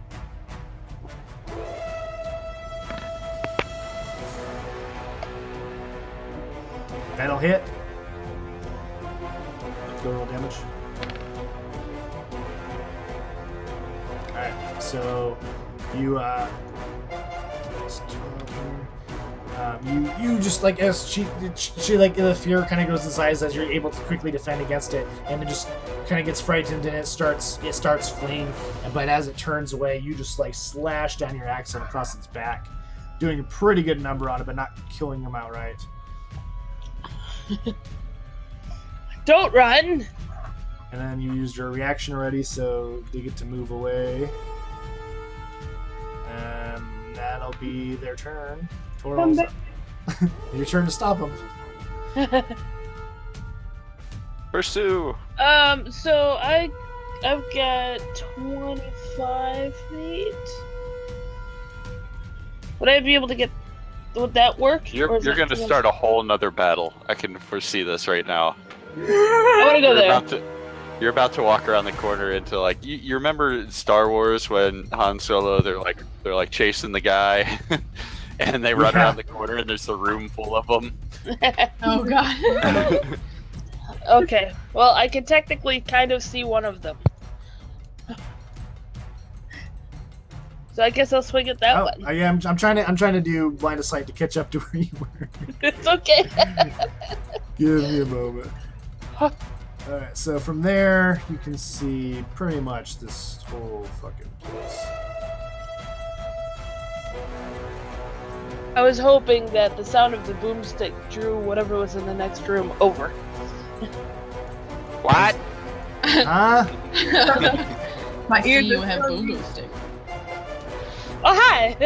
That'll hit. Go roll damage. Alright, so you you just like as she like the fear kind of goes inside as you're able to quickly defend against it, and it just kind of gets frightened and it starts fleeing. But as it turns away, you just like slash down your axe across its back, doing a pretty good number on it, but not killing him outright. Don't run! And then you used your reaction already, so they get to move away. And that'll be their turn. Toral's your turn to stop them. Pursue. So I've got 25 feet. Would I be able to get? Would that work? You're Or is that going to too start a whole nother battle. I can foresee this right now. I want to go there. You're about to walk around the corner into like you remember Star Wars when Han Solo they're like chasing the guy and they run around the corner and there's a room full of them. Oh god. Okay. Well, I can technically kind of see one of them. So I guess I'll swing at that one. I'm trying to do line of sight to catch up to where you were. It's okay. Give me a moment. Alright, so from there you can see pretty much this whole fucking place. I was hoping that the sound of the boomstick drew whatever was in the next room over. What? Huh? My See, ears you are have so boom deep. boom stick. Oh, hi!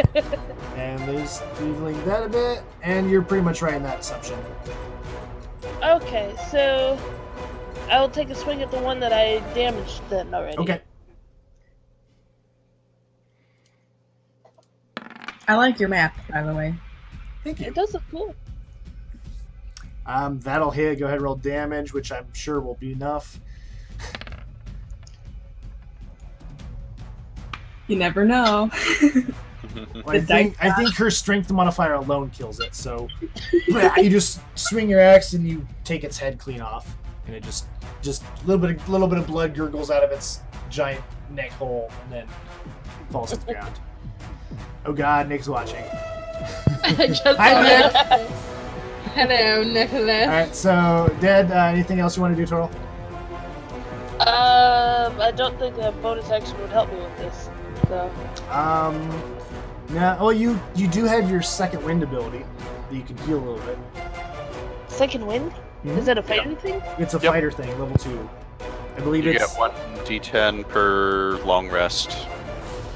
And there's leveling that a bit, and you're pretty much right in that assumption. Okay, so I'll take a swing at the one that I damaged then already. Okay. I like your map, by the way. Thank you. It does look cool. That'll hit. Go ahead and roll damage, which I'm sure will be enough. You never know. Well, I think her strength modifier alone kills it. So you just swing your axe and you take its head clean off, and it just a little bit of blood gurgles out of its giant neck hole, and then falls to the ground. Oh God, Nick's watching. Hi, Nick. Hello, Nicholas. All right, so Dad, anything else you want to do, Toral? I don't think a bonus action would help me with this. So. No. Oh, you do have your second wind ability that you can heal a little bit. Second wind? Mhm. Is that a fighting thing? It's a fighter thing, level 2. I believe You it's get 1d10 per long rest.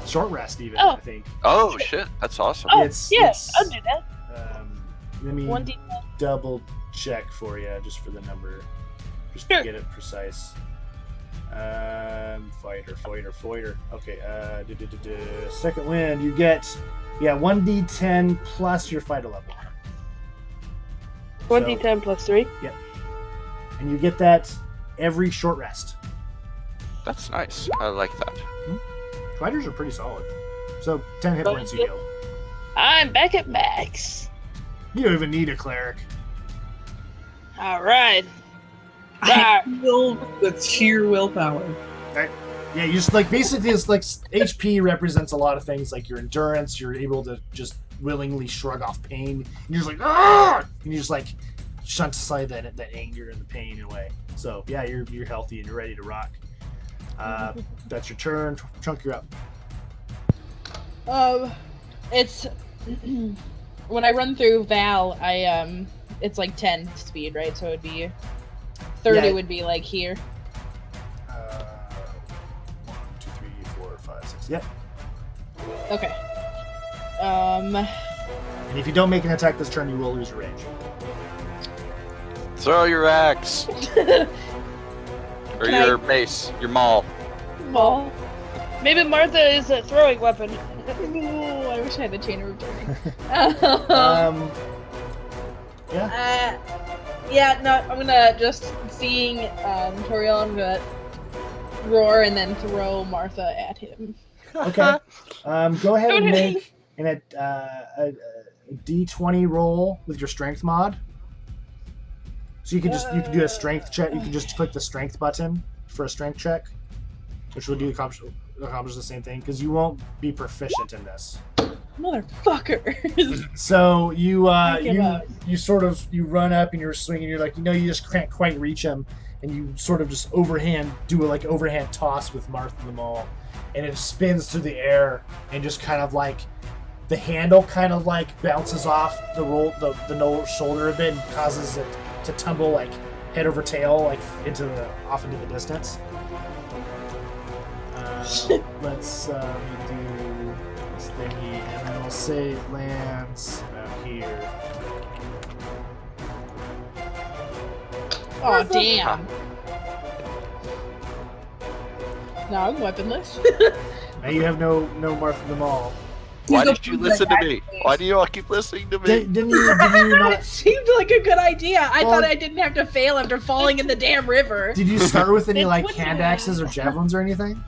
short rest even. Oh. I think. Oh shit, that's awesome. Oh, It's- yeah, it's- I'll do that. Let me 1d10. double check for you just for the number, just Sure. to get it precise. Fighter. Okay. Second wind, you get 1d10 plus your fighter level. 1d10 plus 3. And you get that every short rest. That's nice. I like that. Fighters are pretty solid. So 10 hit points you heal. I'm back at max. You don't even need a cleric. Alright. I will with sheer willpower. Yeah, you just like basically it's like HP represents a lot of things like your endurance. You're able to just willingly shrug off pain. And you're just like, ah! And you just like shunt aside that anger and the pain away. So yeah, you're healthy and you're ready to rock. That's your turn. Chunk, you're up. It's when I run through Val, it's like 10 speed, right? So it'd be 30 Yeah. would be like here. 1, 2, 3, 4, 5, 6. Yep. Okay. And if you don't make an attack this turn, you will lose your range. Throw your axe or Can your mace, your maul. Well, Maybe Martha is a throwing weapon. ooh, I wish I had the chain of returning. Yeah. Yeah, no, I'm gonna just seeing Toriel, I'm gonna roar and then throw Martha at him. Okay. Go ahead and make a D20 roll with your strength mod. So you can do a strength check. You can just click the strength button for a strength check, which will accomplish the same thing because you won't be proficient in this. Motherfuckers. So you give up. you sort of run up and you're swinging. You're like you just can't quite reach him, and you sort of just overhand toss with Martha the Maul, and it spins through the air and just kind of like the handle kind of like bounces off the shoulder a bit and causes it to tumble like head over tail like off into the distance. Let's do this thingy, and then we'll say it lands about here. Oh damn. No, I'm weaponless. Now you have no Martha the Maul. Why did you listen to me? Why do you all keep listening to me? Did you not? It seemed like a good idea. I Well- thought I didn't have to fail after falling in the damn river. Did you start with any Then like what hand the- axes or javelins or anything?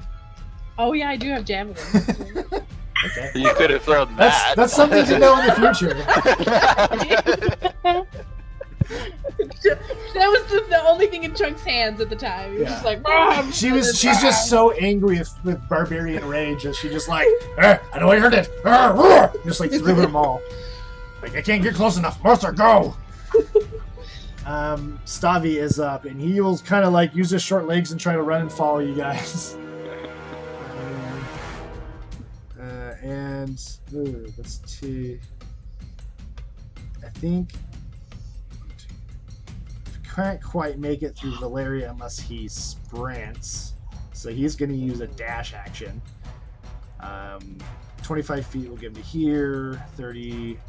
Oh yeah, I do have javelins. Okay. You could have thrown that. That's something to know in the future. That was the only thing in Chunk's hands at the time. He was just like, "Mom!" She's just so angry with barbarian rage that she just like, I know I heard it. Just like threw them all. Like I can't get close enough. Martha, go. Stavi is up and he will kind of like use his short legs and try to run and follow you guys. That's 2. I think can't quite make it through Valeria unless he sprints. So he's going to use a dash action. 25 feet will get me here. 30.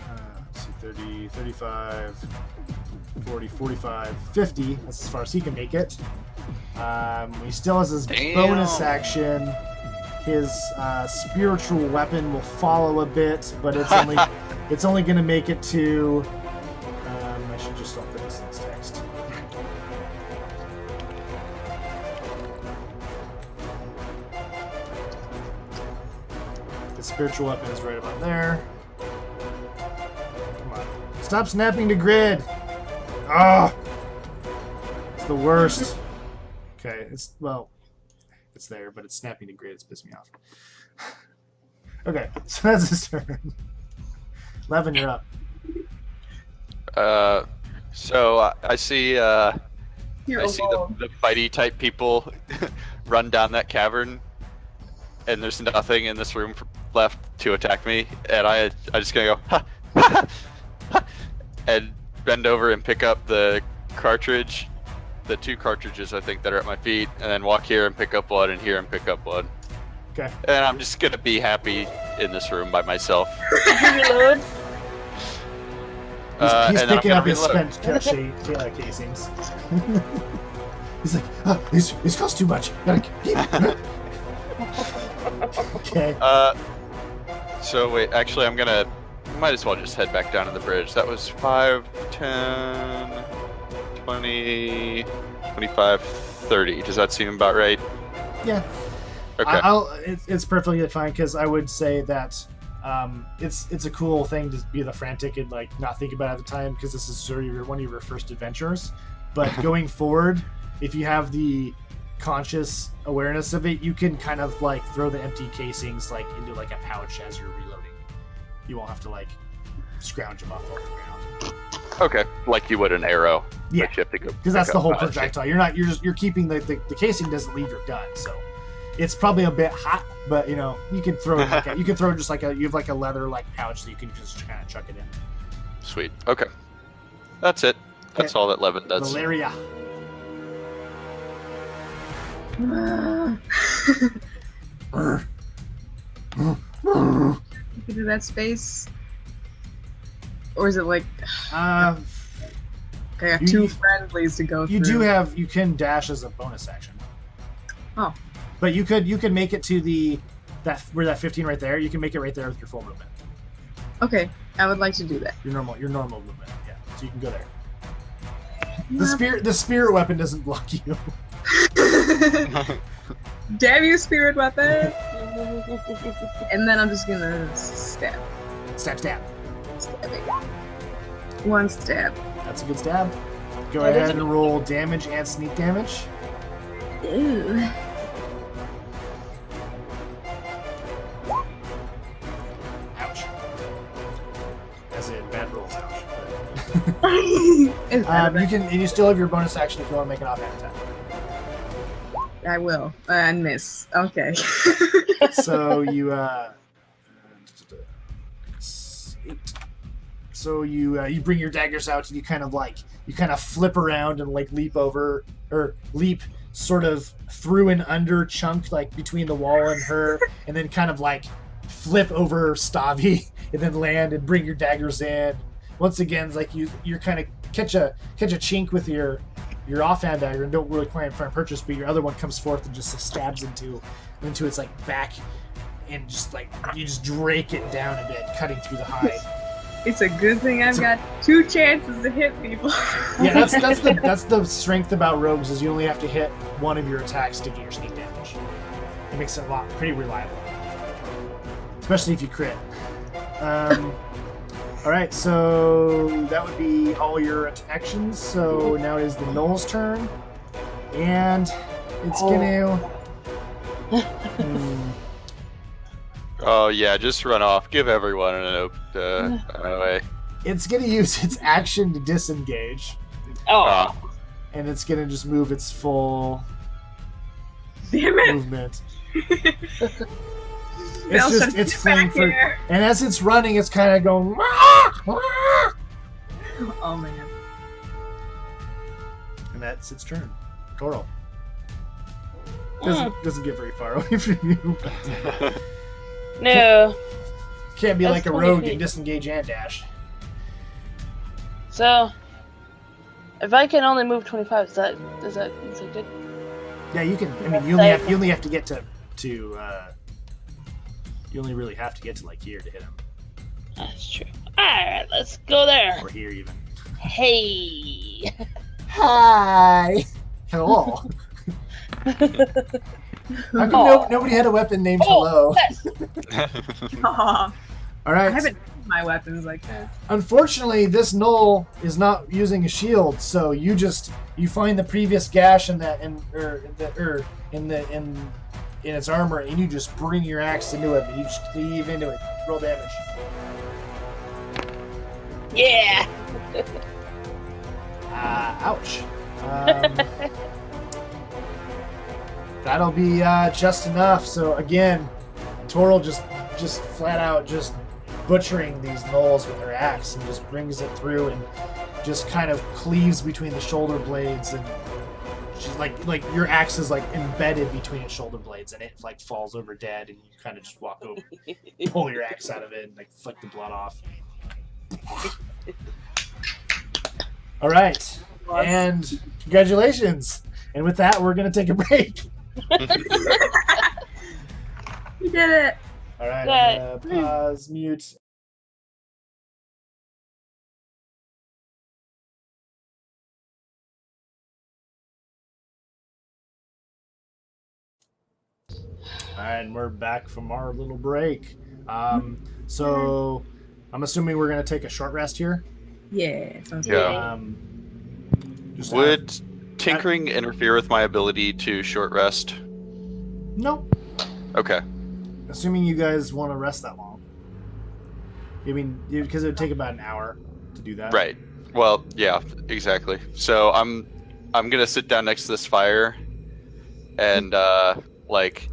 Let's see, 30, 35, 40, 45, 50. That's as far as he can make it. He still has his bonus action. His spiritual weapon will follow a bit, but it's only going to make it to. I should just open this text. The spiritual weapon is right about there. Come on. Stop snapping to grid! Ah! It's the worst. Okay, it's there, but it's snapping to grid. It's pissing me off. Okay, so that's his turn. Levin, you're up. So I see You're the fighty type people run down that cavern, and there's nothing in this room left to attack me, and I just gonna go ha, ha, ha, and bend over and pick up the cartridge, the 2 cartridges I think that are at my feet, and then walk here and pick up one, and here and pick up one. Okay. And I'm just gonna be happy in this room by myself. Reload. He's and then picking I'm up gonna his reload. spent casings. He's like, oh, this costs too much. Gotta keep. Okay. So wait, actually might as well just head back down to the bridge. That was 5, 10, 20, 25, 30. Does that seem about right? Yeah. Okay. It's perfectly fine because I would say that it's a cool thing to be the frantic and like not think about it at the time because this is sort of one of your first adventures. But going forward, if you have the conscious awareness of it, you can kind of like throw the empty casings like into like a pouch as you're reloading. You won't have to like scrounge them off the ground. Okay, like you would an arrow. Yeah, which you have to go because that's pick the up. whole projectile. You're keeping the casing doesn't leave your gun, so it's probably a bit hot. But you know you can throw it you can throw just like you have like a leather like pouch that you can just kind of chuck it in. Sweet. Okay, that's it. That's all that Levin does. Valeria. Into that space, or is it like Uh, I got you- 2 friendlies to go you through? you can dash as a bonus action. Oh. But you could make it to that 15 right there. You can make it right there with your full movement. Okay, I would like to do that. Your normal movement. Yeah. So you can go there. The spirit weapon doesn't block you. Damn you, spirit weapon! And then I'm just gonna stab. Stab. Stabbing. 1 stab. That's a good stab. Go That is ahead a- and roll damage and sneak damage. Ooh. Ouch. As in bad rolls, ouch. It's better You can, and you still have your bonus action if you want to make an offhand attack. I will. And miss. Okay. So you, 8. So you bring your daggers out and you kind of flip around and like leap sort of through and under Chunk like between the wall and her, and then kind of like flip over Stavi and then land and bring your daggers in. Once again, it's like you're kind of catch a chink with your offhand dagger and don't really quite find purchase, but your other one comes forth and just stabs into its like back, and just like you just drake it down a bit, cutting through the hide. It's a good thing I've got 2 chances to hit people. Yeah, that's the strength about rogues is you only have to hit one of your attacks to get your sneak damage. It makes it pretty reliable, especially if you crit. All right, so that would be all your actions. So now it is the Knoll's turn, and it's gonna. Oh yeah, just run off. Give everyone an way. It's gonna use its action to disengage, Oh, and it's gonna just move its full Damn it! movement. Bell It's said, it's "Get fleeing back for, here." and as it's running, it's kind of going. Oh man. And that's its turn. Toro. Doesn't get very far away from you. But no. can't be That's like a 20 rogue feet. and disengage and dash. So, if I can only move 25, is that good? Yeah, you can. I mean, you only have to get to. You only really have to get to like here to hit him, That's true. Alright, let's go there. or here even. Hey. Hi. Hello. How come nobody had a weapon named Oh, Hello? yes. Aw, All I right. haven't used my weapons like this. Unfortunately, this gnoll is not using a shield, so you find the previous gash in its armor, and you just bring your axe into it, and you just cleave into it. Roll damage. Yeah. Ouch. That'll be just enough. So again, Toril just flat out just butchering these gnolls with her axe and just brings it through and just kind of cleaves between the shoulder blades, and she's like your axe is like embedded between its shoulder blades, and it like falls over dead, and you kind of just walk over, pull your axe out of it, and like flick the blood off. All right, and congratulations. And with that, we're gonna take a break. You did it! All right, Yeah. I'm gonna pause, mute. All right, and we're back from our little break. So I'm assuming we're gonna take a short rest here. Yeah, sounds Yeah. Just Would tinkering interfere with my ability to short rest? no. Okay. Assuming you guys want to rest that long. I mean, because it would take about an hour to do that. Right. Well, yeah, exactly. So I'm gonna sit down next to this fire, and like,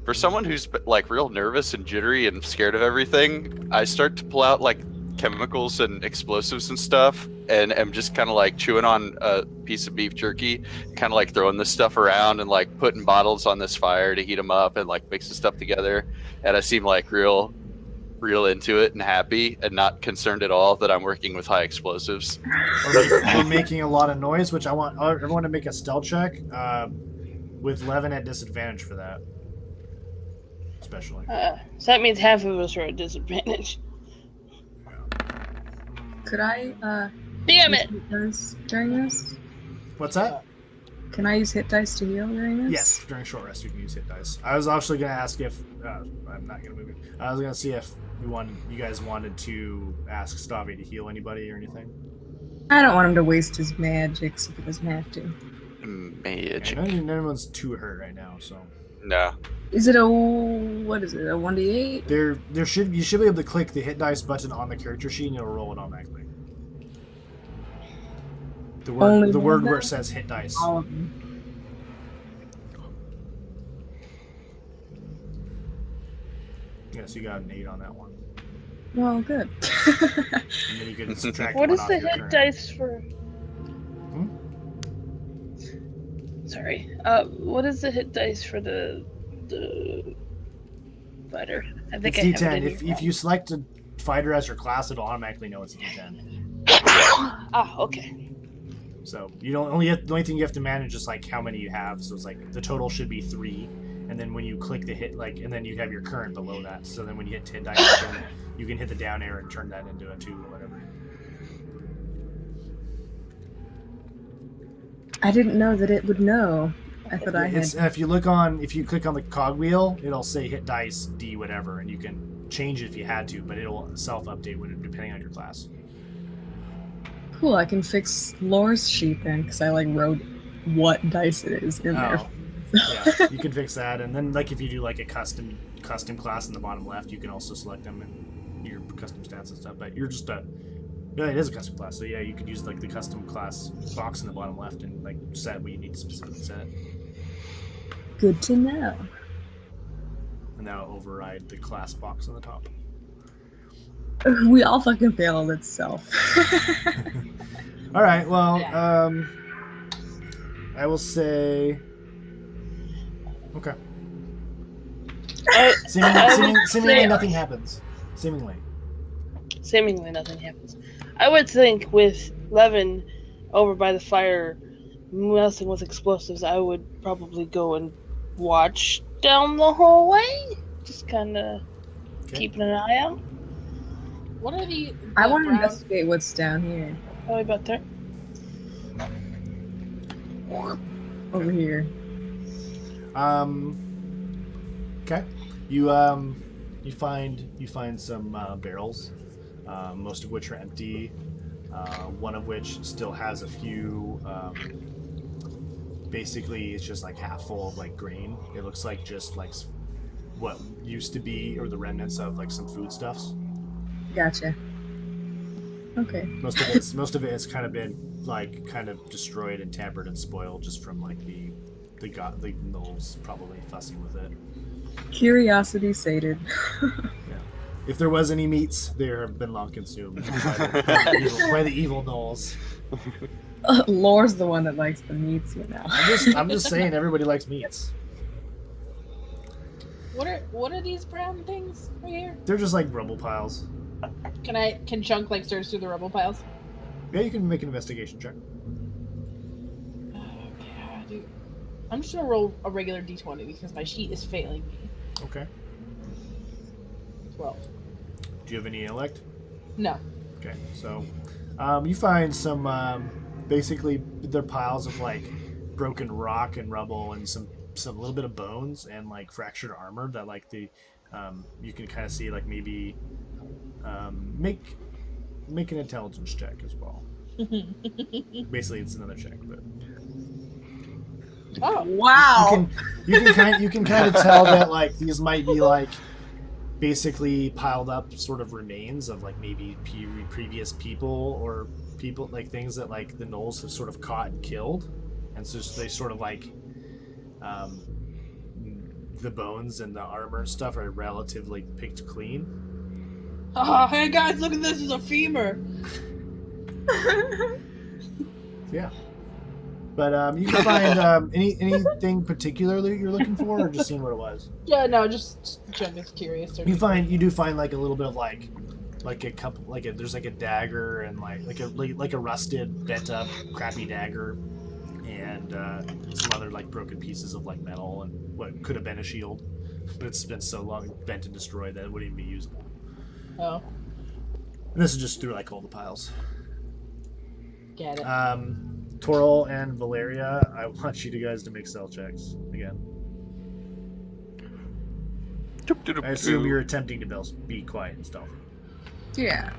for someone who's like real nervous and jittery and scared of everything, I start to pull out like chemicals and explosives and stuff, and am just kind of like chewing on a piece of beef jerky, kind of like throwing this stuff around and like putting bottles on this fire to heat them up and like mixing stuff together. And I seem like real into it and happy and not concerned at all that I'm working with high explosives. We're making a lot of noise, which I want everyone to make a stealth check with Levin at disadvantage for that. Especially. So that means half of us are at disadvantage. Could I Damn use it! hit dice during this? What's that? Can I use hit dice to heal during this? Yes, during short rest you can use hit dice. I was actually going to ask if I'm not going to move it. I was going to see if you guys wanted to ask Stavi to heal anybody or anything. I don't want him to waste his magic so he doesn't have to. Magic. Okay, no one's too hurt right now, so. No. Is it a 1d8? You should be able to click the hit dice button on the character sheet and it'll roll it automatically. The word where it says hit dice. All of them. Yes, you got an 8 on that one. Well, good. And then you can subtract What one is off the your hit current. dice for? Hmm? Sorry. What is the hit dice for the fighter? I think It's I have D10. it in If you select a fighter as your class, it'll automatically know it's a D10. Okay. So the only thing you have to manage is like how many you have. So it's like the total should be 3, and then when you click the hit, and then you have your current below that. So then when you hit hit dice, you can hit the down arrow and turn that into a 2 or whatever. I didn't know that it would know. I thought I had. If you click on the cogwheel, it'll say hit dice D whatever, and you can change it if you had to, but it'll self-update depending on your class. Cool, I can fix Lore's sheet then, because I wrote what dice it is in there. Yeah, you can fix that, and then if you do like a custom class in the bottom left, you can also select them and your custom stats and stuff. But you're just yeah, it is a custom class, so yeah, you could use the custom class box in the bottom left and set what you need to specifically set, Good to know. and that'll override the class box on the top. We all fucking failed itself. All right, well, I will say, okay. Seemingly nothing happens. Seemingly nothing happens. I would think with Levin over by the fire messing with explosives, I would probably go and watch down the hallway. Just kind of keeping an eye out. What are the I want to brown- investigate what's down here. Probably about there. Over here. Okay. You find some barrels, most of which are empty. One of which still has a few. Basically, it's just like half full of like grain. It looks like just like what used to be, or the remnants of like some foodstuffs. Gotcha. Okay. Most of it has kind of been like kind of destroyed and tampered and spoiled just from like the gnolls probably fussing with it. Curiosity sated. Yeah. If there was any meats, they have been long consumed by the evil gnolls. Lore's the one that likes the meats, you know. I'm just saying, everybody likes meats. What are these brown things right here? They're just like rubble piles. Can Chunk like search through the rubble piles? Yeah, you can make an investigation check. Okay, dude. I'm just gonna roll a regular d20 because my sheet is failing me. Okay. 12. Do you have any intellect? No. Okay, so you find some basically they're piles of like broken rock and rubble and some little bit of bones and like fractured armor that like the you can kind of see like maybe make an intelligence check as well. Basically, it's another check, but Oh wow! You can kind of tell that like these might be like basically piled up sort of remains of like maybe previous people or people like things that like the gnolls have sort of caught and killed, and so they sort of like the bones and the armor and stuff are relatively picked clean. Oh, hey guys, look at this! It's a femur. Yeah. But you can find anything particularly you're looking for, or just seeing what it was. Yeah, no, just Chunk is curious. You do find like a little bit of like a couple there's like a dagger and like a rusted, bent up, crappy dagger, and some other like broken pieces of like metal and what could have been a shield, but it's been so long bent and destroyed that it wouldn't even be usable. Oh. And this is just through like all the piles. Get it. Toril and Valeria, I want you guys to make stealth checks again. I assume you're attempting to be quiet and stealthy. Yeah.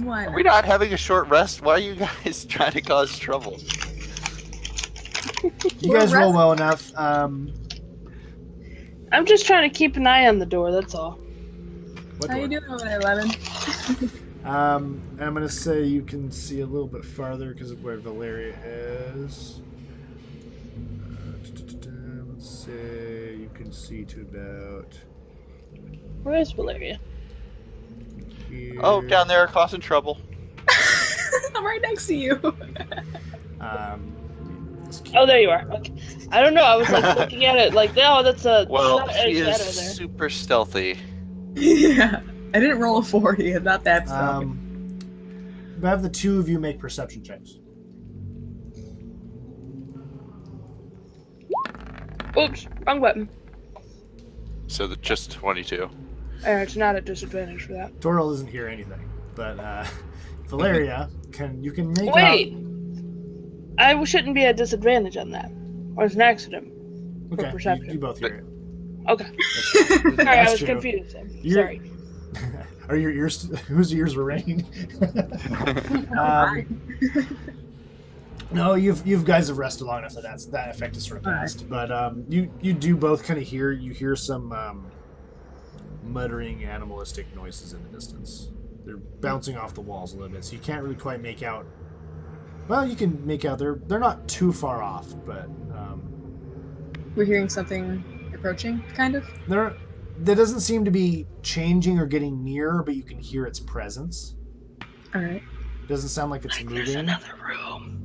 Why Are not? we not having a short rest? Why are you guys trying to cause trouble? You guys roll well enough. I'm just trying to keep an eye on the door, that's all. What How you door? doing over there, Levin? I'm gonna say you can see a little bit farther because of where Valeria is. Let's say you can see to about Where is Valeria? here. Oh, down there causing trouble. I'm right next to you. Let's keep- Oh, there you are. Okay. I don't know, I was like looking at it like, oh, that's a Well, shadow she is there. super stealthy. Yeah. I didn't roll a 40. Not that stuff. But have the two of you make perception checks. Oops, wrong button. So just 22. It's not at disadvantage for that. Toril doesn't hear anything, but Valeria you can make Wait! out. I shouldn't be at disadvantage on that. Or it's an accident. Okay, perception. you both hear it. Okay. That's Sorry, I was true. confused. You're- Sorry. Are your ears? Whose ears were ringing? No, you guys have rested long enough that effect is sort of passed. But you do both kind of hear some muttering animalistic noises in the distance. They're bouncing off the walls a little bit, so you can't really quite make out. Well, you can make out they're not too far off, but We're hearing something approaching, kind of. that doesn't seem to be changing or getting nearer, but you can hear its presence. All right. Doesn't sound like it's There's moving. another room.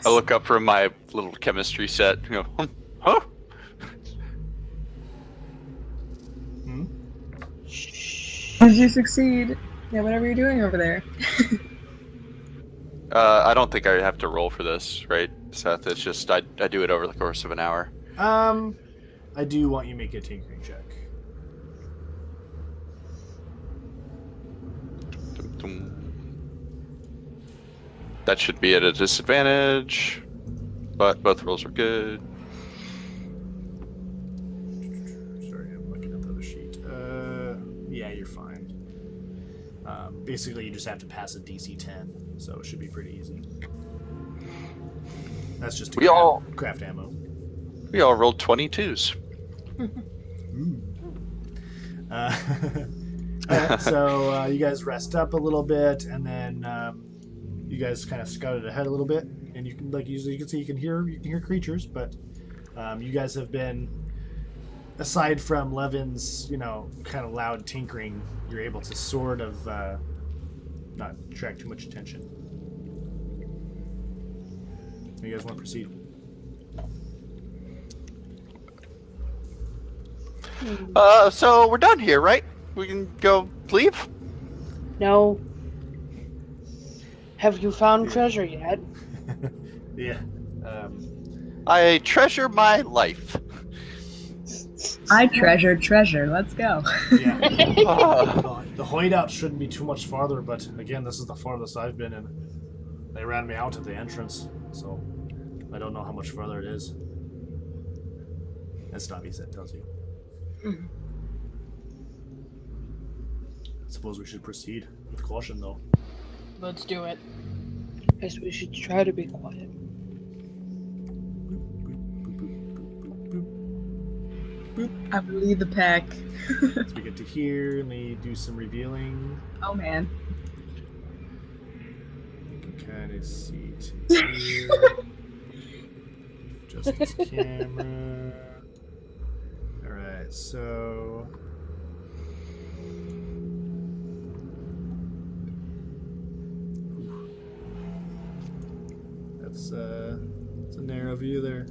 I look up from my little chemistry set and go, huh? Hmm? Did you succeed? Yeah, whatever you're doing over there. I don't think I have to roll for this, right, Seth? It's just I do it over the course of an hour. I do want you to make a tinkering check. That should be at a disadvantage, but both rolls are good. basically you just have to pass a DC 10, so it should be pretty easy. That's just craft ammo. We all rolled 22s. Alright, so you guys rest up a little bit, and then you guys kind of scouted ahead a little bit, and you can usually you can see you can hear creatures, but you guys have been, aside from Levin's kind of loud tinkering, you're able to sort of not attract too much attention. You guys want to proceed? So we're done here, right? We can go leave? No. Have you found treasure yet? Yeah. I treasure my life. I treasure treasure. Let's go. Yeah. The hideout shouldn't be too much farther, but again, this is the farthest I've been, and they ran me out at the entrance, so I don't know how much further it is. As Stabby said, tells you. Mm-hmm. I suppose we should proceed with caution, though. Let's do it. Guess we should try to be quiet. I will lead the pack. So we get to here, and they do some revealing. Oh man. You can kind of see to here. Just this camera. Alright, so... That's a narrow view there.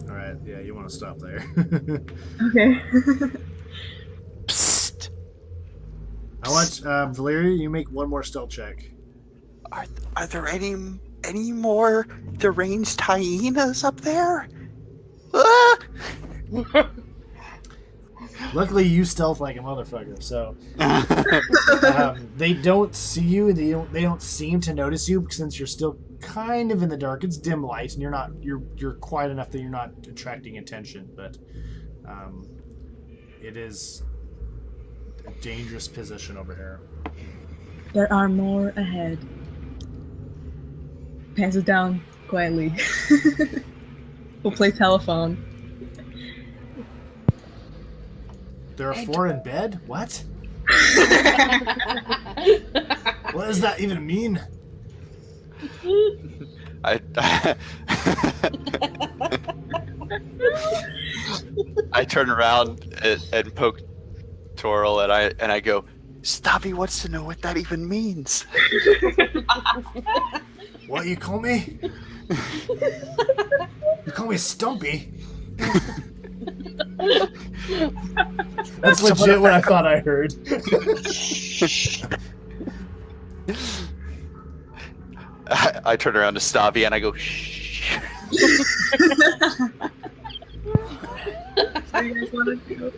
Alright, yeah, you want to stop there. Okay. Psst. I want Valeria, you make one more stealth check. Are there any more deranged hyenas up there? Ah! Luckily, you stealth like a motherfucker, so they don't see you. They don't seem to notice you since you're still kind of in the dark. It's dim light, and you're quiet enough that you're not attracting attention. But it is a dangerous position over here. There are more ahead. Pants it down quietly. We'll play telephone. There are 4 in bed? What? What does that even mean? I turn around and poke Toril, and I go, Stabby wants to know what that even means. What you call me? You call me Stumpy? That's legit what I thought I heard. I turn around to Stabby and I go, shh. What do you guys want to do?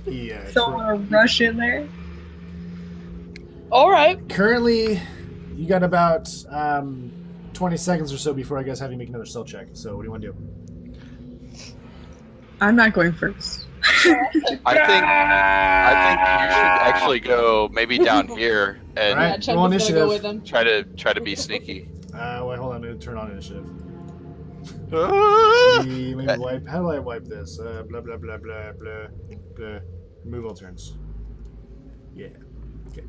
Yeah. Someone rush in there? Alright. Currently, you got about 20 seconds or so before I guess have you make another stealth check. So what do you want to do? I'm not going first. I think you should actually go maybe down here and All right. Yeah, Chuck roll is gonna go initiative. with him. try to be sneaky. Wait, hold on. I'm going to turn on initiative. Ah! Maybe wipe. How do I wipe this? Blah, blah, blah, blah, blah, blah. Remove all turns. Yeah. Okay.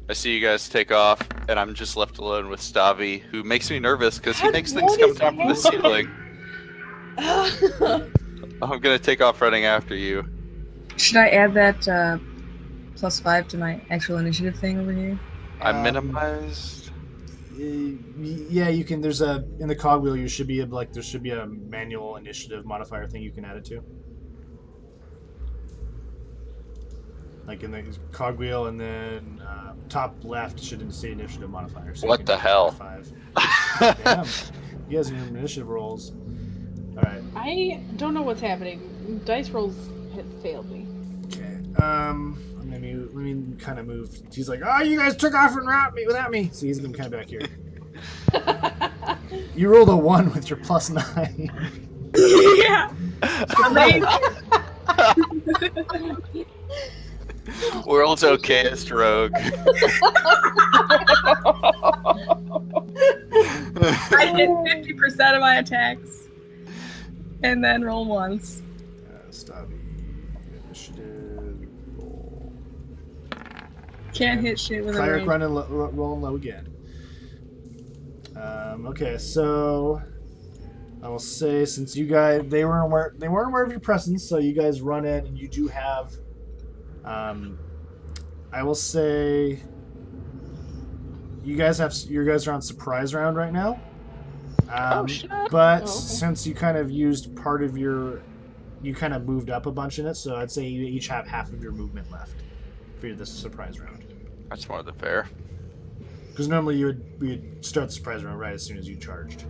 I see you guys take off, and I'm just left alone with Stabby, who makes me nervous because he What- makes things what come is down from the ceiling. I'm gonna take off running after you. Should I add that +5 to my actual initiative thing over here? I'm minimized. Yeah, you can. There's in the cogwheel. You should be there should be a manual initiative modifier thing you can add it to. Like in the cogwheel, and then top left should say initiative modifier. So What you the can hell? 5. Damn, you guys are in initiative rolls. All right. I don't know what's happening. Dice rolls have failed me. Okay. Let me kind of move. He's like, oh, you guys took off and without me. So he's gonna kind of back here. You rolled a 1 with your +9. Yeah. Amazing. World's okayest rogue. I hit 50% of my attacks. And then roll once. Stabby. Initiative. Roll. Can't hit shit with a Cleric range. running rolling low again. Okay, so I will say since you guys they weren't aware of your presence, so you guys run in and you do have. I will say you guys are on surprise round right now. But since you kind of used part of you kind of moved up a bunch in it, so I'd say you each have half of your movement left for this surprise round. That's more than fair. Because normally you would start the surprise round right as soon as you charged.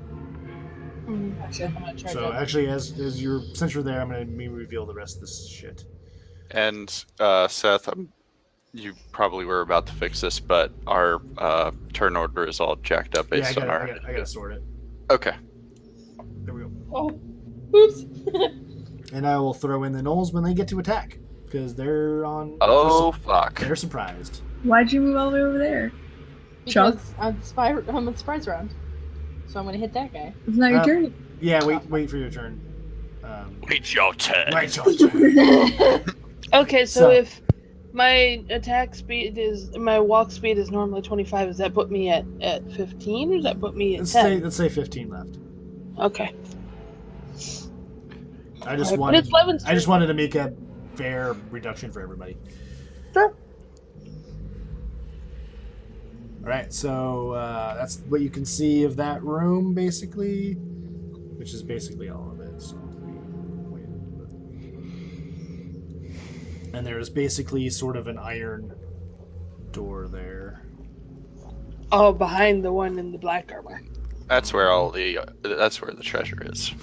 Actually, I'm gonna charge So up. actually, since you're there, I'm gonna reveal the rest of this shit. And Seth, you probably were about to fix this, but our turn order is all jacked up based on our. I gotta sort it. Okay. There we go. Oh, oops. And I will throw in the gnolls when they get to attack because they're on. Oh fuck. They're surprised. Why'd you move all the way over there? Chuck? Because I'm on surprise round, so I'm gonna hit that guy. It's not your turn. Yeah, wait for your turn. Wait your turn. Wait your turn. Okay, so So- if my my walk speed is normally 25, does that put me at 15 or does that put me at 10? Let's say 15 left. Okay. I just Alright, but it's 11's turn. wanted to make a fair reduction for everybody. Sure. All right, so that's what you can see of that room, basically, which is basically all of it. So, and there's basically sort of an iron door there. Oh, behind the one in the black armor. That's where that's where the treasure is.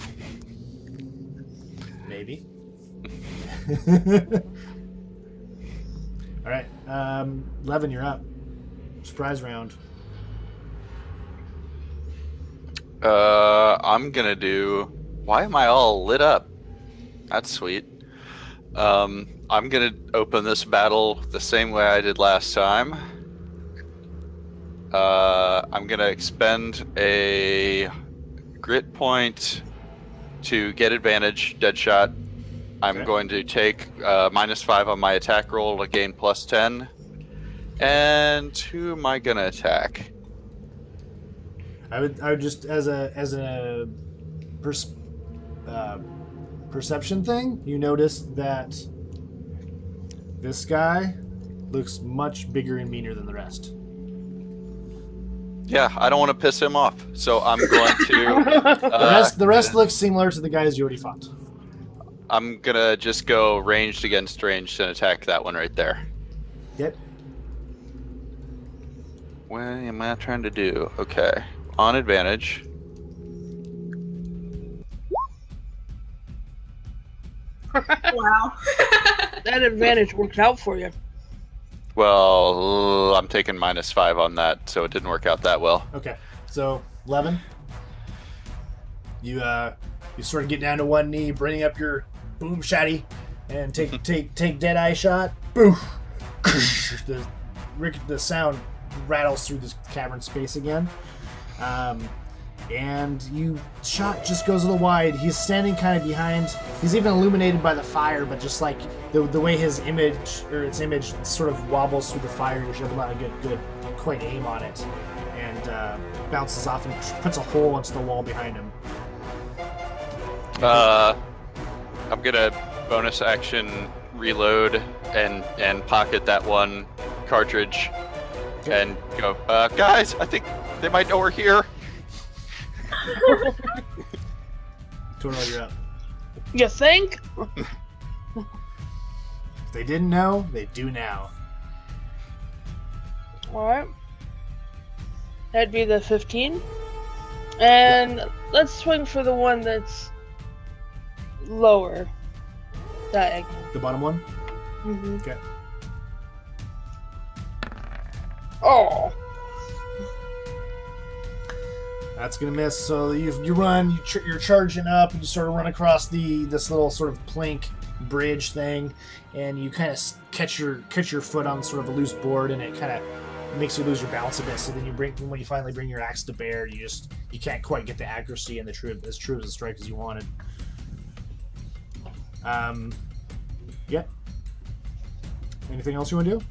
Maybe. All right, Levin, you're up. Surprise round. I'm gonna do. Why am I all lit up? That's sweet. I'm gonna open this battle the same way I did last time. I'm gonna expend a grit point to get advantage, dead shot. I'm Okay. going to take -5 on my attack roll to gain +10. And who am I gonna attack? I would just as a perception thing, you notice that this guy looks much bigger and meaner than the rest. Yeah, I don't want to piss him off, so I'm going to. The rest looks similar to the guys you already fought. I'm gonna just go ranged against ranged and attack that one right there. Yep. What am I trying to do? Okay, on advantage. Wow. That advantage worked out for you. Well, I'm taking -5 on that, so it didn't work out that well. Okay. So, Levin, you sort of get down to one knee, bringing up your boom shotty, and take dead eye shot. Boom. The sound rattles through this cavern space again. And you shot just goes a little wide. He's standing kind of behind. He's even illuminated by the fire, but just like the way his image sort of wobbles through the fire, you're able to get good quite aim on it, and bounces off and puts a hole into the wall behind him. I'm gonna bonus action reload and pocket that one cartridge and go, guys, I think they might know we're here. Toro, you're up. You think? If they didn't know, they do now. Alright. That'd be the 15. And let's swing for the one that's lower. Diagonal. The bottom one? Mm-hmm. Okay. Oh. That's gonna miss. So you run, you're charging up, and you sort of run across this little sort of plank bridge thing, and you kind of catch your foot on sort of a loose board, and it kind of makes you lose your balance a bit. So then when you finally bring your axe to bear, you can't quite get the accuracy and as true as a strike as you wanted. Yeah. Anything else you want to do?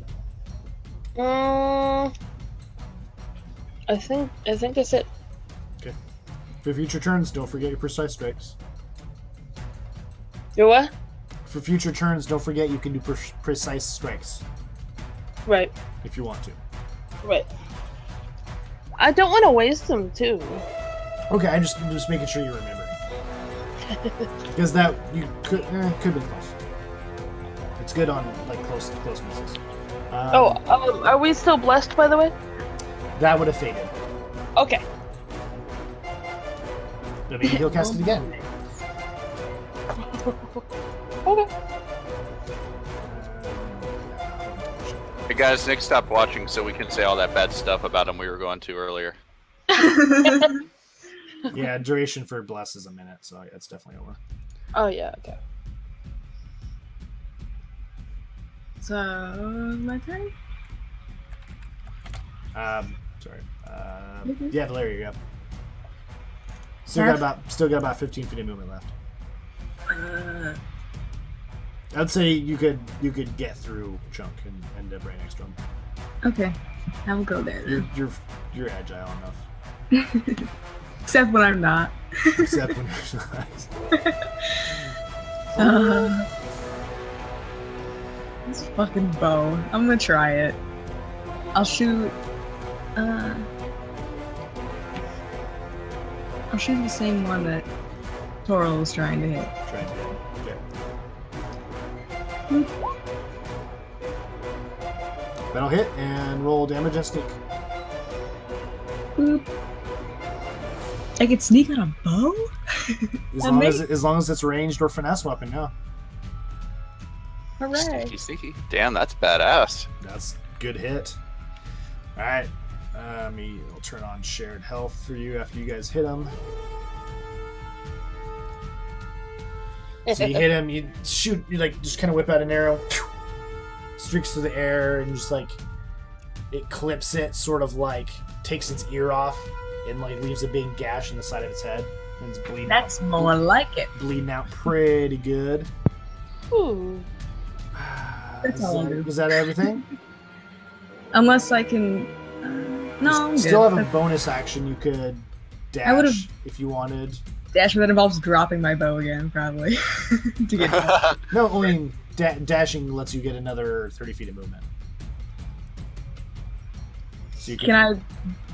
I think that's it. Okay. For future turns, don't forget your precise strikes. Your what? For future turns, don't forget you can do precise strikes. Right. If you want to. Right. I don't want to waste them too. Okay, I'm just making sure you remember. Because that you could be close. It's good on like close misses. Are we still blessed, by the way? That would have faded. Okay. But maybe he'll cast it again. Okay. Hey guys, Nick stopped watching so we can say all that bad stuff about him we were going to earlier. Yeah, duration for bless is a minute, so it's definitely over. Oh yeah. Okay. So, my turn? Sorry. Mhm. Yeah, Valeria, you're up. Still got about 15 feet of movement left. I'd say you could get through Chunk and end up right next to him. Okay, I will go there then. You're agile enough. Except when I'm not. Except when you're not. This fucking bow. I'm gonna try it. I'll shoot. I'll shoot the same one that Toro was trying to hit. Okay. That'll hit and roll damage and sneak. Boop. I can sneak on a bow? As long as it's ranged or finesse weapon, yeah. Hooray. Sneaky. Damn, that's badass. That's good hit. Alright. I'll turn on shared health for you after you guys hit him. So you hit him, you shoot, you like just kind of whip out an arrow, streaks through the air, and just like it clips it, sort of like takes its ear off, and like leaves a big gash in the side of its head, and it's bleeding. That's more like it. Bleeding out pretty good. Ooh. Was that everything? Unless I can. No, I'm good. Still have a bonus action. You could dash if you wanted. Dash, but that involves dropping my bow again, probably. To get No, only dashing lets you get another 30 feet of movement. So you can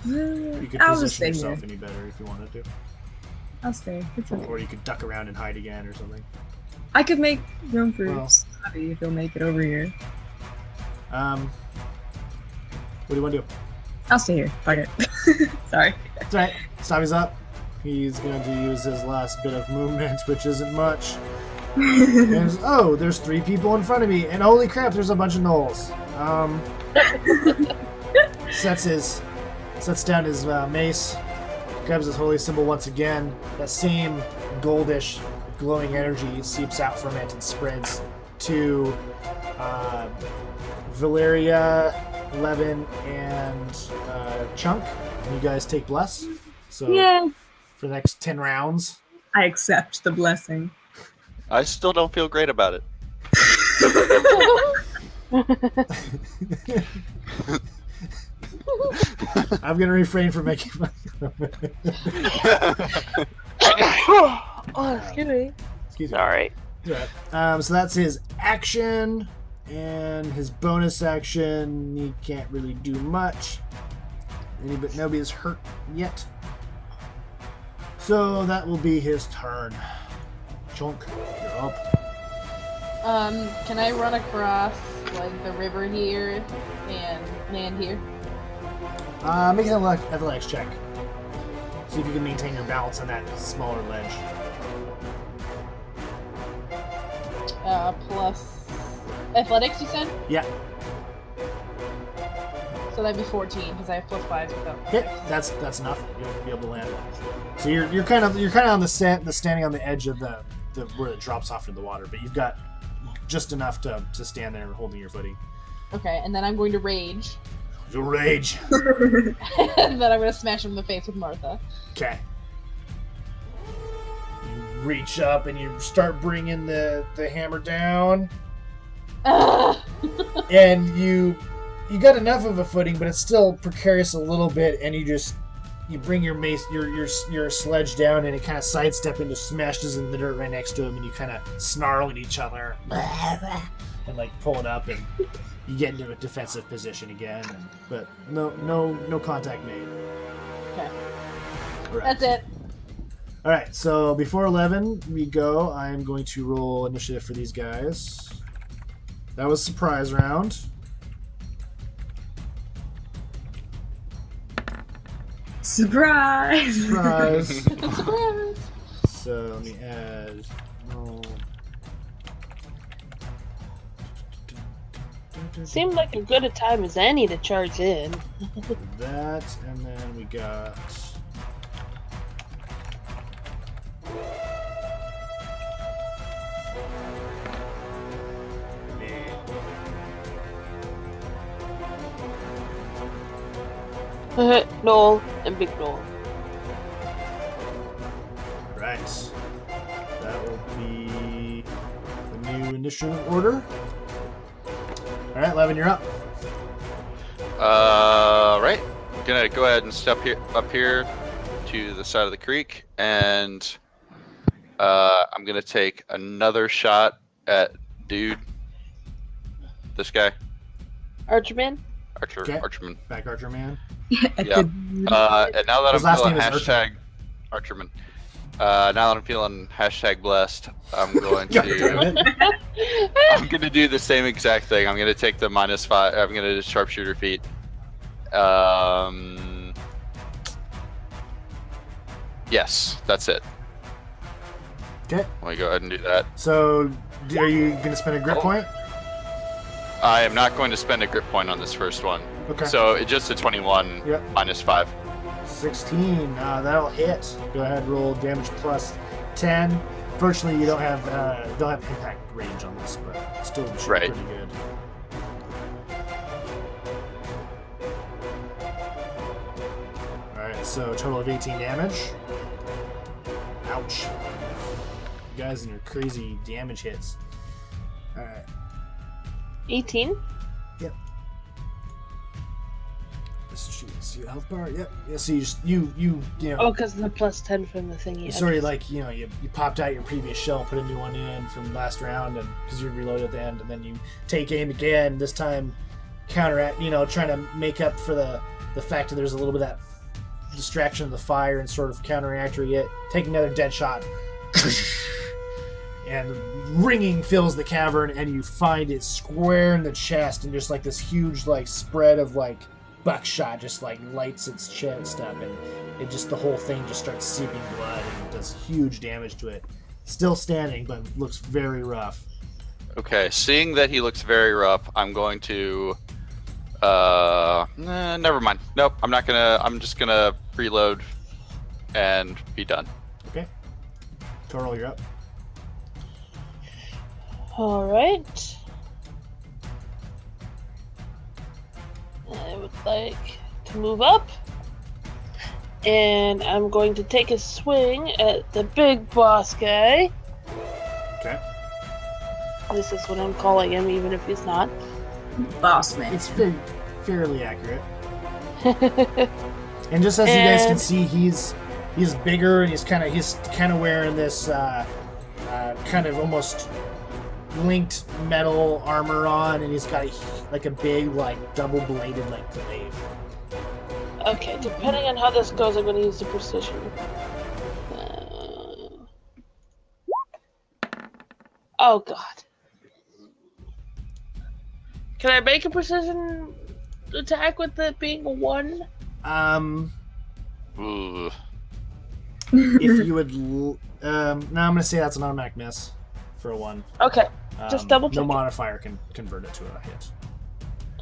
you could I'll just position stay yourself here. any better if you wanted to. I'll stay. It's okay. Or you could duck around and hide again or something. I could make room for Well. Snobby if he'll make it over here. What do you want to do? I'll stay here. Fuck it. Sorry. It's alright. Stabby's up. He's going to use his last bit of movement, which isn't much. And, there's 3 people in front of me, and holy crap, there's a bunch of gnolls. Sets down his mace, grabs his holy symbol once again. That same goldish, glowing energy seeps out from it and spreads to Valeria, Levin, and Chunk. You guys take bless. So Yeah. for the next 10 rounds. I accept the blessing. I still don't feel great about it. I'm gonna refrain from making fun of it. Oh, excuse me. Excuse me. Sorry. So that's his action, and his bonus action. He can't really do much. Nobody's hurt yet. So that will be his turn. Chunk, you're up. Can I run across like the river here and land here? Make an athletics check. See if you can maintain your balance on that smaller ledge. Plus athletics, you said? Yeah. So that'd be 14 because I have +5. So. Okay, that's enough. You'll be able to land. So you're kind of on the standing on the edge of the where it drops off into the water, but you've got just enough to stand there holding your footing. Okay, and then I'm going to rage. You'll rage. And then I'm going to smash him in the face with Martha. Okay. You reach up and you start bringing the hammer down, and you got enough of a footing, but it's still precarious a little bit, and you bring your mace, your sledge down, and it kind of sidestep into smashes in the dirt right next to him, and you kind of snarl at each other, and like pull it up, and you get into a defensive position again, but no contact made. Okay. Right. That's it. All right. So before 11 we go, I'm going to roll initiative for these guys. That was surprise round. Surprise! Surprise. Surprise. So let me add roll. Seemed like as good a time as any to charge in. That, and then we got Noel and Big Noel. right. That will be the new initiative order. All right, Levin, you're up. Right. I'm gonna go ahead and step up here to the side of the creek, and I'm gonna take another shot at dude. This guy, Archerman? Okay. Archerman. Back Archer Man. Yeah. And now that His I'm last feeling name is hashtag Archerman. Now that I'm feeling hashtag blessed, I'm going God damn to. it. I'm gonna do the same exact thing. I'm gonna take the -5. I'm gonna do sharpshooter feat. Yes, that's it. Okay. Let me go ahead and do that. So, are you going to spend a grip point? I am not going to spend a grip point on this first one. Okay. So it's just a 21 Yep. -5. 16. That'll hit. Go ahead, roll damage plus 10. Fortunately, you don't have impact range on this, but still should be Right. pretty good. All right, so a total of 18 damage. Ouch. You guys and your crazy damage hits. All right. 18? See your health bar. Yep. Yeah. So you know. Oh, because the plus 10 from the thingy. You sort of like, you popped out your previous shell, put a new one in from last round, and because you reloaded at the end, and then you take aim again. This time, counteract. Trying to make up for the fact that there's a little bit of that distraction of the fire and sort of counteracting it. Take another dead shot, and ringing fills the cavern, and you find it square in the chest, and just like this huge like spread of like buckshot just like lights its chest up, and it just the whole thing just starts seeping blood and does huge damage to it. Still standing, but looks very rough. Okay, seeing that he looks very rough, I'm going to. Never mind. Nope, I'm not gonna. I'm just gonna reload and be done. Okay. Toral, you're up. Alright. I would like to move up. And I'm going to take a swing at the big boss guy. Okay. This is what I'm calling him, even if he's not. Boss man. It's fairly accurate. And just as you guys can see, he's bigger, and he's kind of wearing this kind of almost linked metal armor on, and he's got a big like double-bladed like glaive. Okay, depending on how this goes, I'm going to use the precision. Oh god. Can I make a precision attack with it being a 1? Ooh. If you would, no, I'm gonna say that's an automatic miss for a 1. Okay, just double check. No modifier can convert it to a hit.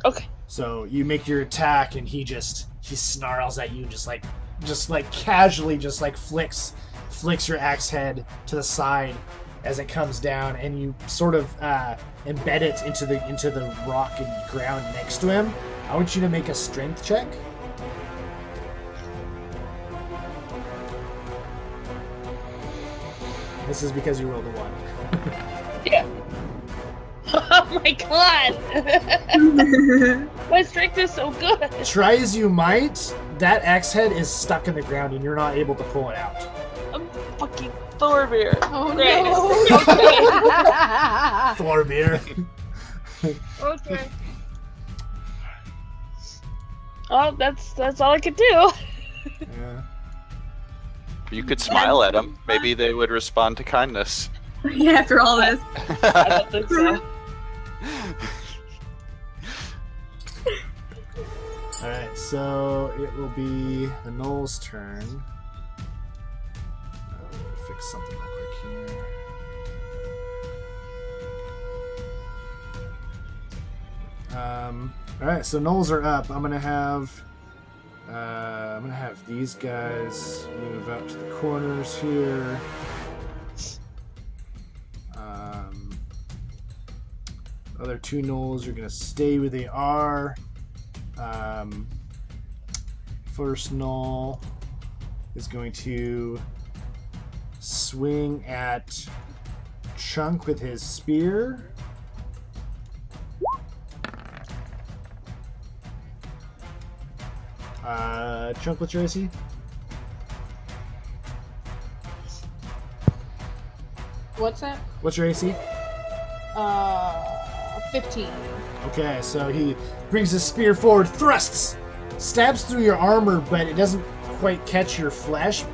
Okay. So you make your attack, and he snarls at you, just like casually, just like flicks your axe head to the side as it comes down, and you sort of embed it into the rock and ground next to him. I want you to make a strength check. This is because you rolled a 1. Yeah. Oh my god! My strength is so good. Try as you might, that axe head is stuck in the ground and you're not able to pull it out. I'm fucking Thorbeer. Oh Great. no! Thorbeer. Okay. Oh, that's all I could do. Yeah. You could smile at them. Maybe they would respond to kindness. Yeah, after all this. I don't think so. Alright, so it will be the Knoll's turn. Fix something real quick here. Alright, so Knolls are up. I'm gonna have these guys move out to the corners here. Other 2 Knolls are gonna stay where they are. First Knoll is going to swing at Chunk with his spear. Chunk, what's your AC? What's that? What's your AC? 15. Okay, so he brings his spear forward, thrusts, stabs through your armor, but it doesn't quite catch your flesh.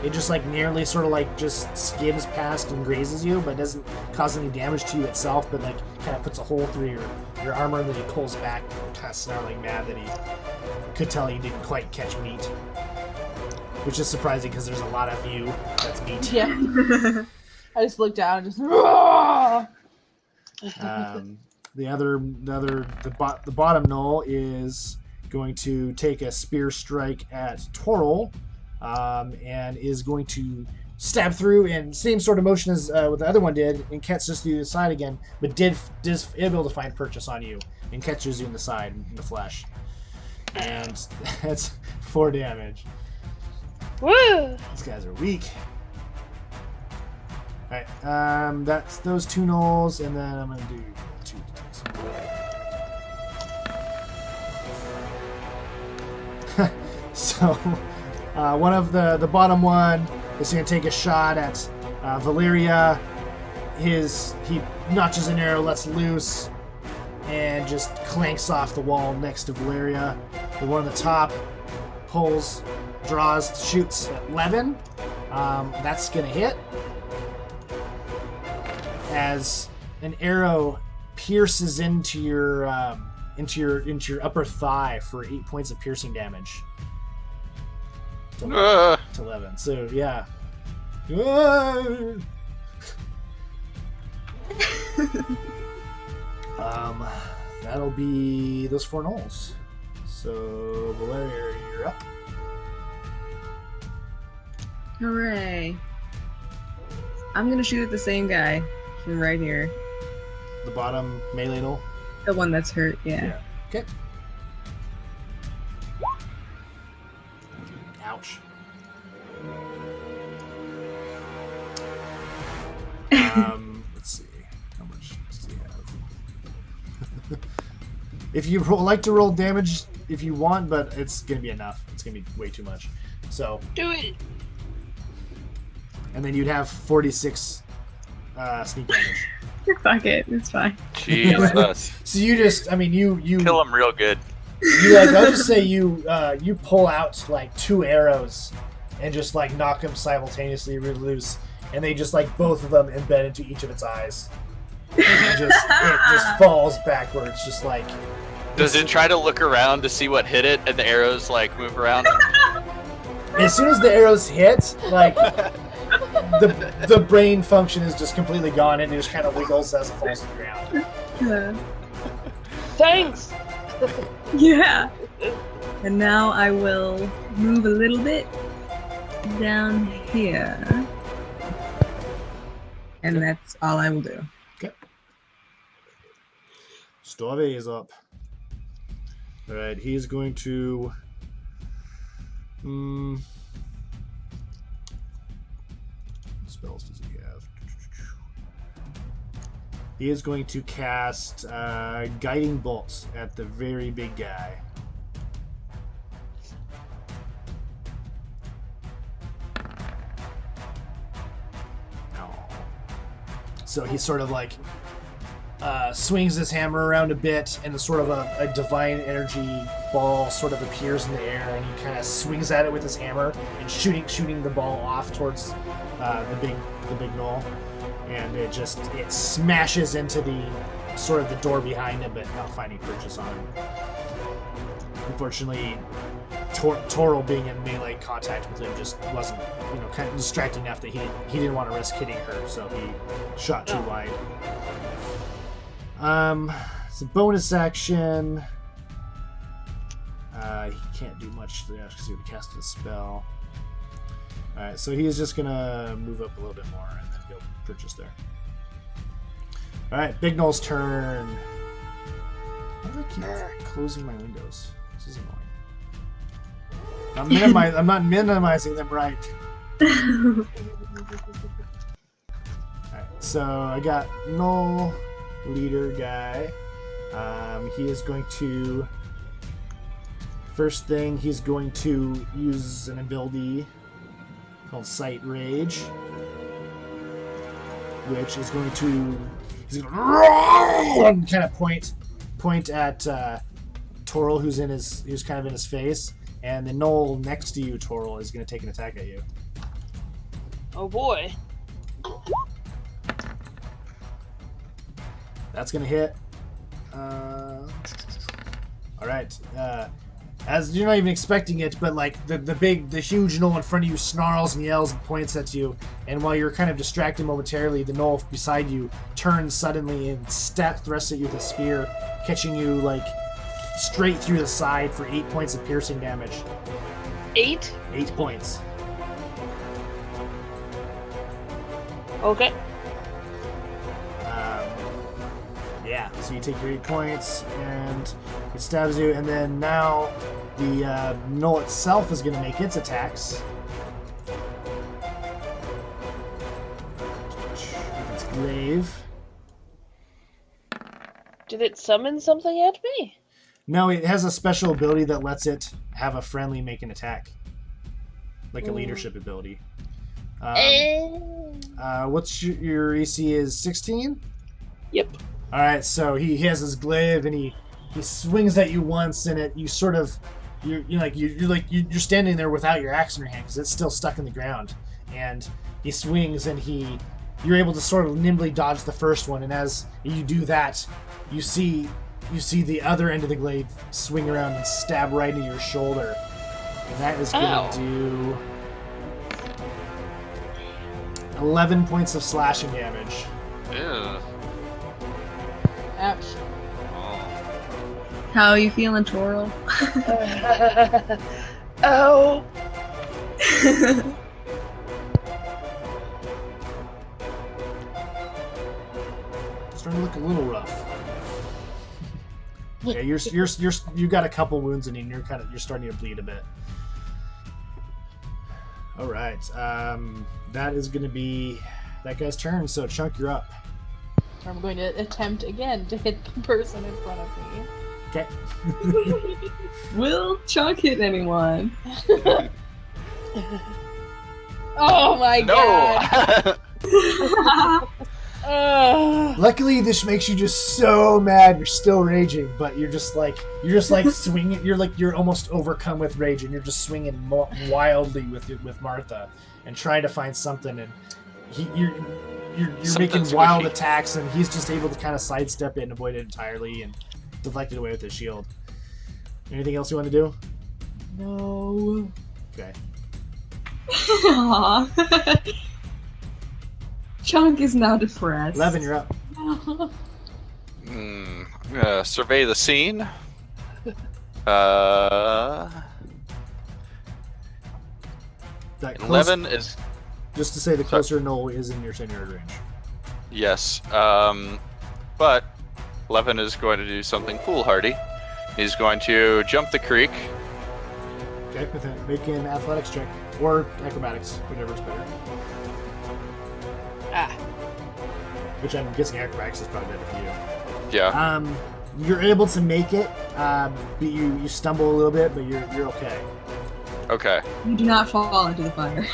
It just like nearly sort of like just skims past and grazes you, but doesn't cause any damage to you itself, but like kind of puts a hole through your armor, and then he pulls back, kind of snarling mad that he could tell you didn't quite catch meat. Which is surprising because there's a lot of you that's meat. Yeah. I just looked down and just. The bottom Knoll is going to take a spear strike at Toril, and is going to stab through, and same sort of motion as what the other one did, and catches through the side again, but is able to find purchase on you and catches you in the side, in the flesh, and that's 4 damage. Woo! These guys are weak. Alright, that's those 2 Knolls, and then I'm gonna do 2 attacks. So, one of the bottom one is gonna take a shot at Valeria. He notches an arrow, lets loose, and just clanks off the wall next to Valeria. The one on the top pulls, draws, shoots at 11. That's gonna hit. As an arrow pierces into your upper thigh for 8 points of piercing damage. To 11. So yeah. That'll be those 4 Knolls. So Valeria, you're up. Hooray. I'm gonna shoot at the same guy from right here. The bottom melee Knoll. The one that's hurt, yeah. Okay. Ouch. Let's see. How much does he have? If you like to roll damage, if you want, but it's gonna be enough. It's gonna be way too much. So. Do it. And then you'd have 46 sneak damage. Fuck it, it's fine. Jesus. So you just, I mean, you Kill him real good. you like, I'll just say you pull out like 2 arrows and just like knock them simultaneously really loose, and they just like both of them embed into each of its eyes. And it just falls backwards, just like. Does it try to look around to see what hit it, and the arrows like move around? As soon as the arrows hit, like the brain function is just completely gone, and it just kind of wiggles as it falls to the ground. Yeah. Thanks. Yeah. And now I will move a little bit down here. And that's all I will do. Okay. Stove is up. All right, he's going to. What spells does he have? He is going to cast Guiding Bolts at the very big guy. So he sort of like swings his hammer around a bit, and sort of a divine energy ball sort of appears in the air, and he kind of swings at it with his hammer and shooting the ball off towards the big gnoll, and it smashes into the sort of the door behind him, but not finding purchase on him. Unfortunately, Toro being in melee contact with him just wasn't, kind of distracting enough that he didn't want to risk hitting her, so he shot too wide. It's a bonus action. He can't do much there because he would cast a spell. Alright, so he is just gonna move up a little bit more and then go purchase there. Alright, Big Noel's turn. Why do I keep closing my windows? This is annoying. I'm not minimizing them right. Alright, so I got Noel, leader guy. He is going to... First thing, he's going to use an ability called Sight Rage, which is going to... He's going to kind of point at Toril, who's kind of in his face. And the gnoll next to you, Toril, is going to take an attack at you. Oh boy. That's going to hit. Alright. As you're not even expecting it, but like the huge gnoll in front of you snarls and yells and points at you. And while you're kind of distracted momentarily, the gnoll beside you turns suddenly and thrusts at you with a spear, catching you like straight through the side for 8 points of piercing damage. 8? 8 points. Okay. Yeah, so you take your 8 points, and it stabs you, and then now the gnoll itself is going to make its attacks. With its glaive. Did it summon something at me? No, it has a special ability that lets it have a friendly make an attack. Like a leadership ability. What's your AC is 16? Yep. Alright, so he has his glaive and he swings at you once, and you're standing there without your axe in your hand because it's still stuck in the ground. And he swings and you're able to sort of nimbly dodge the first one, and as you do that, you see the other end of the glaive swing around and stab right into your shoulder. And that is going to do 11 points of slashing damage. Ew. Ouch. How are you feeling, Toril? Oh. It's starting to look a little rough. Yeah, you got a couple wounds in you, and you're starting to bleed a bit. All right, that is going to be that guy's turn. So Chunk, you're up. I'm going to attempt again to hit the person in front of me. Okay. Will Chunk hit anyone? Oh my god! Luckily, this makes you just so mad. You're still raging, but you're just like swinging. You're almost overcome with rage, and you're just swinging wildly with Martha and trying to find something. And you're making wild attacks, and he's just able to kind of sidestep it and avoid it entirely and deflect it away with his shield. Anything else you want to do? No. Okay. Chunk is now depressed. 11, you're up. I'm gonna survey the scene. That close, 11 is just to say, the closer knoll is in your 10-yard range. yes. But 11 is going to do something foolhardy. He's going to jump the creek. Okay, with it. Make an athletics check or acrobatics, whichever's better. Ah. Which I'm guessing acrobatics is probably better for you. Yeah. You're able to make it, but you stumble a little bit, but you're okay. Okay. You do not fall into the fire.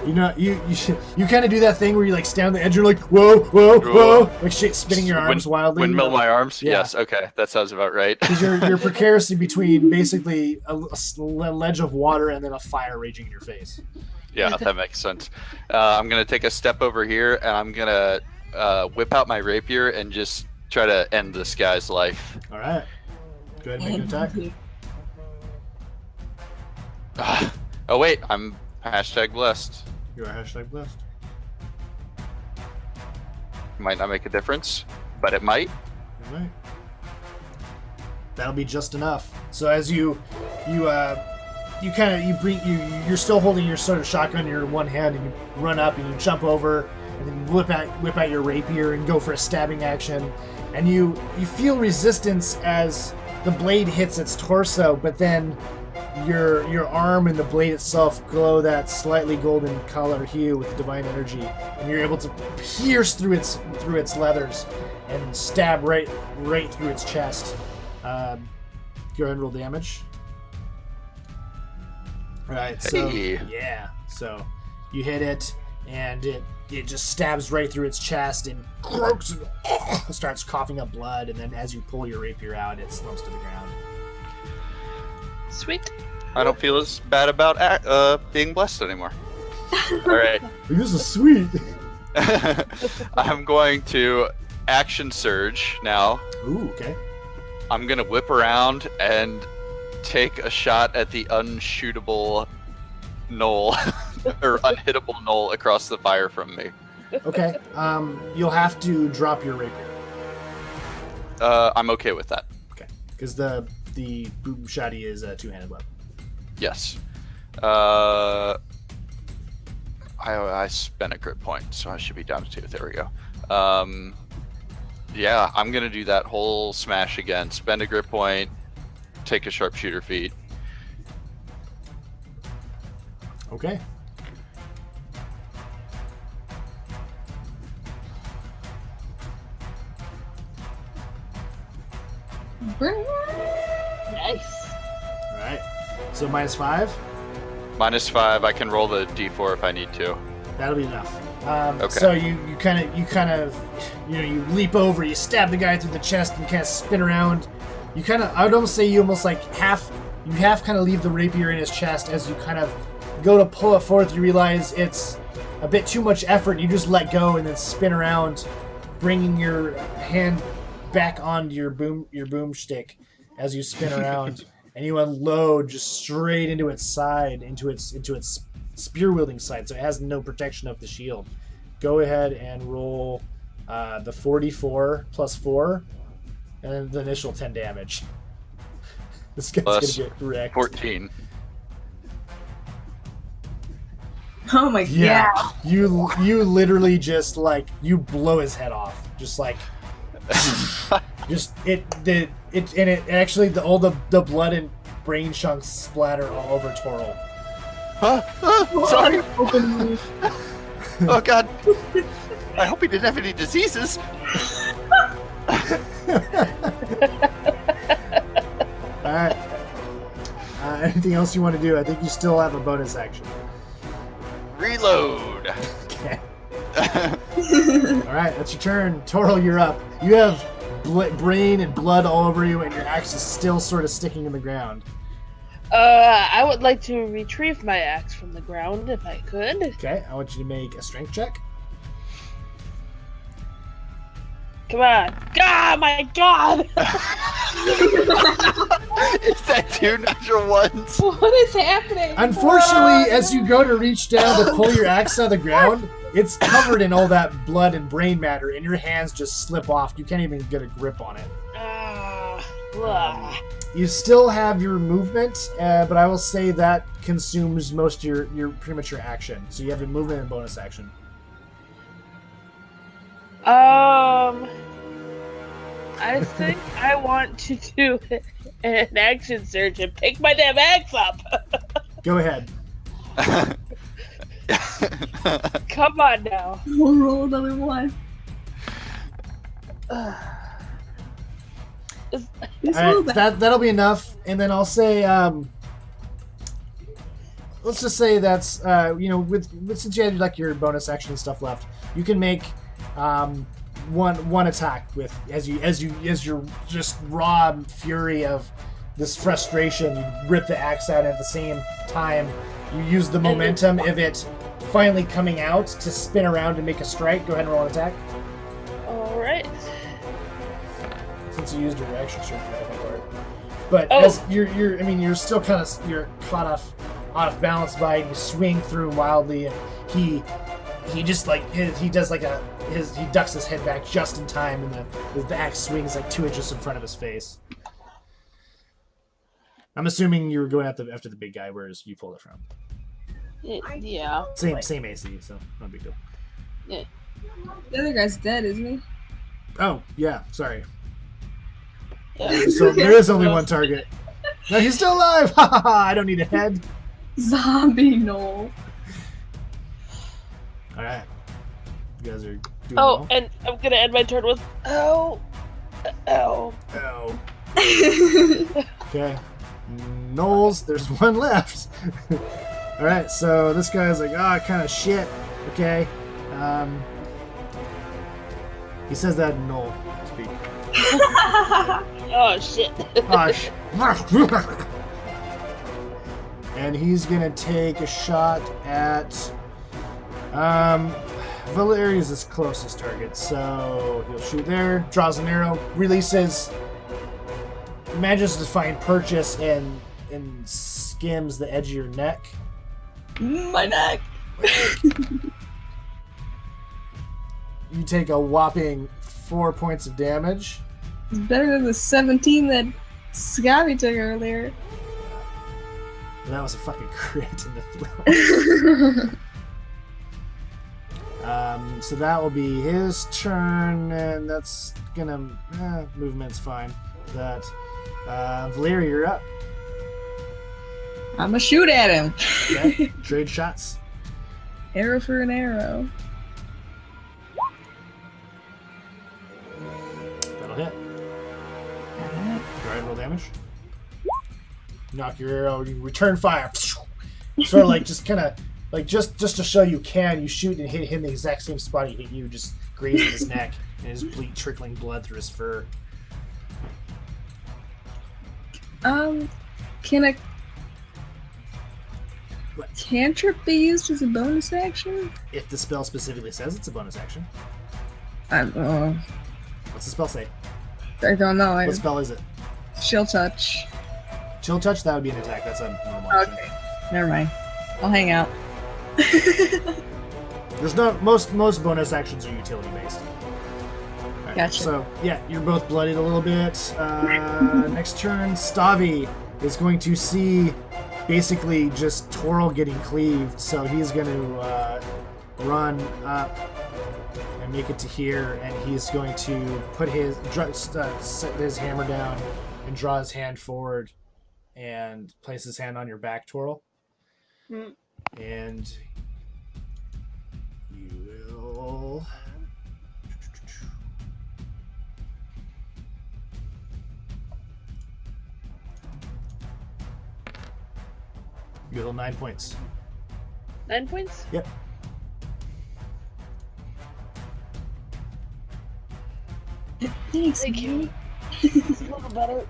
You know, you kind of do that thing where you like stand on the edge, you're like whoa, whoa, whoa, like shit, spinning your arms wildly. Windmill my arms. Yeah. Yes. Okay, that sounds about right. Because you're precariously between basically a ledge of water and then a fire raging in your face. Yeah, that makes sense. I'm gonna take a step over here, and I'm gonna whip out my rapier and just try to end this guy's life. All right, go ahead and make an attack. Oh wait, I'm #blessed. You are #blessed. Might not make a difference, but it might. All right. That'll be just enough. So as you're still holding your sort of shotgun in your one hand, and you run up and you jump over, and then whip out your rapier and go for a stabbing action, and you feel resistance as the blade hits its torso, but then your arm and the blade itself glow that slightly golden color hue with divine energy, and you're able to pierce through its leathers and stab right through its chest. Go ahead and roll damage. Right, so Hey. yeah, so you hit it, and it just stabs right through its chest and croaks and starts coughing up blood, and then as you pull your rapier out, it slumps to the ground. Sweet. I don't feel as bad about being blessed anymore. All right. This is sweet. I'm going to action surge now. Ooh, okay. I'm gonna whip around and take a shot at the unshootable knoll or unhittable knoll across the fire from me. Okay. You'll have to drop your rapier. I'm okay with that. Okay. Because the boom shotty is a two-handed weapon. Yes. I spent a grit point, so I should be down to 2. There we go. Yeah, I'm gonna do that whole smash again. Spend a grit point, take a sharpshooter feat. Okay. Nice. All right. So -5. -5. I can roll the d4 if I need to. That'll be enough. Okay. So you kind of you leap over, you stab the guy through the chest, and kind of spin around. I would almost say you almost like half kind of leave the rapier in his chest as you kind of go to pull it forth. You realize it's a bit too much effort. You just let go and then spin around, bringing your hand back onto your boomstick as you spin around, and you unload just straight into its side, into its spear wielding side, so it has no protection of the shield. Go ahead and roll the 44 plus 4, and then the initial 10 damage. This guy's Plus gonna get wrecked. 14. Oh my Yeah, god. you literally just like you blow his head off, just like just all the blood and brain chunks splatter all over Toril. Sorry. Oh god. I hope he didn't have any diseases. Alright. Anything else you want to do? I think you still have a bonus action. Reload. Okay. Alright, that's your turn. Toril, you're up. You have brain and blood all over you, and your axe is still sort of sticking in the ground. I would like to retrieve my axe from the ground if I could. Okay, I want you to make a strength check. Come on. God, my God! Is that 2 natural ones? What is happening? Unfortunately, as you go to reach down to pull your axe out of the ground, it's covered in all that blood and brain matter, and your hands just slip off. You can't even get a grip on it. Blah. You still have your movement, but I will say that consumes most of your pretty much your action. So you have a movement and bonus action. I think I want to do an action surge and pick my damn axe up. Go ahead. Come on now. We'll roll another one. Is- It's All right, that'll be enough. And then I'll say, let's just say that's with since you had like your bonus action and stuff left, you can make one attack with as your just raw fury of this frustration. You rip the axe out, and at the same time you use the momentum of it finally coming out to spin around and make a strike. Go ahead and roll an attack. All right. Since you used your action surge for that part. But Oh. as you're still kind of caught off balance by it. You swing through wildly, and he just like he ducks his head back just in time, and the axe swings like 2 inches in front of his face. I'm assuming you were going after the big guy, whereas you pulled it from. Yeah. Same AC, so no big deal. The other guy's dead, isn't he? Oh yeah, sorry. Yeah. So there is only one target. No, he's still alive. Ha ha ha! I don't need a head. Zombie Noel. All right, you guys are doing Oh, well. and I'm gonna end my turn with ow. Oh. Okay. Knowles, there's one left. Alright, so this guy's like, kind of shit. Okay. He says that in Knoll speak. Oh shit. Gosh. And he's gonna take a shot at Valeria's his closest target, so he'll shoot there, draws an arrow, releases, manages to find purchase and skims the edge of your neck. My neck. You take a whopping 4 points of damage. It's better than the 17 that Scabby took earlier. And that was a fucking crit in the throat. So that will be his turn, and that's gonna movement's fine. That Valeria, you're up. I'ma shoot at him. Okay, trade shots. Arrow for an arrow. That'll hit. Go ahead and roll damage. Knock your arrow. You return fire. Sort of like just kind of like just to show you shoot and hit him the exact same spot he hit you, just grazing his neck and his trickling blood through his fur. Can a What? cantrip be used as a bonus action? If the spell specifically says it's a bonus action. What's What's the spell say? I don't know. What spell is it? Chill touch. Chill touch? That would be an attack. That's a normal action. Okay. Never mind. I'll hang out. There's no most bonus actions are utility based. Alright, Gotcha. So yeah, you're both bloodied a little bit. Next turn, Stavi is going to see basically just Toril getting cleaved, so he's going to run up and make it to here, and he's going to put set his hammer down and draw his hand forward and place his hand on your back, Toril. Mm. And you will. You heal 9 points. 9 points? Yep. Thanks. Thank you. It's a little better.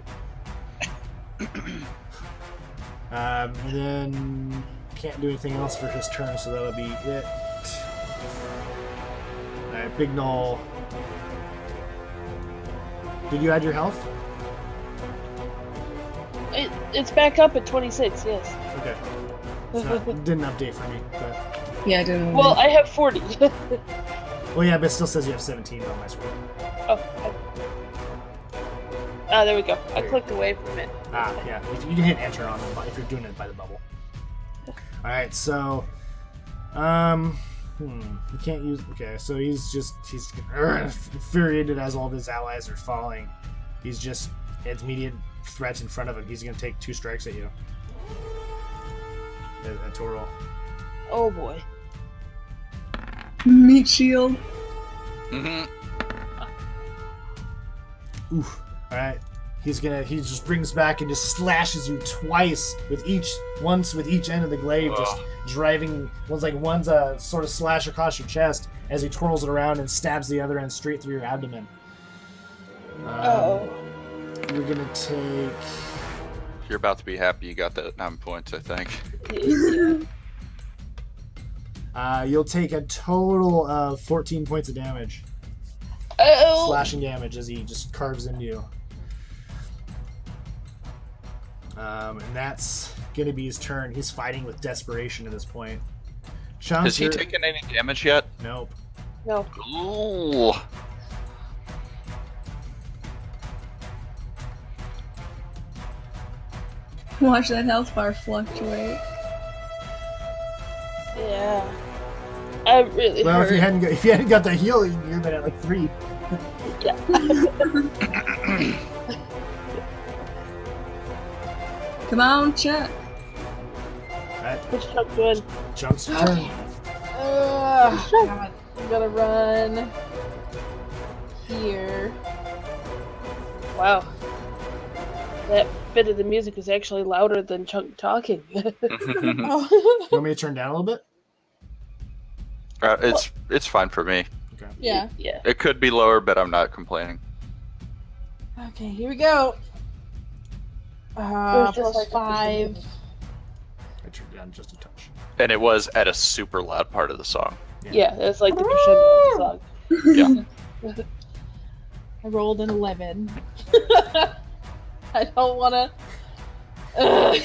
And then can't do anything else for his turn, so that'll be it. Alright, Big Null. Did you add your health? It's back up at 26, yes. Okay. It didn't update for me, but Yeah, I didn't. Well, I have 40. well, yeah, but it still says you have 17 on my screen. Oh, Ah, there we go. I clicked away from it. Ah, yeah. You can hit enter on them if you're doing it by the bubble. All right, so, you can't use. Okay, so he's infuriated as all of his allies are falling. He's just immediate threats in front of him. He's gonna take 2 strikes at you. At Toril. Oh boy. Meat shield. Mm-hmm. Oof. All right. He just brings back and just slashes you twice once with each end of the glaive, just driving. One's a sort of slash across your chest as he twirls it around and stabs the other end straight through your abdomen. You're gonna take. You're about to be happy you got that 9 points, I think. You'll take a total of 14 points of damage. Oh. Slashing damage as he just carves into you. And that's going to be his turn. He's fighting with desperation at this point. Chunks, Has he taken any damage yet? Nope. No. Ooh. Watch that health bar fluctuate. Yeah. I really Well, hurt. if you hadn't got that heal, you'd have been at like 3. Yeah. Come on, Chuck. Right. What's Chuck doing? Chunks your turn. God, I'm gonna run here. Wow. That bit of the music is actually louder than Chuck talking. You want me to turn down a little bit? It's fine for me. Okay. Yeah. Yeah. It could be lower, but I'm not complaining. Okay, here we go. was just Plus like- 5. I turned down just a touch. And it was at a super loud part of the song. Yeah, that's like the crescendo of the song. Yeah. I rolled an 11. I don't want to. I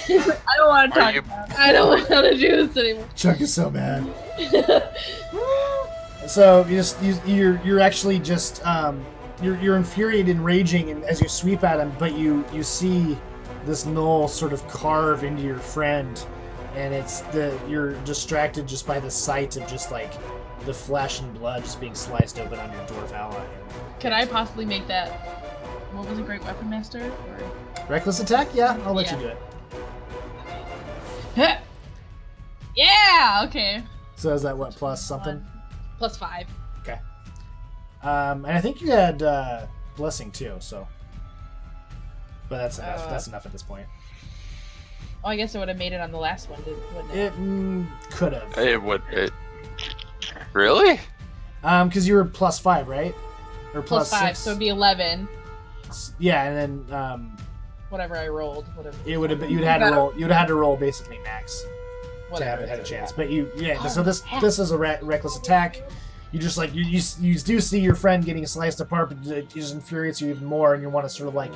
don't want to Are talk you- about it. I don't want to do this anymore. Chuck is so bad. So you're actually just you're infuriated and raging, and as you sweep at him, but you see this gnoll sort of carve into your friend, and you're distracted just by the sight of just like the flesh and blood just being sliced open on your dwarf ally. Could I possibly make that? What was a great weapon master? Or... Reckless attack? Yeah, I'll let you Yeah. do it. Yeah. Okay. So is that what, plus something? Plus 5. Okay. And I think you had blessing too, so. But that's enough. That's enough at this point. Oh, I guess I would have made it on the last one, wouldn't it? It could have. It would. Really? Because you were plus 5, right? Or Plus 5, 6. so it'd be 11. Yeah, and then Whatever I rolled, whatever. it would have. You'd had to roll. You'd had to roll basically max to have Whatever. it had a chance. But so this is a reckless attack. You just like you do see your friend getting sliced apart, but it just infuriates you even more, and you want to sort of like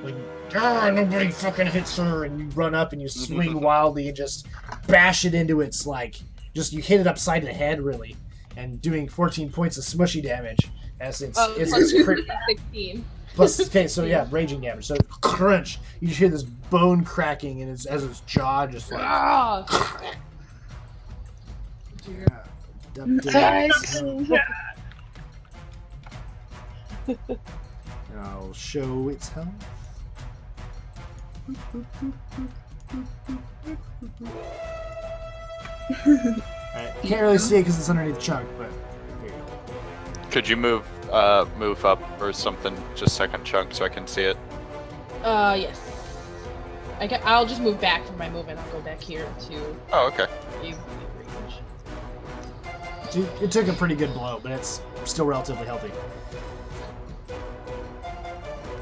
nobody fucking hits her, and you run up and you swing wildly and just bash it into its you hit it upside the head really, and doing 14 points of smushy damage as it's Plus crit. 16. Plus, okay, so yeah, raging damage. So crunch, you just hear this bone cracking, and as its jaw just like. Ah! I'll show its health. Alright, you can't really see it because it's underneath Chunk, but there you go. Could you move up or something, just second chunk, so I can see it? Yes. I'll just move back from my movement. I'll go back here to Oh, okay. you range. It took a pretty good blow, but it's still relatively healthy.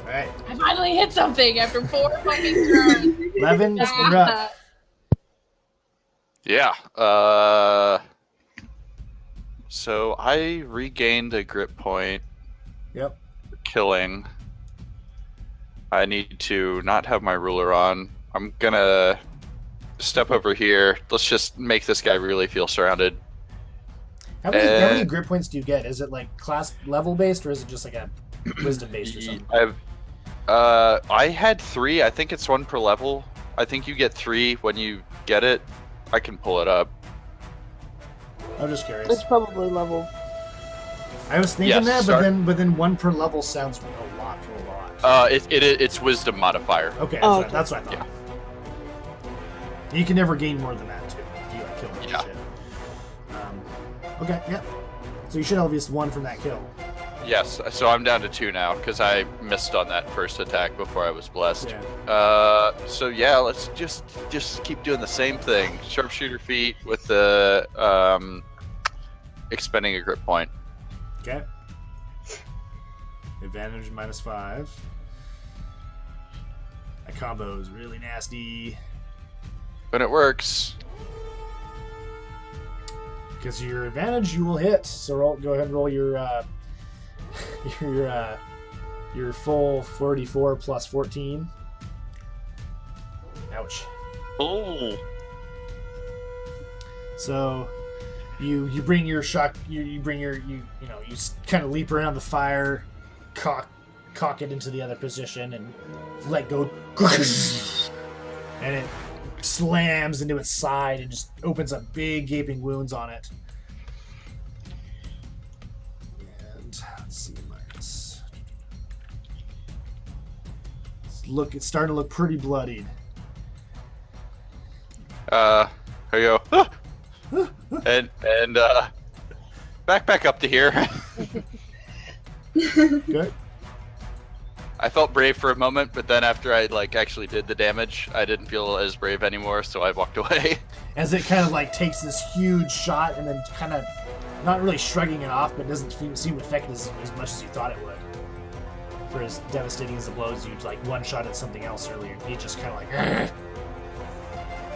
Alright, I finally hit something after 4 fucking turns. 11, you're up. Yeah. So I regained a grip point. Yep. Killing. I need to not have my ruler on. I'm gonna step over here. Let's just make this guy really feel surrounded. How many grip points do you get? Is it like class level based, or is it just like a wisdom based or something? I had 3. I think it's 1 per level. I think you get 3 when you get it. I can pull it up. I'm just curious. It's probably level. I was thinking Yes, that, start- but then 1 per level sounds a lot to a lot. It's wisdom modifier. Okay, Oh, that's what I thought. You can never gain more than that too if you kill them. Yeah. Shit. Okay, yeah. So you should have at least 1 from that kill. Yes, so I'm down to 2 now because I missed on that first attack before I was blessed. Yeah. So yeah, let's just keep doing the same thing. Sharpshooter feat with the expending a grip point. Okay. Advantage -5. That combo is really nasty. When it works. Because your advantage, you will hit. So go ahead and roll your your full 44 plus 14. Ouch. Oh. So you bring your shock. You kind of leap around the fire, cock it into the other position, and let go. And it slams into its side and just opens up big gaping wounds on it. And let's see, it's starting to look pretty bloodied. Here you go. and back up to here. Good. I felt brave for a moment, but then after I actually did the damage, I didn't feel as brave anymore, so I walked away. As it kind of takes this huge shot and then kind of not really shrugging it off, but doesn't seem to affect as much as you thought it would. For as devastating as the blows, you one shot at something else earlier. He just kind of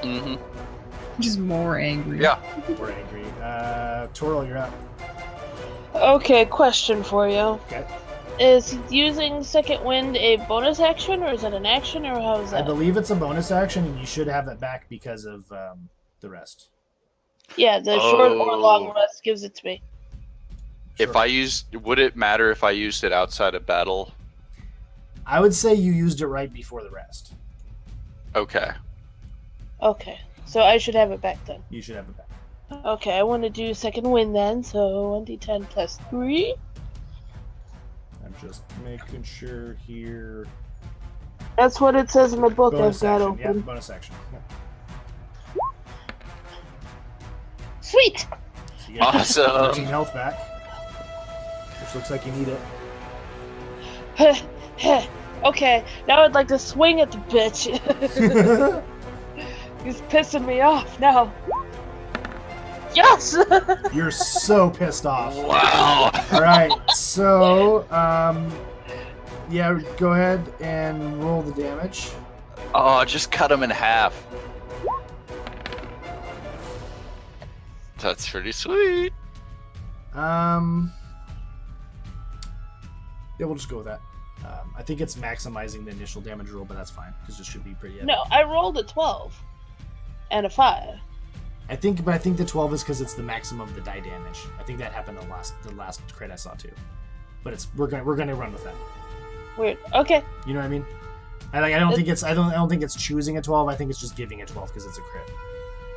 Mm-hmm. Just more angry. Yeah. We're angry. Toral, you're up. Okay, question for you. Okay. Is using Second Wind a bonus action, or is it an action, or how is I that? believe it's a bonus action, and you should have it back because of the rest. Yeah, the short or long rest gives it to me. If I would it matter if I used it outside of battle? I would say you used it right before the rest. Okay. Okay, so I should have it back then. You should have it back. Okay, I want to do Second Wind then, so 1d10 plus 3. I'm just making sure here. That's what it says in the book Bonus I've got action. Yeah, open. bonus action. Yeah. Sweet! So you get Awesome. 13 health back, which looks like you need it. Okay, now I'd like to swing at the bitch. He's pissing me off now. Yes! You're so pissed off. Wow. All right, so yeah, go ahead and roll the damage. Oh, just cut him in half. That's pretty sweet. Yeah, we'll just go with that. I think it's maximizing the initial damage roll, but that's fine because it should be pretty. No, I rolled a 12 and a 5. I think the 12 is because it's the maximum of the die damage. I think that happened the last crit I saw too. But we're gonna run with that. Weird. Okay. You know what I mean? I don't think it's choosing a 12. I think it's just giving a 12 because it's a crit.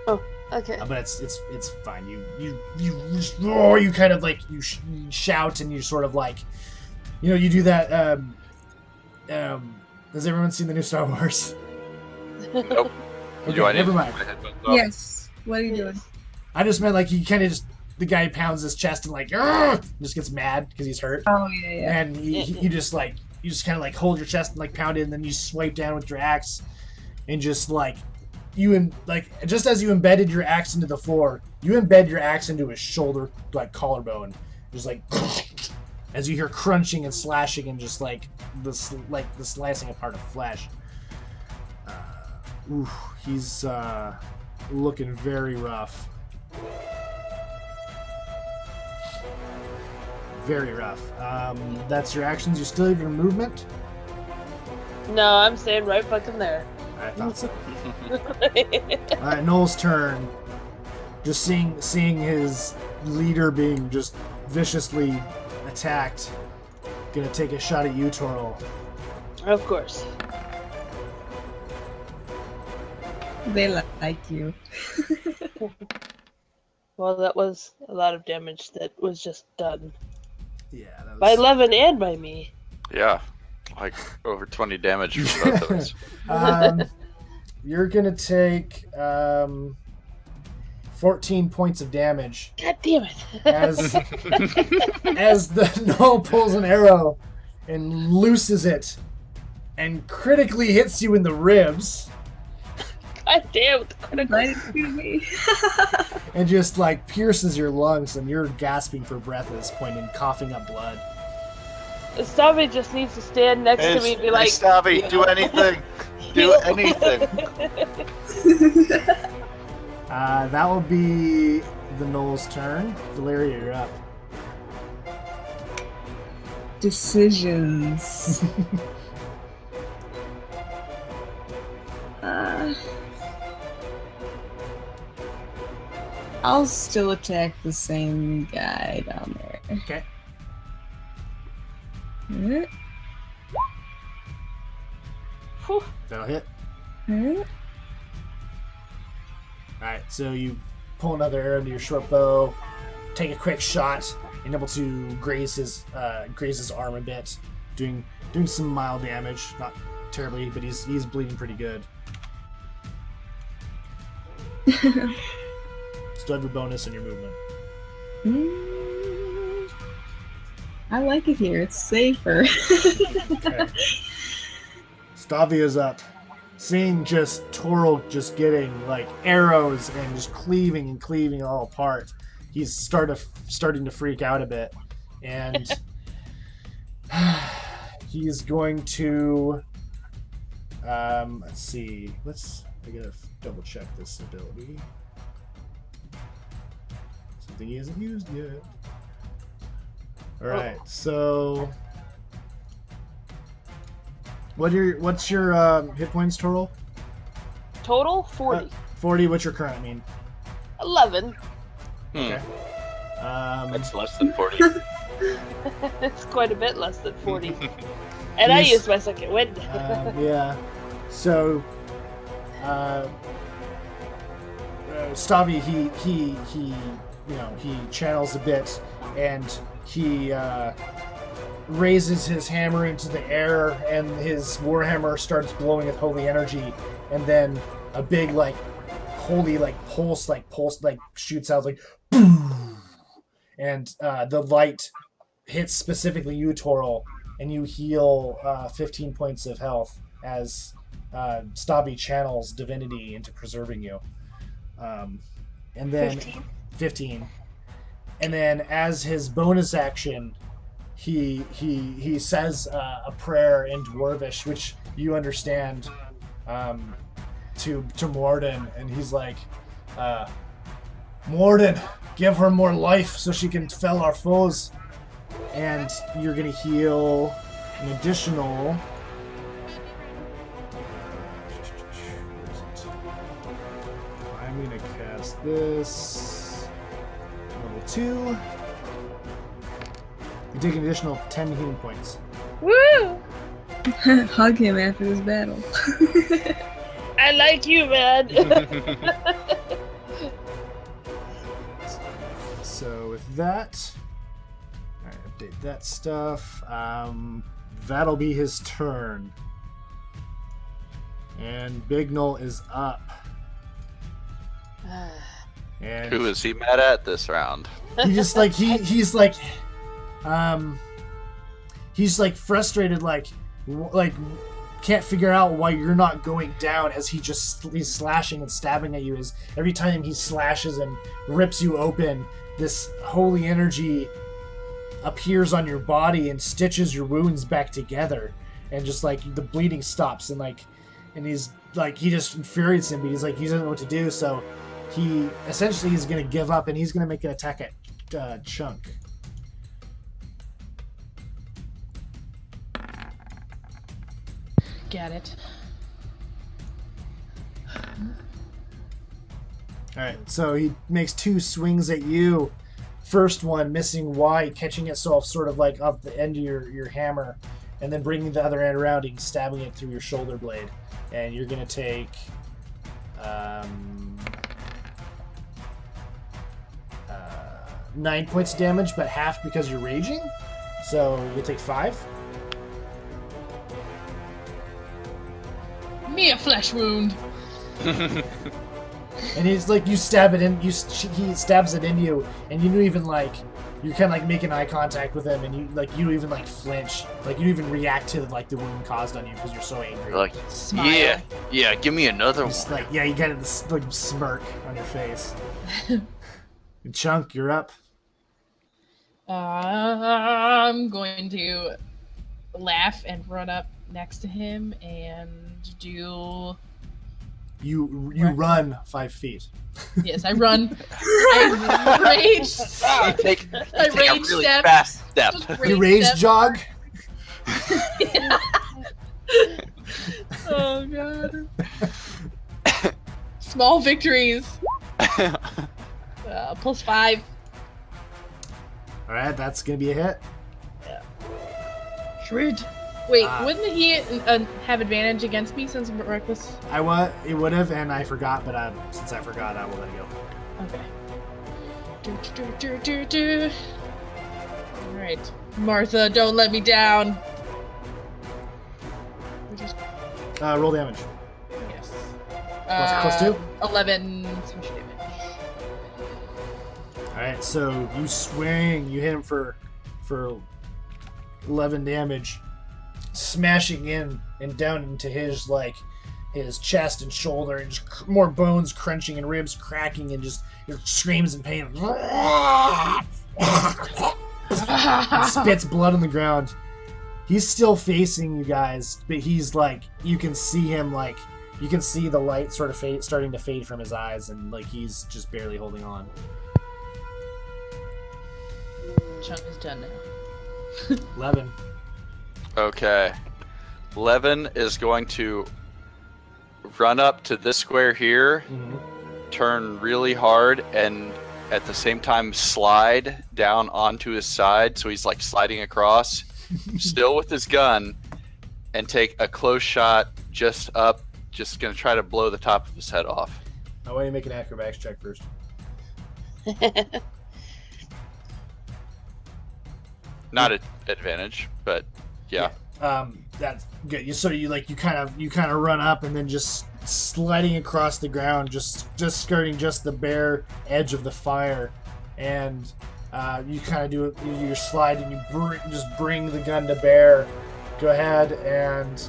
Oh, okay. But it's fine. You kind of you shout and you sort of you do that. Has everyone seen the new Star Wars? Nope. Okay, never mind. Yes. What are you doing? I just meant he kind of the guy pounds his chest and just gets mad because he's hurt. Oh yeah. And you just kind of hold your chest and pound it, and then you swipe down with your axe, and just just as you embedded your axe into the floor, you embed your axe into his shoulder collarbone, just as you hear crunching and slashing and just the slicing apart of flesh. He's looking very rough. Very rough. That's your actions. You still have your movement. No, I'm staying right fucking there. I thought so. Alright, Noel's turn. Just seeing his leader being just viciously attacked. Gonna take a shot at you, Toril. Of course. They like you. Well, that was a lot of damage that was just done. Yeah, that By was... 11 and by me. Yeah, like over 20 damage from both of us. You're gonna take 14 points of damage God damn it. as as the gnoll pulls an arrow and looses it and critically hits you in the ribs God damn it. Might excuse me. and just like pierces your lungs, and you're gasping for breath at this point and coughing up blood. Stabby just needs to stand next to me and be like, Stabby, do anything. Do anything. That will be the gnoll's turn. Valeria, you're up. Decisions. I'll still attack the same guy down there. Okay. Alright. Whew. That'll hit. Alright. Alright, so you pull another arrow into your short bow, take a quick shot, and able to graze his arm a bit, doing some mild damage, not terribly, but he's bleeding pretty good. Still have your bonus and your movement. I like it here. It's safer. Okay. Stavia's up. Seeing just Toril just getting like arrows and just cleaving all apart, he's starting to freak out a bit, and he's going to let's see. I gotta double check this ability. Something he hasn't used yet. All right, so what's your hit points total? Total 40. 40. What's your current? 11. Okay. That's less than 40. It's quite a bit less than 40. And I He's- used my second wind. Yeah. So, Stavi, he channels a bit, and he raises his hammer into the air, and his warhammer starts glowing with holy energy, and then a big holy pulse shoots out boom, and the light hits specifically you, Toril, and you heal 15 points of health as Stabi channels divinity into preserving you. And then 15. And then as his bonus action, he says a prayer in Dwarvish, which you understand, to Morden, and he's like, Morden, give her more life so she can fell our foes. And you're gonna heal an additional. I'm gonna cast this level 2. You take an additional 10 healing points. Woo! Hug him after this battle. I like you, man. So with that, alright, update that stuff. That'll be his turn. And Big Null is up. And Who is he mad at this round? he just he's frustrated, can't figure out why you're not going down, as he's slashing and stabbing at you. As every time he slashes and rips you open, this holy energy appears on your body and stitches your wounds back together, and just the bleeding stops, and he's he just infuriates him, but he doesn't know what to do, so he essentially is going to give up, and he's going to make an attack at Chunk. Get it. Alright, so he makes 2 swings at you. First one missing wide, catching itself sort of off the end of your hammer, and then bringing the other end around and stabbing it through your shoulder blade. And you're going to take 9 points of damage, but half because you're raging. So you'll take 5. Me a flesh wound. And he's like, you stab it in, he stabs it in you, and you don't even like, you're kind of like making eye contact with him, and you don't even like flinch, like you don't even react to like the wound caused on you because you're so angry. Like, Smile. yeah, give me another one. Just like, yeah, you got this like smirk on your face. And Chunk, you're up. I'm going to laugh and run up next to him and do. You run 5 feet. Yes, I run. I rage. You take I a rage really step. fast step. Just You rage step. jog. Oh god. Small victories. +5. All right, that's gonna be a hit. Sweet. Wait, Ah. wouldn't he have advantage against me since I'm reckless? It would have, and I forgot, but since I forgot, I will let it go. Okay. Alright. Martha, don't let me down. Roll damage. Yes. Plus 2? 11 smash damage. All right, so you swing, you hit him for 11 damage, smashing in and down into his chest and shoulder, and just more bones crunching and ribs cracking, and just screams in pain. And spits blood on the ground. He's still facing you guys, but he's like, you can see him, like, you can see the light sort of starting to fade from his eyes, and like he's just barely holding on. Chunk is done now. 11. Okay. Levin is going to run up to this square here, turn really hard, and at the same time slide down onto his side. So he's like sliding across, still with his gun, and take a close shot just up, just going to try to blow the top of his head off. I want you to make an acrobatics check first. Not at advantage, but yeah. That's good. You kind of run up and then just sliding across the ground, just skirting just the bare edge of the fire, and you kind of do it. You slide and you bring the gun to bear. Go ahead and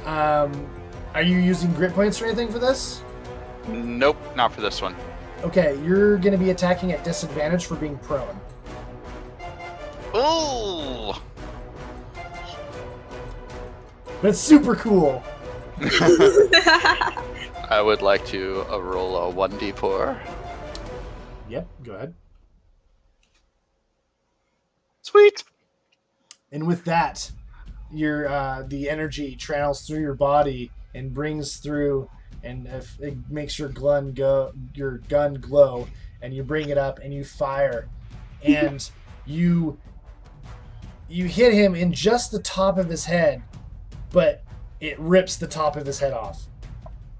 are you using grit points or anything for this? Nope, not for this one. Okay, you're going to be attacking at disadvantage for being prone. Ooh! That's super cool. I would like to roll a 1d4. Yep, go ahead. Sweet! And with that, the energy travels through your body and brings through, and it makes your gun glow, and you bring it up and you fire, and you hit him in just the top of his head, but it rips the top of his head off,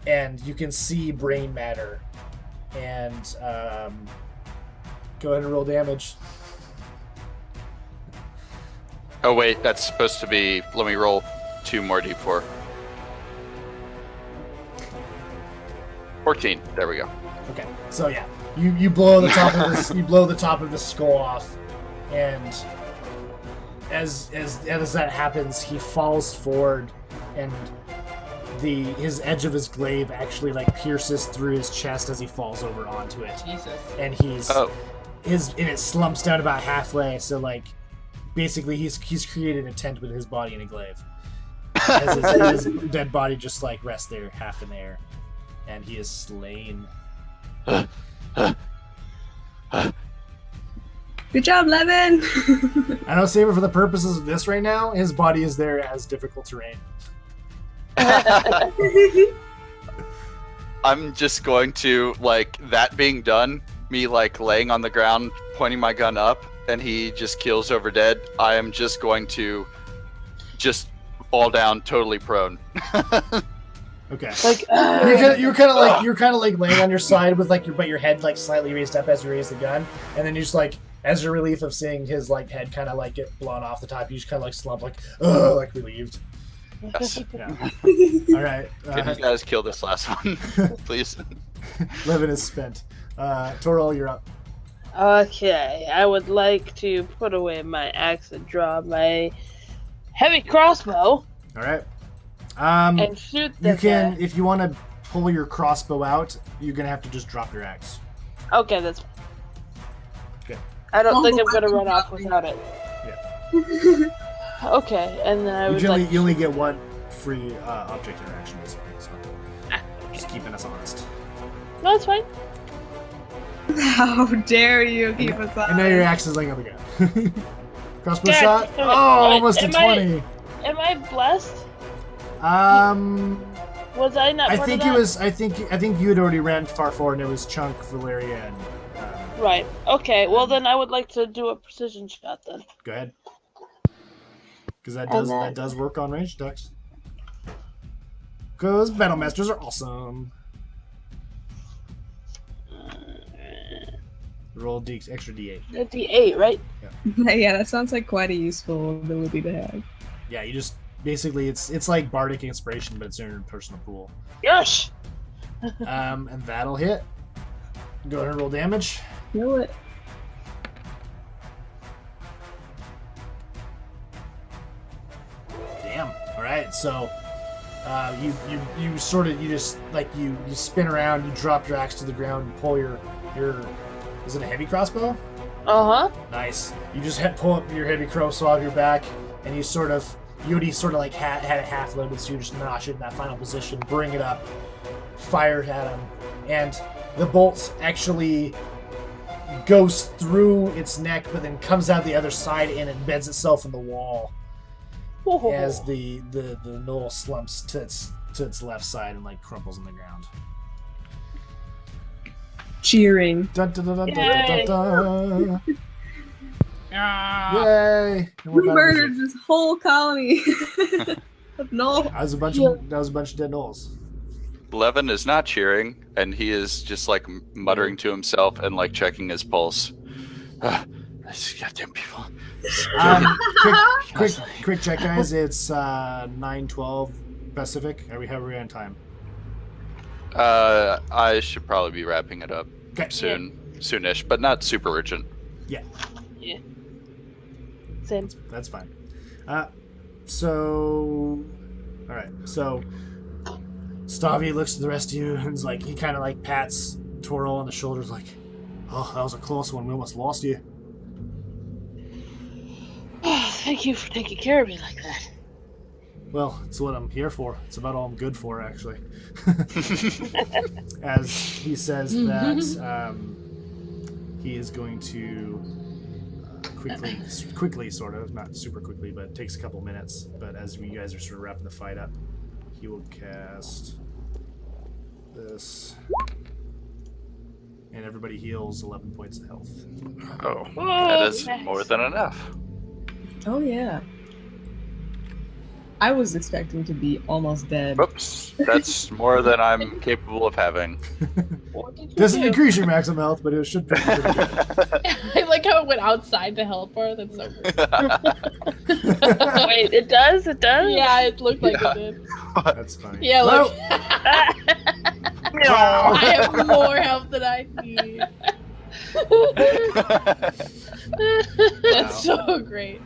and you can see brain matter. And go ahead and roll damage. Oh wait, that's supposed to be. Let me roll 2 more d4. 14. There we go. Okay, so yeah, you blow the top of this. You blow the top of the skull off, and as that happens, he falls forward, and his edge of his glaive actually like pierces through his chest as he falls over onto it. Jesus. And and it slumps down about halfway. So like, basically, he's created a tent with his body in a glaive. As his dead body just like rests there, half in the air, and he is slain. Good job, Levin! I don't save it for the purposes of this right now. His body is there as difficult terrain. I'm just going to, like, that being done, me, like, laying on the ground, pointing my gun up, and he just keels over dead. I am just going to just fall down totally prone. Okay. Like, You're kind of like laying on your side with like your head like slightly raised up as you raise the gun, and then you just like, as a relief of seeing his like head kind of like get blown off the top, you just kind of like slump like, ugh, like relieved. Yes. Yeah. All right. Can you guys kill this last one, please? Levin is spent. Torol, you're up. okay, I would like to put away my axe and draw my heavy crossbow All right. and shoot the You can, guy. if you want to pull your crossbow out, you're gonna have to just drop your axe. Okay, that's fine. Okay. I don't think I'm gonna run off without it. Yeah. Okay, and then I would like. You only get one free object interaction, basically. So just keeping us honest. No, it's fine. How dare you keep us on? And now your axe is laying on the ground. Crossbow God, shot. damn Oh, it. almost a Am 20. Am I blessed? Was I not? I part think of it that? was. I think you had already ran far forward, and it was Chunk, Valeria, and. Right. Okay. Well, then I would like to do a precision shot then. Go ahead. Because that And does work on ranged attacks. Because battle masters are awesome. Roll extra d8. A D8, right? Yeah, that sounds like quite a useful ability to have. Yeah, you just basically it's like bardic inspiration, but it's in your personal pool. Yes. And that'll hit. Go ahead and roll damage. Kill it. Damn. All right. So you sort of you spin around, you drop your axe to the ground, and pull your is it a heavy crossbow? Uh huh. Nice. You just pull up your heavy crossbow off your back, and you already sort of like had it half loaded, so you just notch it in that final position, bring it up, fire it at him, and the bolt actually goes through its neck, but then comes out the other side and embeds itself in the wall as the knoll slumps to its left side and like crumples on the ground. Cheering. Dun, dun, dun, dun, Yay. dun, dun, dun. Ah. Yay! And We we're done with murdered it. this whole colony of Null. That was a bunch of dead gnolls. Levin is not cheering, and he is just like muttering to himself and like checking his pulse. These goddamn people. Quick check, guys. It's 9:12 Pacific. How are we on time? I should probably be wrapping it up Okay. soonish, but not super urgent. Yeah, Yeah. Same. that's fine. So, all right. So, Stavi looks at the rest of you and is like, he kind of like pats Toro on the shoulders, like, "Oh, that was a close one. We almost lost you." Thank you for taking care of me like that. Well, it's what I'm here for. It's about all I'm good for, actually. As he says that he is going to quickly, sort of, not super quickly, but it takes a couple minutes. But as you guys are sort of wrapping the fight up, he will cast this, and everybody heals 11 points of health. Oh, Whoa, that is nice. more than enough. Oh yeah. I was expecting to be almost dead. Whoops, that's more than I'm capable of having. What did you Doesn't do? increase your maximum health, but it should be pretty good. I like how it went outside to help her. That's so weird. Wait, it does? It does? Yeah, it looked like it did. That's funny. Yeah, look. Wow. I have more help than I need. That's so great.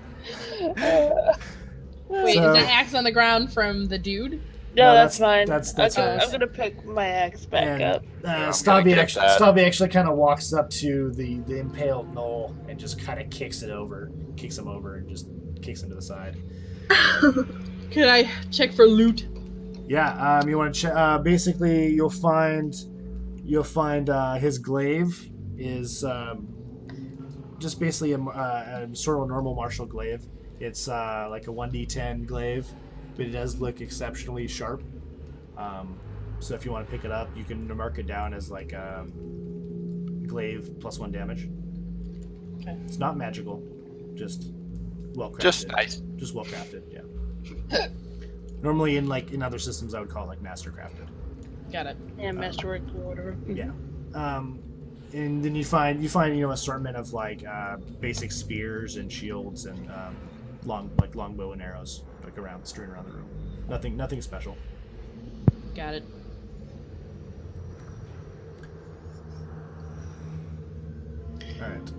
Wait, So- is that axe on the ground from the dude? No, that's fine. That's okay, ours. I'm gonna pick my axe back And up. I'm Stabby gonna get that. actually kind of walks up to the impaled knoll and just kind of kicks him over, and just kicks him to the side. Could I check for loot? Yeah, you want to check. Basically, you'll find his glaive is just basically a sort of normal martial glaive. It's like a 1d10 glaive, but it does look exceptionally sharp. So if you want to pick it up, you can mark it down as like glaive +1 damage. Okay. It's not magical, just well crafted. Just nice. Just well crafted, yeah. Normally in other systems, I would call it like master crafted. Got it. Yeah, masterwork or whatever. Yeah. And then you find assortment of like basic spears and shields and longbow and arrows strewn around the room. Nothing special. Got it. All right.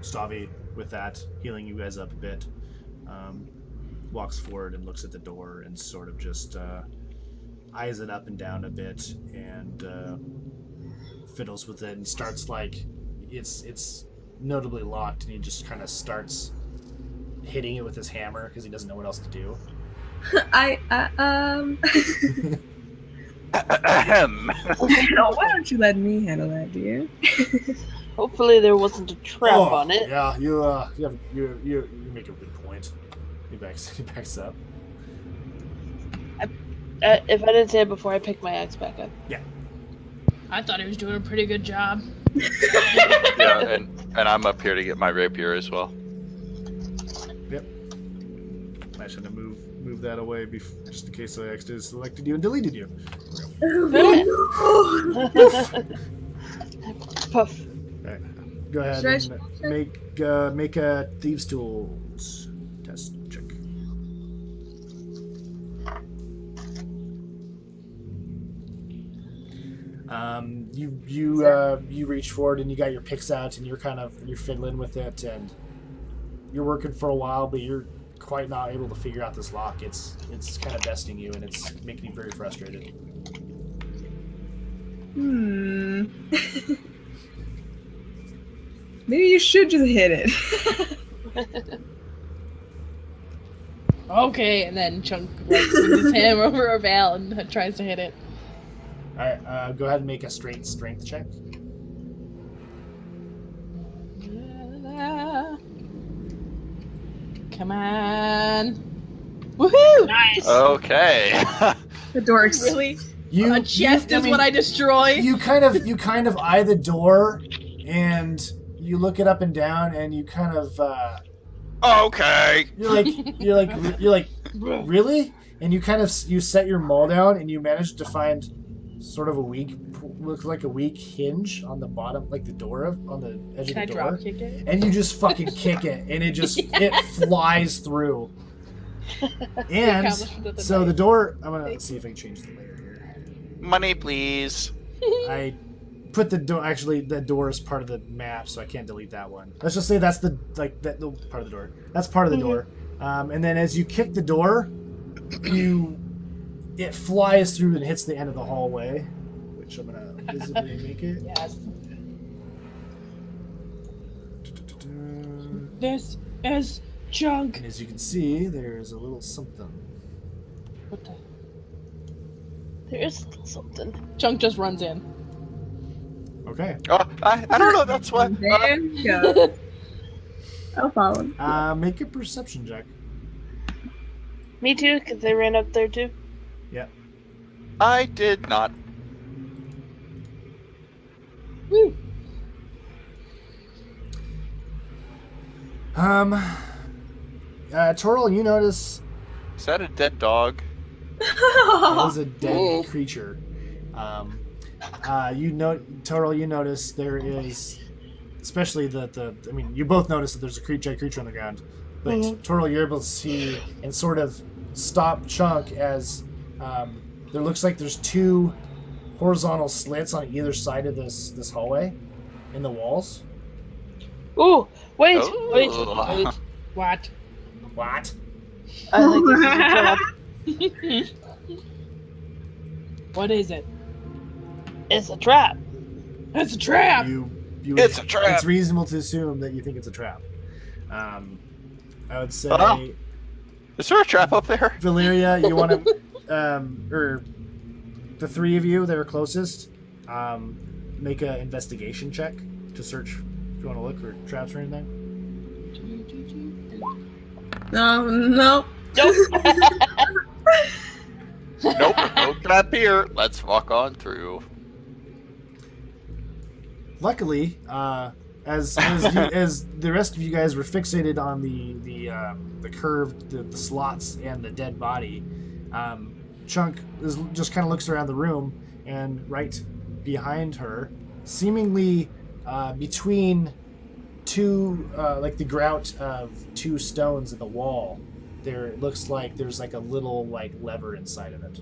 Stavi, with that, healing you guys up a bit, walks forward and looks at the door and sort of just eyes it up and down a bit and fiddles with it and starts like it's notably locked, and he just kind of starts hitting it with his hammer because he doesn't know what else to do. Why don't you let me handle that, dear? Hopefully there wasn't a trap on it. Yeah, you make a good point. He backs up. If I didn't say it before, I picked my axe back up. Yeah. I thought he was doing a pretty good job. Yeah, and I'm up here to get my rapier as well. Yep. I should have moved that away just in case I accidentally selected you and deleted you. Puff. Alright. Go ahead and make a thieves' tools test check. You reach forward and you got your picks out and you're fiddling with it and you're working for a while, but you're quite not able to figure out this lock. It's kind of besting you and it's making you very frustrated. Maybe you should just hit it. Okay, and then Chunk swings his hammer over a veil and tries to hit it. Alright, go ahead and make a straight strength check. Come on. Woohoo! Nice. Okay. The dorks. Really? A chest is what I destroy? You kind of eye the door and you look it up and down and you kind of Okay. you're like really? And you set your maul down and you manage to find sort of looks like a weak hinge on the bottom, like the door on the edge Can of the I door. drop kick it? And you just fucking kick it, and it flies through. And so the door. I'm gonna see if I can change the layer here. Money, please. I put the door. Actually, the door is part of the map, so I can't delete that one. Let's just say that's the part of the door. That's part of the door. And then as you kick the door, it flies through and hits the end of the hallway, which I'm gonna visibly make it. Yes. This is junk. And as you can see, there's a little something. What the? There is still something. Chunk just runs in. Okay. Oh, I don't know. That's what. There you go. I'll follow him. Make a perception check. Me too, because they ran up there too. Yeah. I did not. Woo. Toril, you notice Is that a dead dog? that was a dead creature. Toril, you notice there is, especially you both notice that there's a dead creature on the ground, but Toril, you're able to see and sort of stop Chunk as there looks like there's two horizontal slits on either side of this hallway in the walls. Ooh, wait. What? What? I think this is a trap. What is it? It's a trap. It's a trap! It's a trap! It's reasonable to assume that you think it's a trap. I would say... Is there a trap up there? Valeria, you want to... or the three of you that are closest, make an investigation check to search if you want to look for traps or anything. No. Nope. Nope, no trap here. Let's walk on through. Luckily, as the rest of you guys were fixated on the curved the slots and the dead body, Chunk just kind of looks around the room, and right behind her, seemingly between two like the grout of two stones in the wall, there it looks like there's like a little like lever inside of it.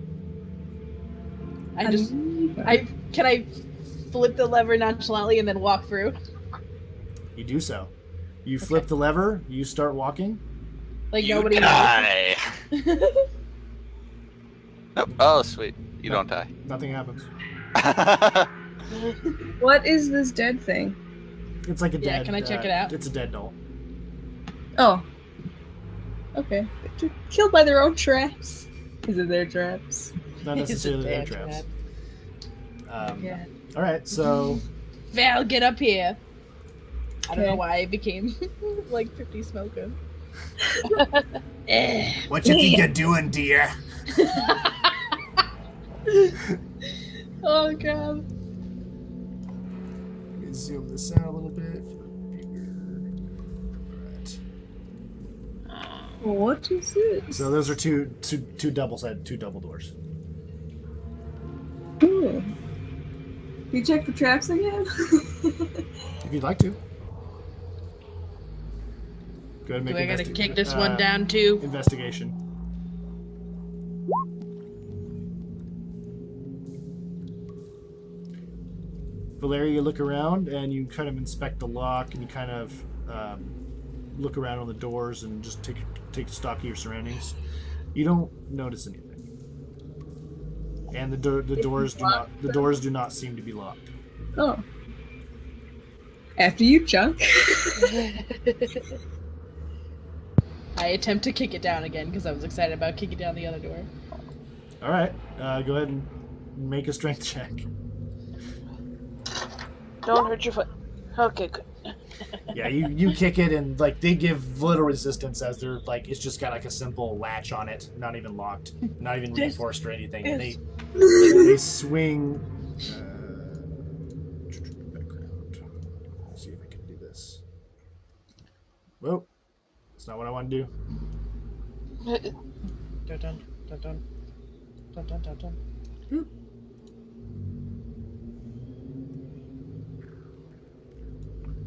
Can I flip the lever nonchalantly and then walk through? You do so. You flip the lever. You start walking. Like You nobody die. knows. Nope. Oh, sweet. You don't die. Nothing happens. What is this dead thing? It's like a Yeah, dead. can I check it out? It's a dead doll. Oh. Okay. Killed by their own traps. Is it their traps? Not It's a necessarily their dead traps. trap. Yeah. All right. So Val, get up here. I don't know Okay. why I became like 50 smoker. what you think you're doing, dear? Oh god. Let me zoom this out a little bit. Right. What is this? So those are two double doors. Ooh. You check the traps again? If you'd like to. Go ahead and make Do I gotta investi- kick this one down too? Investigation. Valeria, you look around and you kind of inspect the lock, and you kind of look around on the doors and just take stock of your surroundings. You don't notice anything, and the doors do not seem to be locked. Oh. After you, Chunk. I attempt to kick it down again because I was excited about kicking down the other door. All right, go ahead and make a strength check. Don't hurt your foot. Okay, good. Yeah, you kick it, and like they give little resistance as they're like it's just got like a simple latch on it, not even locked, not even reinforced or anything. And they swing. Background. Let's see if I can do this. Whoa, that's not what I want to do. Dun dun dun dun dun dun dun dun.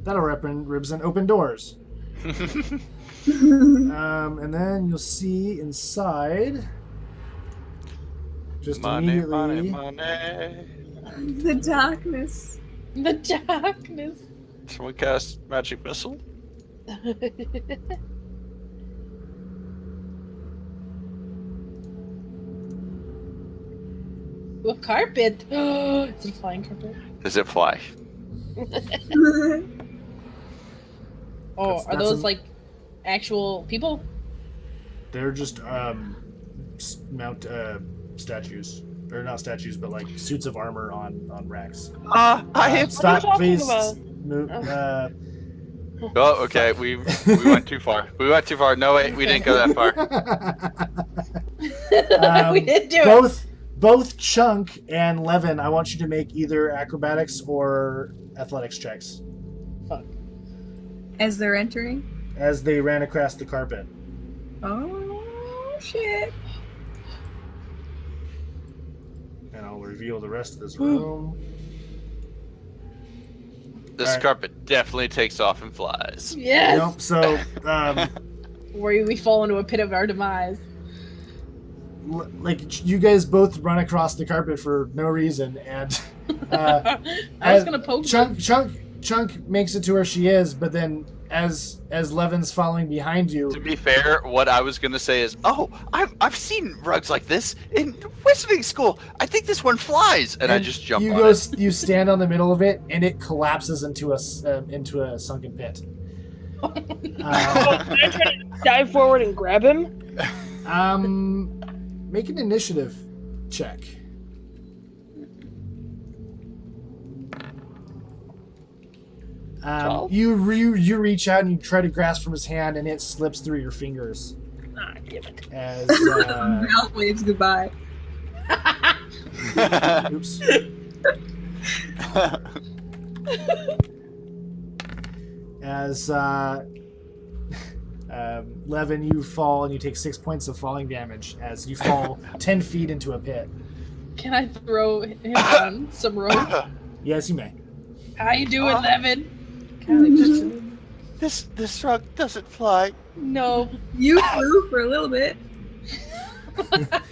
That'll represent open doors. And then you'll see inside. Just money, immediately. money. The darkness. The darkness. Someone cast magic missile. A carpet. It's a flying carpet. Does it fly? Oh, That's are those a- like actual people? They're just statues, or not statues, but like suits of armor on racks. I have. Stop, talking please. about? Move, Oh, okay. We went too far. We went too far. No, wait, we didn't go that far. We did do it. Both Chunk and Levin, I want you to make either acrobatics or athletics checks As they're entering? as they ran across the carpet. Oh, shit. And I'll reveal the rest of this room. This Alright. carpet definitely takes off and flies. Yes. Nope, so Where we fall into a pit of our demise. like you guys both run across the carpet for no reason, and I was gonna poke her. Chunk makes it to where she is, but then as Levin's following behind you, To be fair, what I was gonna say is, oh, I've seen rugs like this in wizarding school. I think this one flies, and I just jump you on go, it. you stand on the middle of it, and it collapses into a sunken pit. Can I try to dive forward and grab him? Make an initiative check. You reach out and you try to grasp from his hand, and it slips through your fingers. Ah, damn it. As Val waves goodbye. oops. as Levin, you fall and you take 6 points of falling damage as you fall 10 feet into a pit. Can I throw him on some rope? Yes, you may. How you doing, Levin? Kind of This rug doesn't fly. no. You flew for a little bit.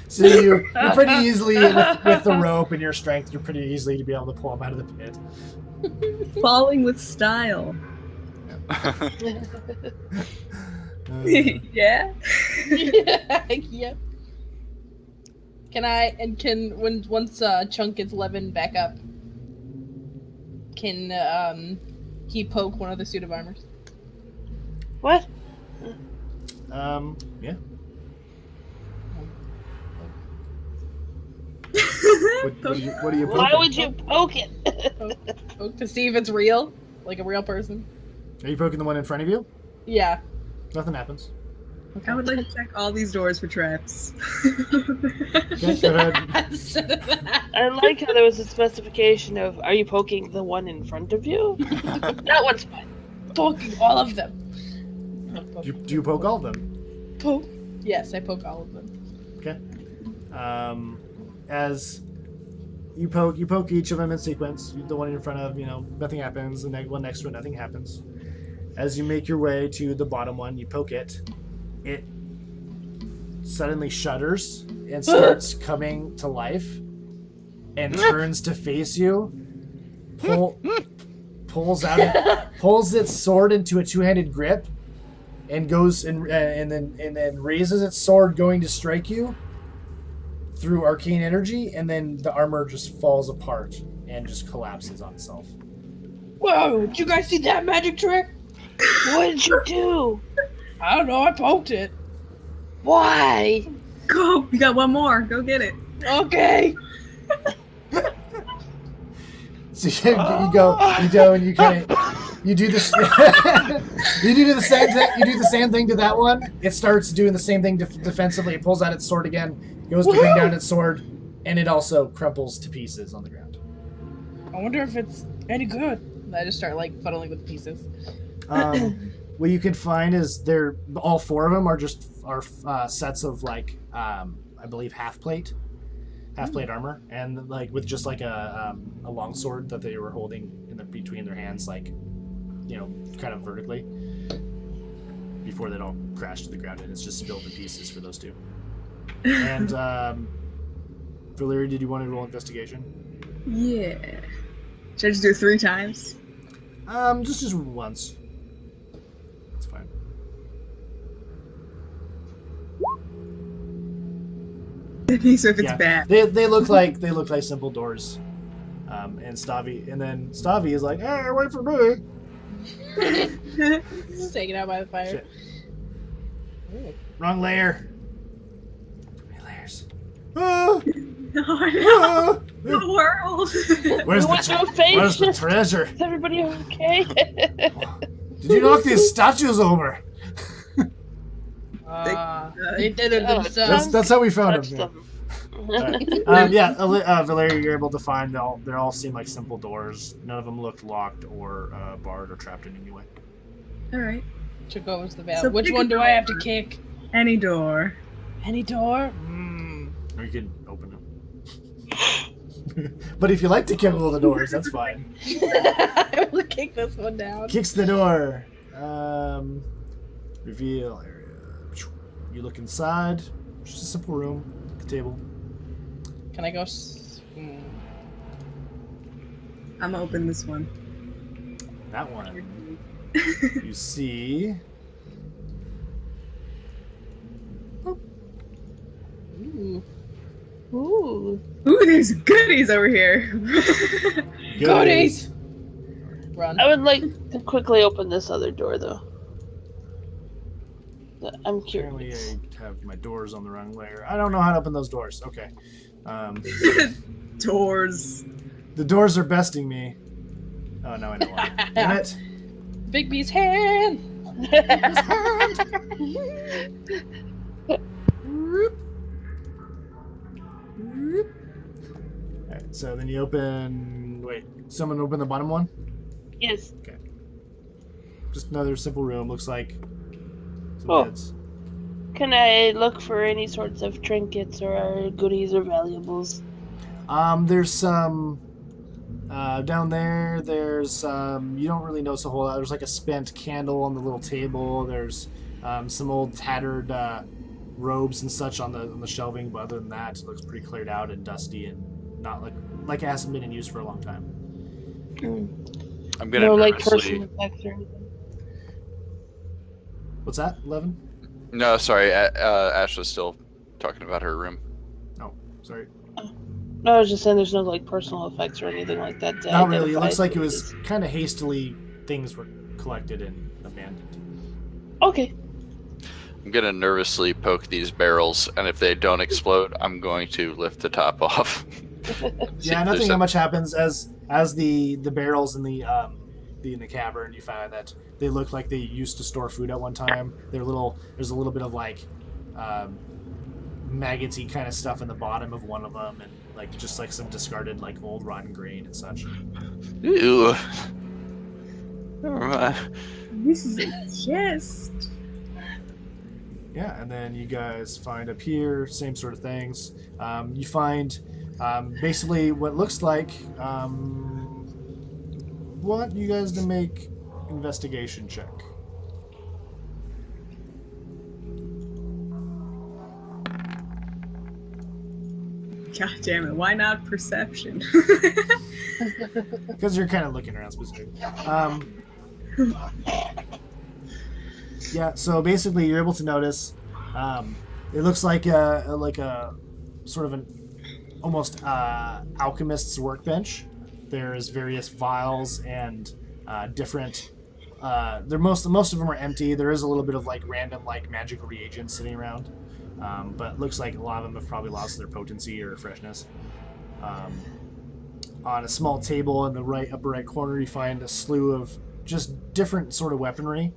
So you're pretty easily, with the rope and your strength, you're pretty easily to be able to pull him out of the pit. Falling with style. Yeah. Yep. Once Chunk gets Levin back up, can he poke one of the suit of armors? What? Yeah. What are you Why poking? would you poke it? Poke to see if it's real, like a real person. Are you poking the one in front of you? Yeah. Nothing happens. I would like to check all these doors for traps. Okay, go ahead. I like how there was a specification of, are you poking the one in front of you? That one's fine. Poking all of them. Do you poke all of them? Poke. Yes, I poke all of them. Okay. As you poke each of them in sequence. The one in front of, nothing happens. The one next to it, nothing happens. As you make your way to the bottom one, you poke it. It suddenly shudders and starts coming to life and turns to face you. Pulls its sword into a two-handed grip and goes and then raises its sword going to strike you through arcane energy, and then the armor just falls apart and just collapses on itself. Whoa! Did you guys see that magic trick? What did you do? I don't know. I poked it. Why? Go! You got one more. Go get it. Okay. So you go and you kind of you do this you do the same thing. You do the same thing to that one. It starts doing the same thing defensively. It pulls out its sword again, goes to bring down its sword, and it also crumples to pieces on the ground. I wonder if it's any good. I just start fuddling with pieces. What you can find is all four of them are sets of I believe half plate armor, and with just a long sword that they were holding between their hands, kind of vertically, before they all crash to the ground, and it's just spilled to pieces for those two. And Valyria, did you want to roll investigation? Yeah. Should I just do it 3 times? Just once. It's fine. So if it's bad. They look like simple doors. And Stavi is like, hey, wait for me. Just hanging out by the fire. Shit. Wrong layer. Too many layers. Ah! No, the world. Where's Where's the treasure? Is everybody okay? Did you knock these statues over? They did it themselves. That's how we found Touch them. them. Valeria, you're able to find they all seem like simple doors. None of them looked locked or barred or trapped in any way. All right. Took over to the veil. So Which pick one a do I have to door. kick? Any door. Any door? Or you can open them. But if you like to kick all the doors, that's fine. I will kick this one down. Kicks the door. Reveal area. You look inside. Just a simple room. The table. Can I go? I'm gonna open this one. That one. You see. Ooh. Ooh. Ooh, there's goodies over here. Goodies! Run. I would like to quickly open this other door, though. I'm Apparently curious. I have my doors on the wrong layer. I don't know how to open those doors. Okay. Doors. The doors are besting me. Oh, no, I know why. Damn it. Big B's hand! Alright, so then you open... Wait, someone open the bottom one? Yes. just another simple room. Looks like some Oh. beds. Can I look for any sorts of trinkets or goodies or valuables? There's some down there. There's you don't really notice a whole lot. There's like a spent candle on the little table. There's some old tattered robes and such on the shelving. But other than that, it looks pretty cleared out and dusty and not like it hasn't been in use for a long time. I'm gonna No, like nervously. personal effects or anything. What's that? 11? No, sorry. Ash was still talking about her room. Oh, sorry. No, I was just saying there's no like personal effects or anything like that. To Not really. It identify looks like it who was is. kind of hastily things were collected and abandoned. Okay. I'm gonna nervously poke these barrels, and if they don't explode, I'm going to lift the top off. Yeah, nothing that much happens as the barrels in the cavern. You find that they look like they used to store food at one time. There's a little bit of like maggoty kind of stuff in the bottom of one of them, and like just like some discarded like old rotten grain and such. Ew. This is a chest. Yeah, and then you guys find up here, same sort of things. You find basically what looks like want you guys to make investigation check. God damn it! Why not perception? Because you're kind of looking around specifically. Yeah, so basically you're able to notice it looks like a sort of an almost alchemist's workbench. There's various vials and different most of them are empty. There is a little bit of like random like magical reagents sitting around. But it looks like a lot of them have probably lost their potency or freshness. On a small table in the upper right corner, you find a slew of just different sort of weaponry,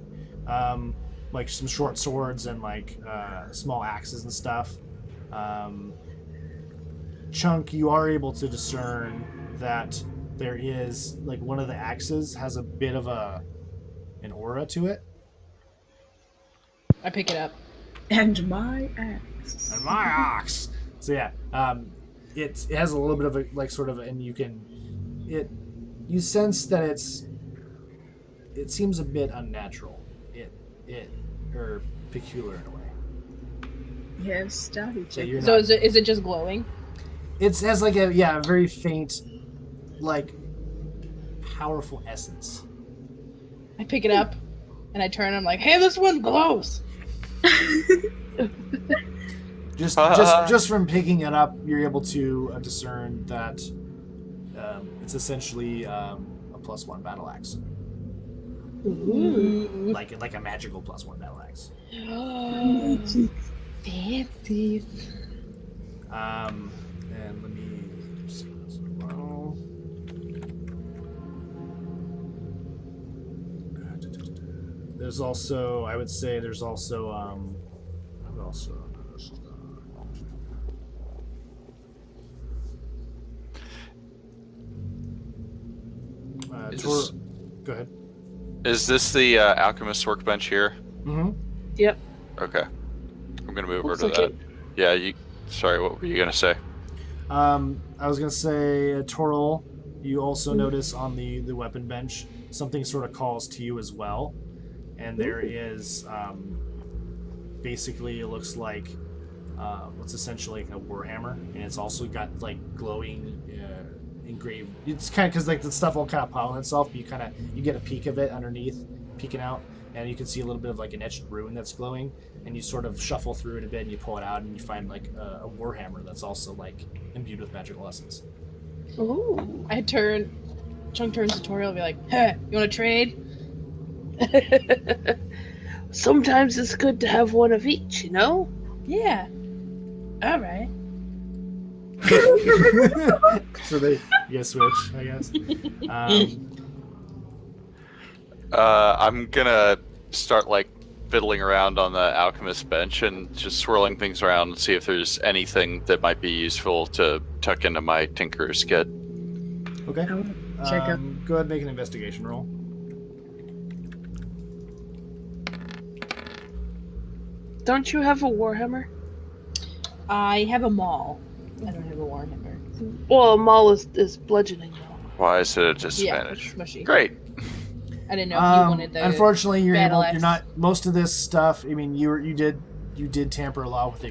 like some short swords and like small axes and stuff. Chunk, you are able to discern that there is like one of the axes has a bit of an aura to it. I pick it up. And my axe. And my ox. So yeah, it has a little bit of a like sort of, and you sense that it seems a bit unnatural, or peculiar in a way. Yes, study So check. you're So not, is it just glowing? it has like a very faint, like powerful essence. I pick it up and I turn. I'm like, hey, this one glows. Just from picking it up, you're able to discern that it's essentially a +1 battle axe, Ooh. like a magical +1 battle axe. Fancy. And let me see this as well. There's also, I would say, there's also, what else? Go ahead. Is this the alchemist workbench here? Mm-hmm. Yep. Okay. I'm gonna move Looks over to like that. Yeah, you. Sorry, what were you gonna say? I was gonna say, Toril, you also notice on the weapon bench something sort of calls to you as well, and there is basically it looks like what's essentially like a warhammer, and it's also got like glowing engraved. It's kind of because like the stuff will kind of pile on itself, but you get a peek of it underneath, peeking out, and you can see a little bit of like an etched rune that's glowing, and you sort of shuffle through it a bit and you pull it out and you find like a warhammer that's also like imbued with magical essence. Ooh. Chunk turns to Toriel and be like, hey, you want to trade? Sometimes it's good to have one of each, you know? Yeah. All right. So you guys switch, I guess. I'm gonna start like fiddling around on the alchemist bench and just swirling things around and see if there's anything that might be useful to tuck into my tinkerer's kit. Okay. I want to check out. Go ahead and make an investigation roll. don't you have a warhammer? I have a maul. I don't have a warhammer. Well, a maul is bludgeoning. Why is it a Yeah, it's disadvantage? smushy. Great. I didn't know if you wanted the. Unfortunately, you're battle able. You're axe. not. Most of this stuff. I mean, you did tamper a lot with the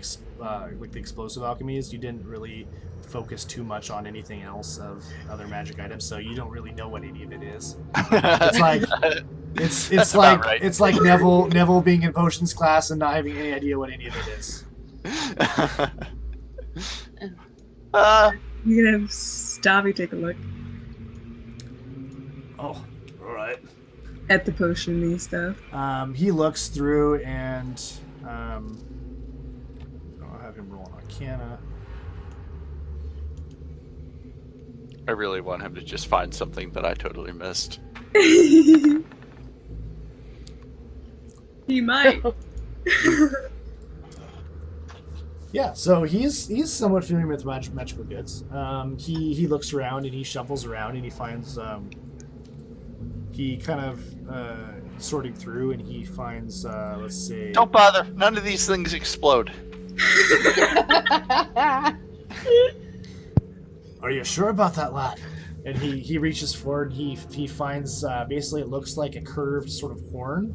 explosive alchemies. You didn't really focus too much on anything else of other magic items, so you don't really know what any of it is. It's like it's That's like about right. it's like Neville being in potions class and not having any idea what any of it is. You can have Stabby take a look Oh, all right. at the potion-y stuff. He looks through and I'll have him roll an Arcana. I really want him to just find something that I totally missed. He might. Yeah, so he's somewhat familiar with magical goods. He looks around and he shuffles around and he finds he kind of sorting through and he finds let's see. Don't bother. None of these things explode. Are you sure about that, lad? And he reaches forward. He finds basically it looks like a curved sort of horn,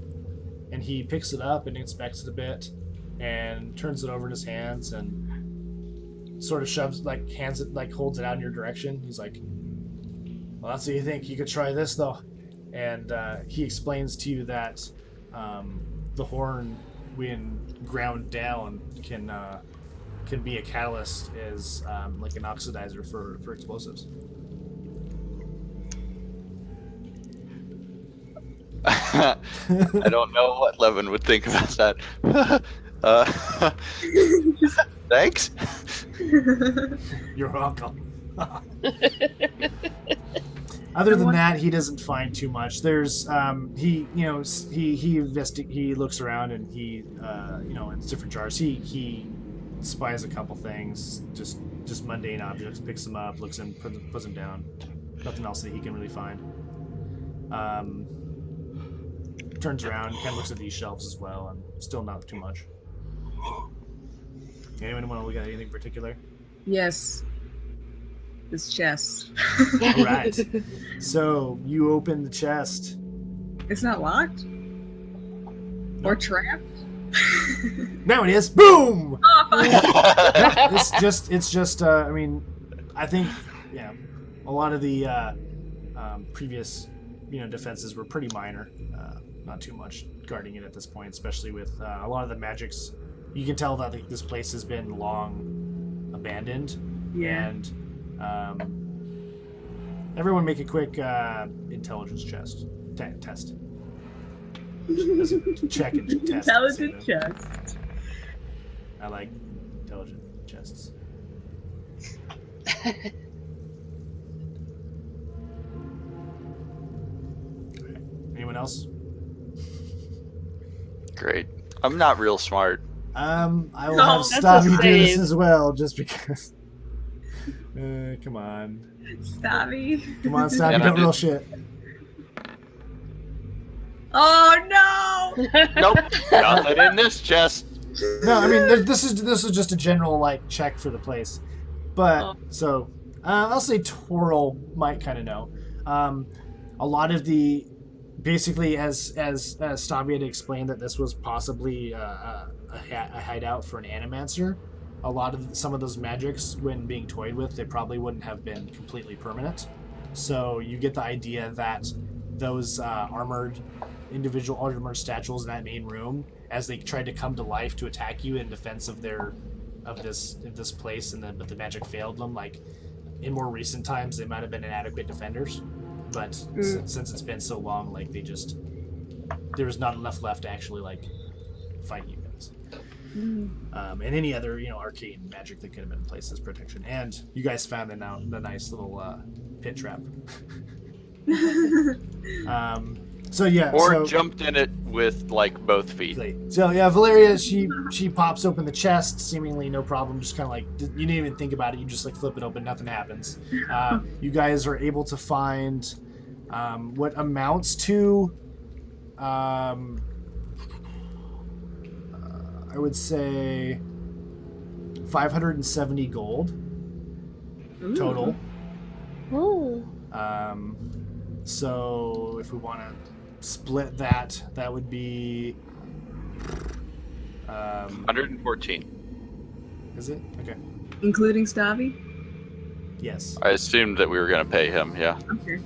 and he picks it up and inspects it a bit, and turns it over in his hands and sort of shoves hands it holds it out in your direction. He's like, "Well, that's what you think. You could try this though," and he explains to you that the horn, when ground down, can be a catalyst as like an oxidizer for explosives. I don't know what Levin would think about that. Thanks. You're welcome. Other than that, he doesn't find too much. There's he looks around and he it's different jars. He spies a couple things, just mundane objects, picks them up, looks in, puts them down. Nothing else that he can really find. Turns around, kind of looks at these shelves as well, and still not too much. Anyone want to look at anything particular? Yes. This chest. All right. So you open the chest. It's not locked? Or trapped? Now it is. Boom. Oh, fuck. Yeah, it's just. I mean, I think a lot of the previous defenses were pretty minor. Not too much guarding it at this point, especially with a lot of the magics. You can tell that this place has been long abandoned. Yeah. And everyone make a quick intelligence test. Check and test. Intelligent chest. I like intelligent chests. Okay. Anyone else? Great. I'm not real smart. I will No, have that's Stavi a do this save. as well, just because. Come on. Stabby. Come on, Stavi, Yeah, don't I roll did. shit. Oh no! Nope. Nothing in this chest. No, I mean this is just a general check for the place, but so I'll say Toril might kind of know. A lot of the basically as Stavi had explained that this was possibly a hideout for an animancer. A lot of some of those magics, when being toyed with, they probably wouldn't have been completely permanent. So you get the idea that those individual armored statues in that main room, as they tried to come to life to attack you in defense of this place, but the magic failed them. Like in more recent times, they might have been inadequate defenders, but since it's been so long, there was not enough left to actually fight you guys. And any other arcane magic that could have been in place as protection. And you guys found the nice little pit trap. So Jumped in it with both feet. So yeah, Valeria, she pops open the chest, seemingly no problem. Just kind of you didn't even think about it. You just flip it open, nothing happens. You guys are able to find what amounts to. I would say 570 gold total. Ooh. So if we want to split that, that would be 114. Is it? Okay. Including Stavi? Yes. I assumed that we were going to pay him, yeah. Okay.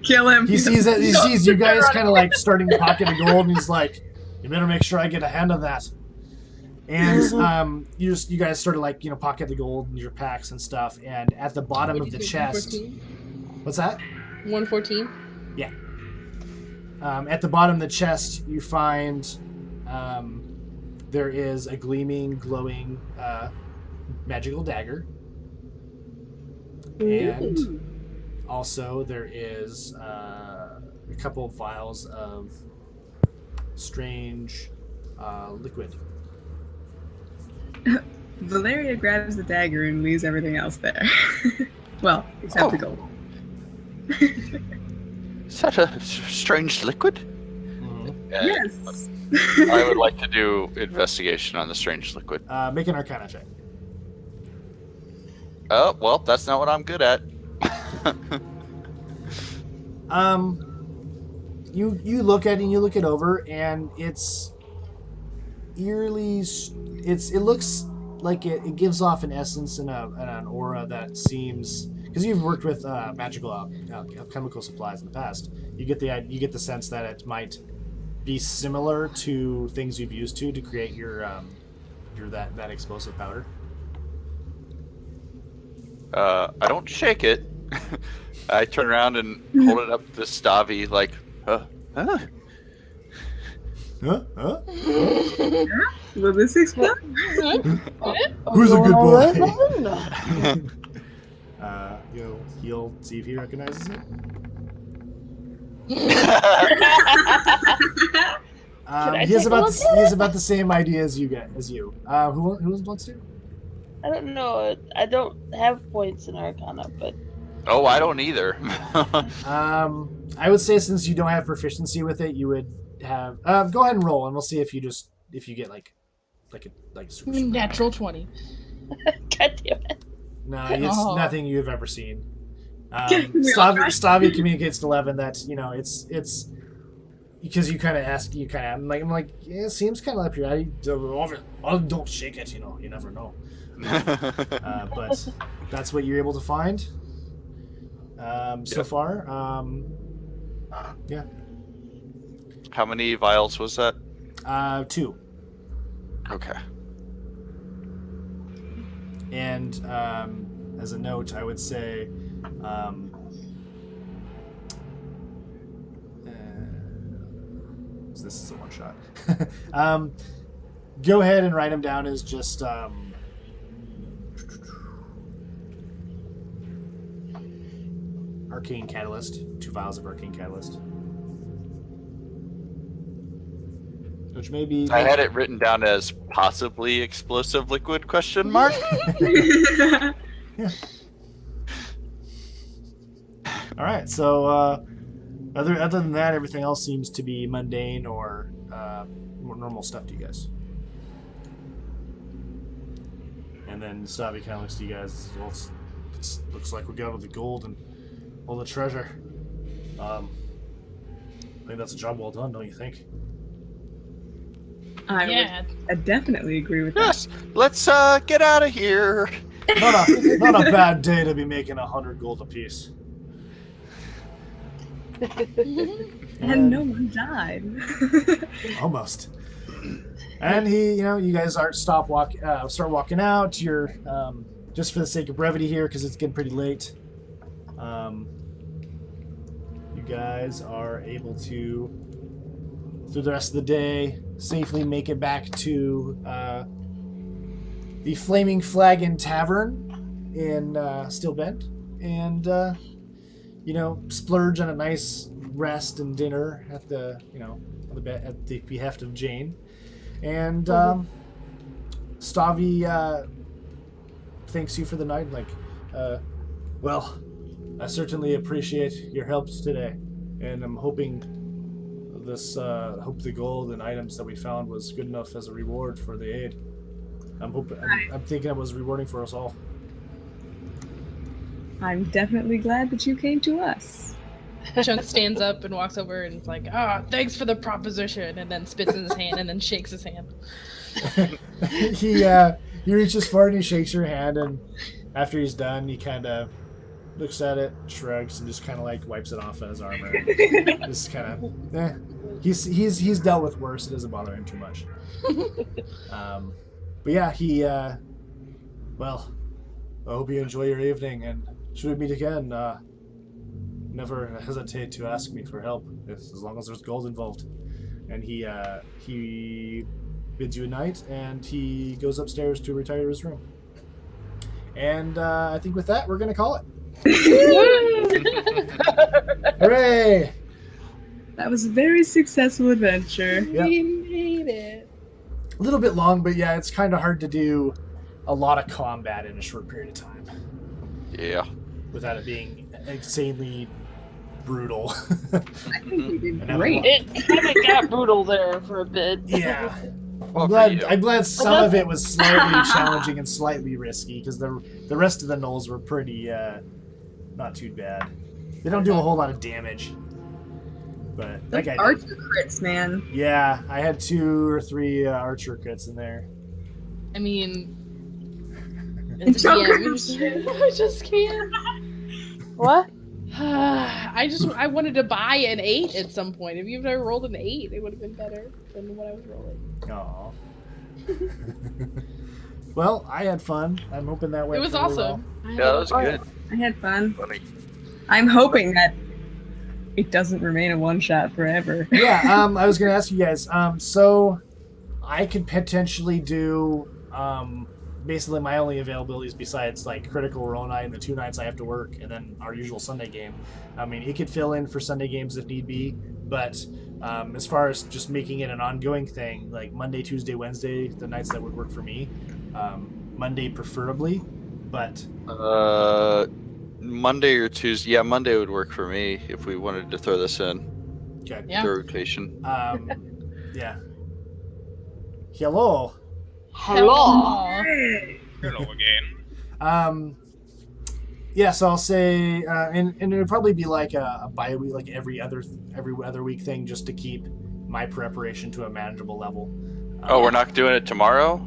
Kill him. He sees that. He sees you guys kind of like starting to pocket the gold, and he's like, "You better make sure I get a hand of that." And you guys started like pocket the gold in your packs and stuff. And at the bottom of the chest, 114? what's that? 114. Yeah. At the bottom of the chest, you find there is a gleaming, glowing magical dagger. And also there is a couple of vials of strange liquid. Valeria grabs the dagger and leaves everything else there. Well, except the gold. Is that a strange liquid? Yes. I would like to do investigation on the strange liquid. Make an Arcana check. Oh, well, that's not what I'm good at. You look at it and you look it over, and it's eerily. It looks like it gives off an essence and an aura that seems, because you've worked with magical chemical supplies in the past. You get the sense that it might be similar to things you've used to create your that explosive powder. I don't shake it. I turn around and hold it up to Stavi like, Huh? Will this explode? Who's a good boy? No. He'll see if he recognizes it. He has about the same idea as you. Who wants to? I don't know. I don't have points in Arcana, but oh, I don't either. I would say since you don't have proficiency with it, you would have. Go ahead and roll, and we'll see if you get like super. Natural 20. God damn it. No, it's Oh. nothing you've ever seen. Stavi communicates to Levin that it's because you kind of ask, I'm like, yeah, it seems kind of up your alley. Don't shake it, you never know. But that's what you're able to find so far. Yeah. How many vials was that? 2. Okay. And as a note, I would say this is a one shot. Go ahead and write them down as just arcane catalyst. 2 vials of arcane catalyst. Which may be. I had it written down as possibly explosive liquid ? All right. So other than that, everything else seems to be mundane or more normal stuff to you guys. And then Stavi kind of looks to you guys. Well, it looks like we got all the gold and all the treasure. I think that's a job well done, don't you think? I definitely agree with that. Yes, let's get out of here. Not a bad day to be making 100 gold apiece. And no one died. Almost. And you guys start walking out. You're just for the sake of brevity here, because it's getting pretty late. You guys are able to, through the rest of the day, safely make it back to the Flaming Flagon Tavern in Steel Bend, and splurge on a nice rest and dinner at the at the behest of Jane. And Stavi thanks you for the night. Well, I certainly appreciate your help today, and I'm hoping hope the gold and items that we found was good enough as a reward for the aid. I'm thinking it was rewarding for us all. I'm definitely glad that you came to us. Chunk stands up and walks over and is like, thanks for the proposition, and then spits in his hand and then shakes his hand. He reaches forward and he shakes your hand, and after he's done, he kind of looks at it, shrugs, and just kind of like wipes it off on his armor. Just kind of, he's dealt with worse. It doesn't bother him too much. But yeah, well, I hope you enjoy your evening, and should we meet again, never hesitate to ask me for help, as long as there's gold involved. And he bids you a night, and he goes upstairs to retire to his room. And I think with that, we're going to call it. Hooray! That was a very successful adventure. Yep. We made it. A little bit long, but yeah, it's kind of hard to do a lot of combat in a short period of time Yeah. without it being insanely brutal. I think we did And great. It kind of got brutal there for a bit. Yeah. Well, I'm glad some of it was slightly challenging and slightly risky, because the rest of the gnolls were pretty not too bad. They don't do a whole lot of damage. But that guy did. Archer crits, man. Yeah, I had 2 or 3 archer crits in there. I mean, It's yeah, so I just can't. What? I wanted to buy an 8 at some point. If you've ever rolled an 8, it would have been better than what I was rolling. Aw. Well, I had fun. I'm hoping that went It was really awesome. Yeah, that was good. I had fun. Funny. I'm hoping that it doesn't remain a one-shot forever. well. Yeah, I was going to ask you guys. So I could potentially do basically my only availabilities besides like Critical Role night and the 2 nights I have to work, and then our usual Sunday game. I mean, he could fill in for Sunday games if need be, but as far as just making it an ongoing thing, like Monday, Tuesday, Wednesday, the nights that would work for me. Monday preferably, but Monday or Tuesday. Yeah, Monday would work for me if we wanted to throw this in. okay. Yeah. The rotation. Yeah. Hello. Hello. Hello again. Yeah, so I'll say, and it'll probably be like a bi-week, like every other week thing, just to keep my preparation to a manageable level. Oh, we're not doing it tomorrow?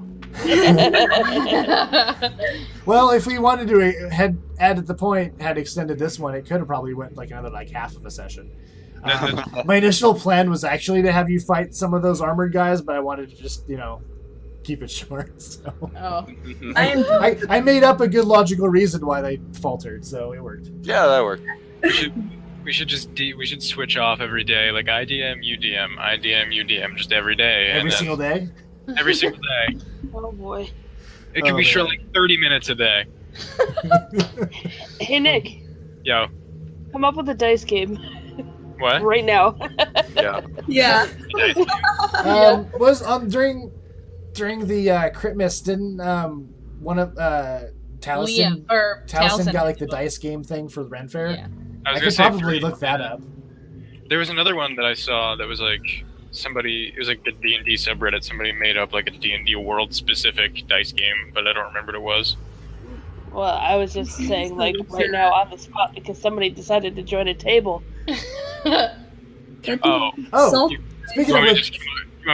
Well, if we wanted to had added the point, had extended this one, it could have probably went like another like half of a session. My initial plan was actually to have you fight some of those armored guys, but I wanted to just keep it short. So Oh. I made up a good logical reason why they faltered, so it worked. Yeah, that worked. We should switch off every day. Like I DM, you DM, I DM, you DM, just every day. Every single day. Every single day. Oh boy. It can Oh, be short, man. like 30 minutes a day. Hey Nick, Yo, come up with a dice game what? right now. Yeah. Yeah. Was during the crit miss, didn't one of Taliesin got like the dice game thing for the Ren Fair? Yeah. I was could gonna say probably 3. look that up. There was another one that I saw that was like it was like the D&D subreddit. Somebody made up like a D&D world specific dice game, but I don't remember what it was. Well, I was just saying, like, right now on the spot because somebody decided to join a table. Oh, Oh, you speaking of want me to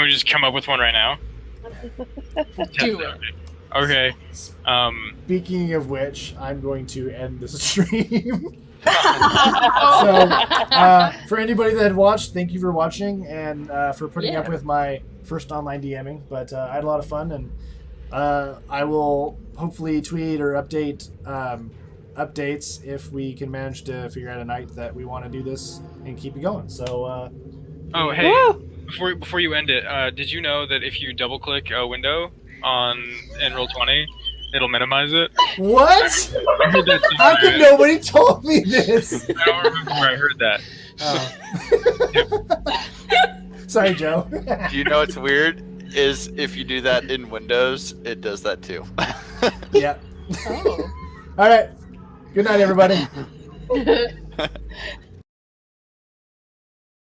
which, just come up with one right now? Do it. Okay. speaking of which, I'm going to end the stream. Oh. So, for anybody that had watched, thank you for watching and for putting up Yeah. with my first online DMing. But I had a lot of fun, and I will hopefully tweet or update updates if we can manage to figure out a night that we want to do this and keep it going. So, Oh, hey. Woo! Before you end it, did you know that if you double click a window in Roll20, it'll minimize it? what? I heard that How somewhere. come nobody told me this? I don't remember where I heard that. Oh. Sorry, Joe. Do you know what's weird? Is if you do that in Windows, it does that too. Yeah. Oh. All right. Good night, everybody.